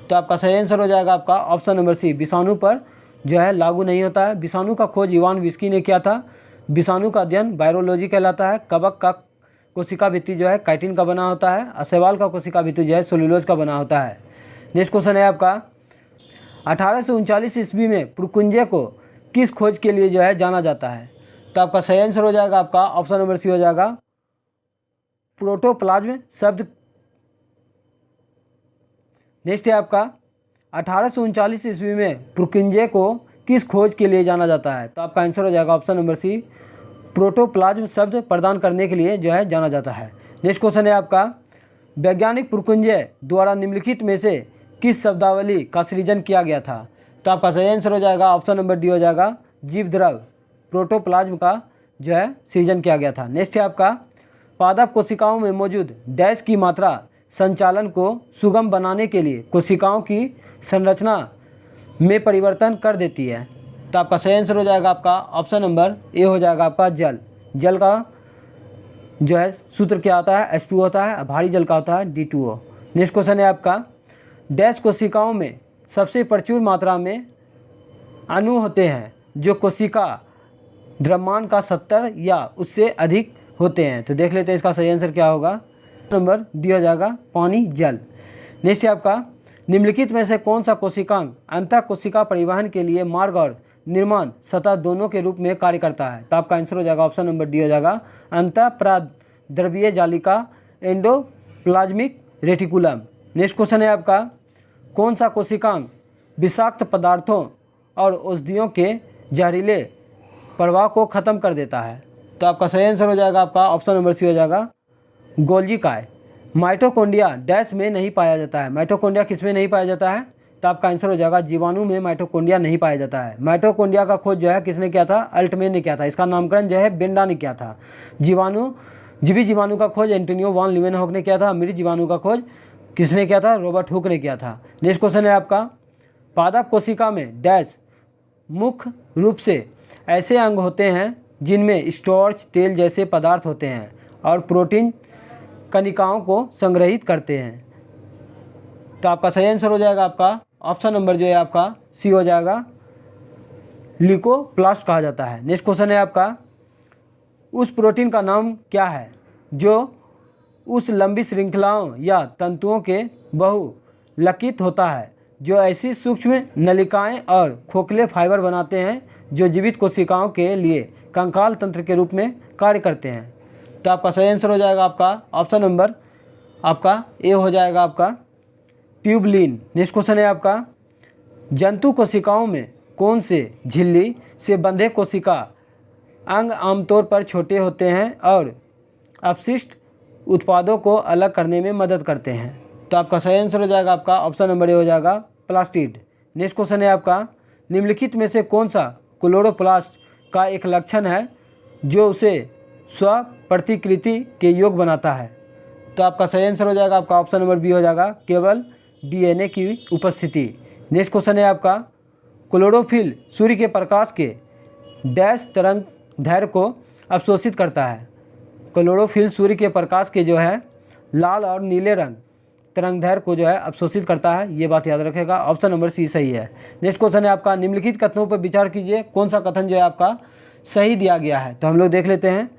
तो आपका सही आंसर हो जाएगा आपका ऑप्शन नंबर सी विषाणु पर जो है लागू नहीं होता है। विषाणु का खोज इवान विस्की ने किया था। विषाणु का अध्ययन वायरोलॉजी कहलाता है। कवक का कोशिका भित्ति जो है काइटिन का बना होता है और शैवाल का कोशिका भित्ति जो है सेलुलोज का बना होता है। नेक्स्ट क्वेश्चन है आपका 1839 ईस्वी में पुरकुंजे को किस खोज के लिए जो है जाना जाता है? तो आपका सही आंसर हो जाएगा आपका ऑप्शन नंबर सी हो जाएगा प्रोटोप्लाज्म शब्द। नेक्स्ट है आपका 1839 ईस्वी में पुरकुंजे को किस खोज के लिए जाना जाता है? तो आपका आंसर हो जाएगा ऑप्शन नंबर सी प्रोटोप्लाज्म शब्द प्रदान करने के लिए जो है जाना जाता है। नेक्स्ट क्वेश्चन है आपका वैज्ञानिक पुरकुंजे द्वारा निम्नलिखित में से किस शब्दावली का सृजन किया गया था? तो आपका सही आंसर हो जाएगा ऑप्शन नंबर डी हो जाएगा जीव द्रव प्रोटोप्लाज्म का जो है सृजन किया गया था। नेक्स्ट है आपका पादप कोशिकाओं में मौजूद डैश की मात्रा संचालन को सुगम बनाने के लिए कोशिकाओं की संरचना में परिवर्तन कर देती है। तो आपका सही आंसर हो जाएगा आपका ऑप्शन नंबर ए हो जाएगा आपका जल। जल का जो है सूत्र क्या होता है, H2O होता है, भारी जल का होता है D2O। नेक्स्ट क्वेश्चन है आपका, डैश कोशिकाओं में सबसे प्रचुर मात्रा में अणु होते हैं जो कोशिका द्रव्यमान का 70 या उससे अधिक होते हैं। तो देख लेते हैं इसका सही आंसर क्या होगा। नंबर डी हो जाएगा पानी जल। नेक्स्ट है आपका, निम्नलिखित में से कौन सा कोशिकांग अंतः कोशिका परिवहन के लिए मार्ग और निर्माण सतह दोनों के रूप में कार्य करता है। तो आपका आंसर हो जाएगा ऑप्शन नंबर डी हो जाएगा अंतः प्राद्रव्यीय जालिका एंडोप्लाज्मिक रेटिकुलम। नेक्स्ट क्वेश्चन है आपका, कौन सा कोशिकांग विषाक्त पदार्थों और औषधियों के जहरीले प्रवाह को खत्म कर देता है। तो आपका सही आंसर हो जाएगा आपका ऑप्शन नंबर सी हो जाएगा गोल्जी काय। माइटोकॉन्ड्रिया डैश में नहीं पाया जाता है। माइटोकॉन्ड्रिया किस में नहीं पाया जाता है, तो आपका आंसर हो जाएगा जीवाणु में माइटोकॉन्ड्रिया नहीं पाया जाता है। माइटोकॉन्ड्रिया का खोज जो है किसने किया था, अल्टमैन ने किया था। इसका नामकरण जो है बेंडा ने किया था। जीवी जीवाणु का खोज एंटोनियो वॉन लीवेनहॉक ने किया था। मृत जीवाणु का खोज किसने किया था, रॉबर्ट हुक ने किया था। नेक्स्ट क्वेश्चन है आपका, पादप कोशिका में डैश मुख्य रूप से ऐसे अंग होते हैं जिनमें स्टार्च तेल जैसे पदार्थ होते हैं और प्रोटीन कणिकाओं को संग्रहित करते हैं। तो आपका सही आंसर हो जाएगा आपका ऑप्शन नंबर जो है आपका सी हो जाएगा ल्यूकोप्लास्ट कहा जाता है। नेक्स्ट क्वेश्चन है आपका, उस प्रोटीन का नाम क्या है जो उस लंबी श्रृंखलाओं या तंतुओं के बहुलकित होता है जो ऐसी सूक्ष्म नलिकाएं और खोखले फाइबर बनाते हैं जो जीवित कोशिकाओं के लिए कंकाल तंत्र के रूप में कार्य करते हैं। तो आपका सही आंसर हो जाएगा आपका ऑप्शन नंबर आपका ए हो जाएगा आपका ट्यूबलिन। नेक्स्ट क्वेश्चन है आपका, जंतु कोशिकाओं में कौन से झिल्ली से बंधे कोशिका अंग आमतौर पर छोटे होते हैं और अपशिष्ट उत्पादों को अलग करने में मदद करते हैं। तो आपका सही आंसर हो जाएगा आपका ऑप्शन नंबर ए हो जाएगा प्लास्टिड। नेक्स्ट क्वेश्चन है आपका, निम्नलिखित में से कौन सा क्लोरोप्लास्ट का एक लक्षण है जो उसे स्वप्रतिकृति के योग बनाता है। तो आपका सही आंसर हो जाएगा आपका ऑप्शन नंबर बी हो जाएगा केवल डीएनए की उपस्थिति। नेक्स्ट क्वेश्चन है आपका, क्लोरोफिल सूर्य के प्रकाश के डैश तरंग दैर्घ्य को अवशोषित करता है। क्लोरोफिल सूर्य के प्रकाश के जो है लाल और नीले रंग तरंग दैर्घ्य को जो है अवशोषित करता है। ये बात याद रखेगा, ऑप्शन नंबर सी सही है। नेक्स्ट क्वेश्चन है आपका, निम्नलिखित कथनों पर विचार कीजिए, कौन सा कथन जो है आपका सही दिया गया है। तो हम लोग देख लेते हैं।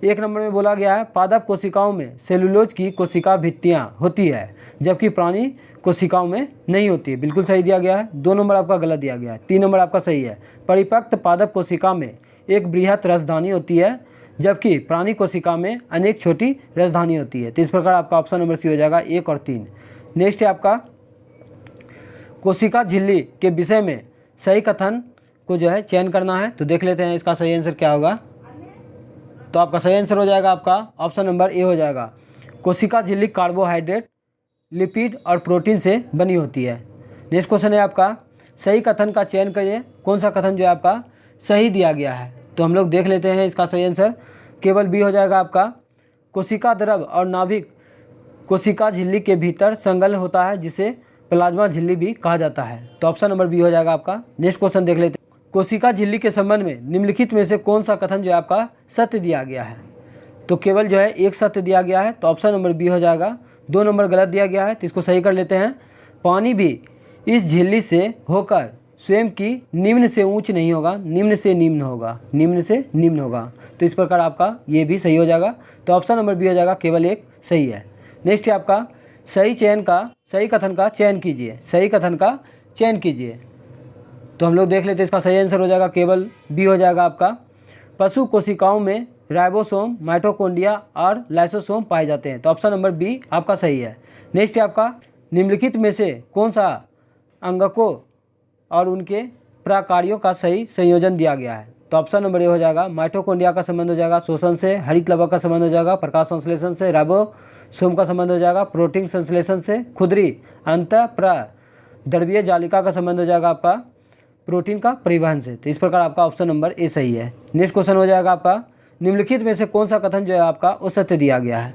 एक नंबर में बोला गया है पादप कोशिकाओं में सेलुलोज की कोशिका भित्तियाँ होती है जबकि प्राणी कोशिकाओं में नहीं होती है। बिल्कुल सही दिया गया है। 2 नंबर आपका गलत दिया गया है। 3 नंबर आपका सही है। परिपक्व पादप कोशिका में एक बृहत रसधानी होती है जबकि प्राणी कोशिका में अनेक छोटी रसधानी होती है। तो इस प्रकार आपका ऑप्शन नंबर सी हो जाएगा 1 और 3। नेक्स्ट है आपका, कोशिका झिल्ली के विषय में सही कथन को जो है चयन करना है। तो देख लेते हैं इसका सही आंसर क्या होगा। तो आपका सही आंसर हो जाएगा आपका ऑप्शन नंबर ए हो जाएगा, कोशिका झिल्ली कार्बोहाइड्रेट, लिपिड और प्रोटीन से बनी होती है। नेक्स्ट क्वेश्चन है आपका, सही कथन का चयन करिए, कौन सा कथन जो है आपका सही दिया गया है। तो हम लोग देख लेते हैं इसका सही आंसर केवल बी हो जाएगा आपका, कोशिका द्रव और नाभिक कोशिका झिल्ली के भीतर संलग्न होता है जिसे प्लाज्मा झिल्ली भी कहा जाता है। तो ऑप्शन नंबर बी हो जाएगा आपका। नेक्स्ट क्वेश्चन देख लेते हैं, कोशिका झिल्ली के संबंध में निम्नलिखित में से कौन सा कथन जो है आपका सत्य दिया गया है। तो केवल जो है एक सत्य दिया गया है। तो ऑप्शन नंबर बी हो जाएगा। 2 नंबर गलत दिया गया है। तो इसको सही कर लेते हैं, पानी भी इस झिल्ली से होकर स्वयं की निम्न से ऊंच नहीं होगा, निम्न से निम्न होगा, निम्न से निम्न होगा। तो इस प्रकार आपका ये भी सही हो जाएगा। तो ऑप्शन नंबर बी हो जाएगा, केवल एक सही है। नेक्स्ट है आपका, सही कथन का चयन कीजिए, सही कथन का चयन कीजिए। तो हम लोग देख लेते हैं इसका सही आंसर हो जाएगा केवल बी हो जाएगा आपका, पशु कोशिकाओं में राइबोसोम, माइटोकॉन्ड्रिया और लाइसोसोम पाए जाते हैं। तो ऑप्शन नंबर बी आपका सही है। नेक्स्ट है आपका, निम्नलिखित में से कौन सा अंगकों और उनके प्रकार्यों का सही संयोजन दिया गया है। तो ऑप्शन नंबर ए हो जाएगा, माइटोकॉन्ड्रिया का संबंध हो जाएगा शोषण से, हरित लवक का संबंध हो जाएगा प्रकाश संश्लेषण से, राइबोसोम का संबंध हो जाएगा प्रोटीन संश्लेषण से, खुदरी अंतःप्रद्रव्यीय जालिका का संबंध हो जाएगा आपका प्रोटीन का परिवहन से। तो इस प्रकार आपका ऑप्शन नंबर ए सही है। नेक्स्ट क्वेश्चन हो जाएगा आपका, निम्नलिखित में से कौन सा कथन जो है आपका असत्य दिया गया है।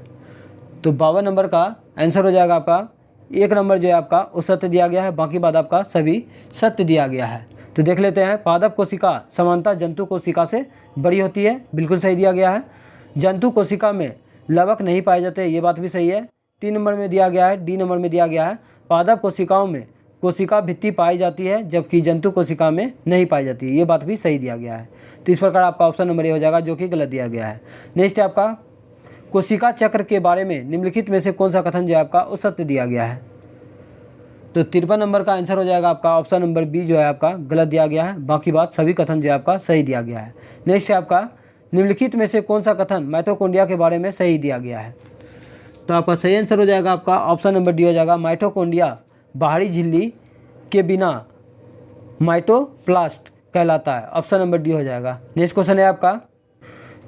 तो 52 नंबर का आंसर हो जाएगा आपका 1 नंबर जो है आपका असत्य दिया गया है, बाकी बात आपका सभी सत्य दिया गया है। तो देख लेते हैं, पादप कोशिका समानता जंतु कोशिका से बड़ी होती है, बिल्कुल सही दिया गया है। जंतु कोशिका में लवक नहीं पाए जाते, ये बात भी सही है। 3 नंबर में दिया गया है, डी नंबर में दिया गया है, पादप कोशिकाओं में कोशिका भित्ति पाई जाती है जबकि जंतु कोशिका में नहीं पाई जाती है, ये बात भी सही दिया गया है। तो इस प्रकार आपका ऑप्शन नंबर ए हो जाएगा, जो कि गलत दिया गया है। नेक्स्ट है आपका कोशिका चक्र के बारे में निम्नलिखित में से कौन सा कथन जो है आपका असत्य दिया गया है। तो 53 नंबर का आंसर हो जाएगा आपका ऑप्शन नंबर बी जो है आपका गलत दिया गया है, बाकी बात सभी कथन जो है आपका सही दिया गया है। नेक्स्ट है आपका निम्नलिखित में से कौन सा कथन माइटोकॉन्ड्रिया के बारे में सही दिया गया है। तो आपका सही आंसर हो जाएगा आपका ऑप्शन नंबर डी हो जाएगा, माइटोकॉन्ड्रिया बाहरी झिल्ली के बिना माइटोप्लास्ट कहलाता है, ऑप्शन नंबर डी हो जाएगा। नेक्स्ट क्वेश्चन है आपका,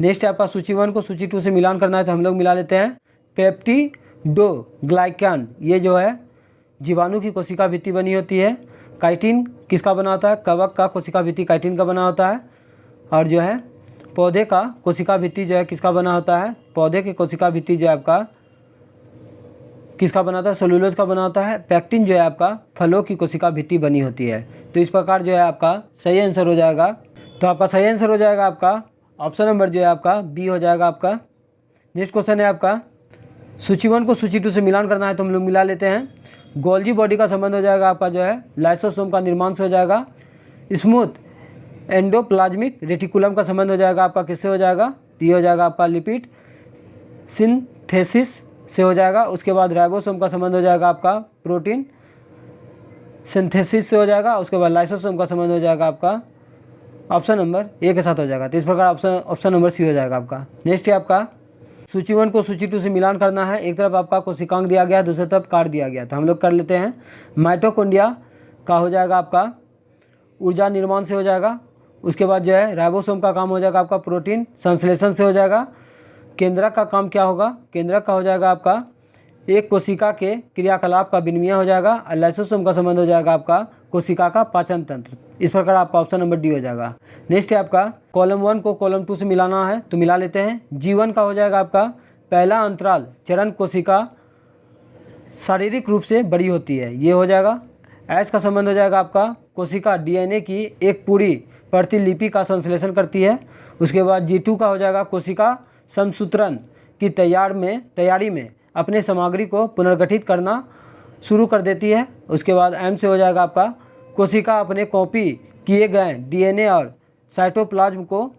नेक्स्ट है आपका सूची 1 को सूची 2 से मिलान करना है, तो हम लोग मिला लेते हैं। पेप्टिडोग्लाइकान ये जो है जीवाणु की कोशिका भित्ति बनी होती है। काइटिन किसका बना होता है, कवक का कोशिका भित्ति काइटिन का बना होता है। और जो है पौधे का कोशिका भित्ति जो है किसका बना होता है, पौधे की कोशिका भित्ति जो है आपका किसका बना होता है, सेलुलोज का बना होता है। पैक्टिन जो है आपका फलों की कोशिका भित्ति बनी होती है। तो इस प्रकार जो है आपका सही आंसर हो जाएगा। तो आपका सही आंसर हो जाएगा आपका ऑप्शन नंबर जो है आपका बी हो जाएगा आपका। नेक्स्ट क्वेश्चन है आपका, सूची 1 को सूची 2 से मिलान करना है, तो हम लोग मिला लेते हैं। गोल्जी बॉडी का संबंध हो जाएगा आपका जो है लाइसोसोम का निर्माण से हो जाएगा। स्मूथ एंडोप्लाज्मिक रेटिकुलम का संबंध हो जाएगा आपका किससे हो जाएगा, ये हो जाएगा आपका लिपिड सिंथेसिस से हो जाएगा। उसके बाद राइबोसोम का संबंध हो जाएगा आपका प्रोटीन सिंथेसिस से हो जाएगा। उसके बाद लाइसोसोम का संबंध हो जाएगा आपका ऑप्शन नंबर ए के साथ हो जाएगा। तो इस प्रकार ऑप्शन नंबर सी हो जाएगा आपका। नेक्स्ट है आपका, सूची 1 को सूची 2 से मिलान करना है। एक तरफ आपका कोशिकांग दिया गया, दूसरी तरफ कार्ड दिया गया, तो हम लोग कर लेते हैं। माइटोकॉन्ड्रिया का हो जाएगा आपका ऊर्जा निर्माण से हो जाएगा। उसके बाद जो है राइबोसोम का काम हो जाएगा आपका प्रोटीन संश्लेषण से हो जाएगा। केंद्रक का काम क्या होगा, केंद्रक का हो जाएगा आपका एक कोशिका के क्रियाकलाप का विनिमय हो जाएगा। और लाइसोसोम का संबंध हो जाएगा आपका कोशिका का पाचन तंत्र। इस प्रकार आपका ऑप्शन नंबर डी हो जाएगा। नेक्स्ट है आपका, कॉलम 1 को कॉलम 2 से मिलाना है, तो मिला लेते हैं। G1 का हो जाएगा आपका पहला अंतराल चरण कोशिका शारीरिक रूप से बड़ी होती है, ये हो जाएगा। एच का संबंध हो जाएगा आपका कोशिका डीएनए की एक पूरी प्रतिलिपि का संश्लेषण करती है। उसके बाद G2 का हो जाएगा कोशिका समसूत्रण की तैयारी में अपने सामग्री को पुनर्गठित करना शुरू कर देती है। उसके बाद एम से हो जाएगा आपका कोशिका अपने कॉपी किए गए डीएनए और साइटोप्लाज्म को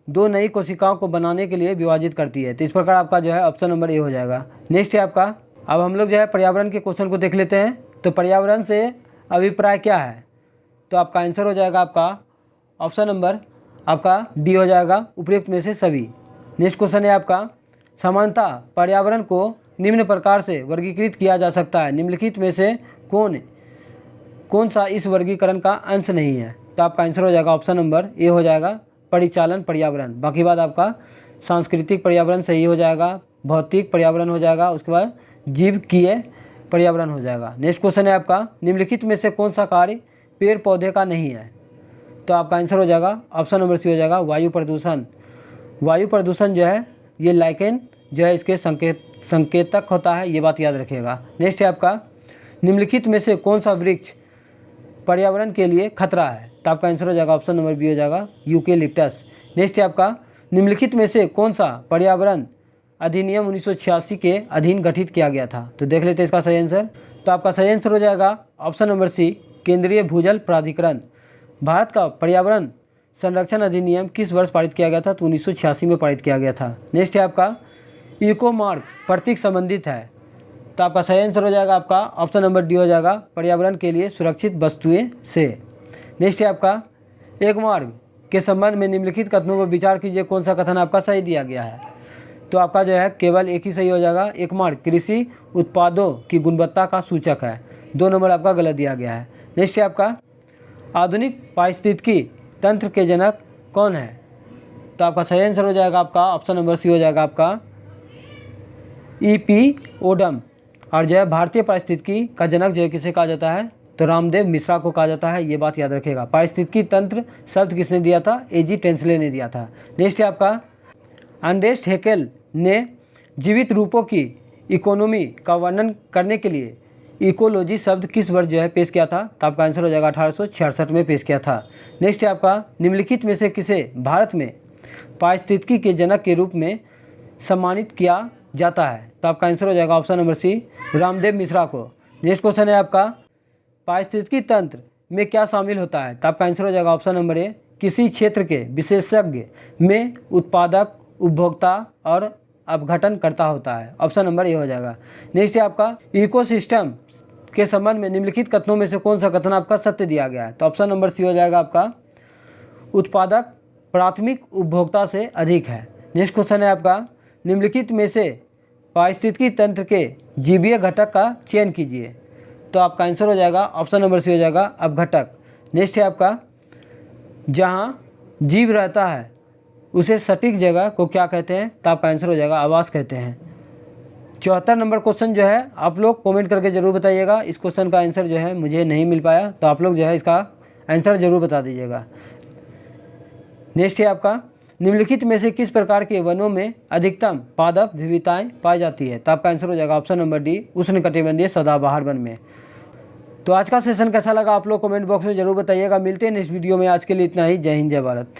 दो नई कोशिकाओं को बनाने के लिए विभाजित करती है। तो इस प्रकार आपका जो है ऑप्शन नंबर ए हो जाएगा। नेक्स्ट है आपका, अब हम लोग जो है पर्यावरण के क्वेश्चन को देख लेते हैं। तो पर्यावरण से अभिप्राय क्या है, तो आपका आंसर हो जाएगा आपका ऑप्शन नंबर आपका डी हो जाएगा, उपयुक्त में से सभी। नेक्स्ट क्वेश्चन है आपका, समानता पर्यावरण को निम्न प्रकार से वर्गीकृत किया जा सकता है, निम्नलिखित में से कौन सा इस वर्गीकरण का अंश नहीं है। तो आपका आंसर हो जाएगा ऑप्शन नंबर ए हो जाएगा, परिचालन पर्यावरण। बाकी बात आपका सांस्कृतिक पर्यावरण सही हो जाएगा, भौतिक पर्यावरण हो जाएगा, उसके बाद जीवकीय पर्यावरण हो जाएगा। नेक्स्ट क्वेश्चन है आपका, निम्नलिखित में से कौन सा कार्य पेड़ पौधे का नहीं है। तो आपका आंसर हो जाएगा ऑप्शन नंबर सी हो जाएगा, वायु प्रदूषण। वायु प्रदूषण जो है ये लाइकेन जो है इसके संकेतक होता है, ये बात याद रखिएगा। नेक्स्ट है आपका, निम्नलिखित में से कौन सा वृक्ष पर्यावरण के लिए खतरा है। तो आपका आंसर हो जाएगा ऑप्शन नंबर बी हो जाएगा, यूकेलिप्टस। नेक्स्ट है आपका, निम्नलिखित में से कौन सा पर्यावरण अधिनियम 1986 के अधीन गठित किया गया था। तो देख लेते हैं इसका सही आंसर। तो आपका सही आंसर हो जाएगा ऑप्शन नंबर सी, केंद्रीय भूजल प्राधिकरण। भारत का पर्यावरण संरक्षण अधिनियम किस वर्ष पारित किया गया था, तो 1986 में पारित किया गया था। नेक्स्ट है आपका, इको मार्क प्रतीक संबंधित है। तो आपका सही आंसर हो जाएगा आपका ऑप्शन नंबर डी हो जाएगा, पर्यावरण के लिए सुरक्षित वस्तुएं से। नेक्स्ट है आपका, एक मार्ग के संबंध में निम्नलिखित कथनों पर विचार कीजिए, कौन सा कथन आपका सही दिया गया है। तो आपका जो है केवल एक ही सही हो जाएगा, एक मार्ग कृषि उत्पादों की गुणवत्ता का सूचक है। 2 नंबर आपका गलत दिया गया है। नेक्स्ट है आपका, आधुनिक पारिस्थितिकी तंत्र के जनक कौन है। तो आपका सही आंसर हो जाएगा आपका ऑप्शन नंबर सी हो जाएगा आपका, ईपी ओडम। और जो है भारतीय पारिस्थितिकी का जनक जो है किसे कहा जाता है, तो रामदेव मिश्रा को कहा जाता है, ये बात याद रखेगा। पारिस्थितिकी तंत्र शब्द किसने दिया था? एजी टेंसले ने दिया था। नेक्स्ट है आपका एर्नेस्ट हैकेल ने जीवित रूपों की इकोनॉमी का वर्णन करने के लिए इकोलॉजी शब्द किस वर्ष जो है पेश किया था? तो आपका आंसर हो जाएगा 1866 में पेश किया था। नेक्स्ट है आपका निम्नलिखित में से किसे भारत में पारिस्थितिकी के जनक के रूप में सम्मानित किया जाता है? तो आपका आंसर हो जाएगा option number C, Ramdev Mishra को। नेक्स्ट क्वेश्चन है आपका पारिस्थितिकी तंत्र में क्या शामिल होता है? तो आपका आंसर हो जाएगा ऑप्शन नंबर ए, किसी क्षेत्र के विशेषज्ञ में उत्पादक, उपभोक्ता और अपघटन करता होता है। ऑप्शन नंबर ए हो जाएगा। नेक्स्ट है आपका इकोसिस्टम के संबंध में निम्नलिखित कथनों में से कौन सा कथन आपका सत्य दिया गया है? तो ऑप्शन नंबर सी हो जाएगा आपका उत्पादक प्राथमिक उपभोक्ता से अधिक है। नेक्स्ट क्वेश्चन है आपका निम्नलिखित में से पारिस्थितिकी तंत्र के जीवीय घटक का चयन कीजिए। तो आपका आंसर हो जाएगा ऑप्शन नंबर सी हो जाएगा अपघटक। नेक्स्ट है आपका जहाँ जीव रहता है उसे सटीक जगह को क्या कहते हैं? तो आपका आंसर हो जाएगा आवास कहते हैं। 74 नंबर क्वेश्चन जो है आप लोग कमेंट करके ज़रूर बताइएगा। इस क्वेश्चन का आंसर जो है मुझे नहीं मिल पाया, तो आप लोग जो है इसका आंसर ज़रूर बता दीजिएगा। नेक्स्ट है आपका निम्नलिखित में से किस प्रकार के वनों में अधिकतम पादप विविधताएं पाई जाती है? तो आपका आंसर हो जाएगा ऑप्शन नंबर डी, उष्णकटिबंधीय सदाबहार वन में। तो आज का सेशन कैसा लगा आप लोग कमेंट बॉक्स में ज़रूर बताइएगा। मिलते हैं नेक्स्ट वीडियो में। आज के लिए इतना ही। जय हिंद, जय भारत।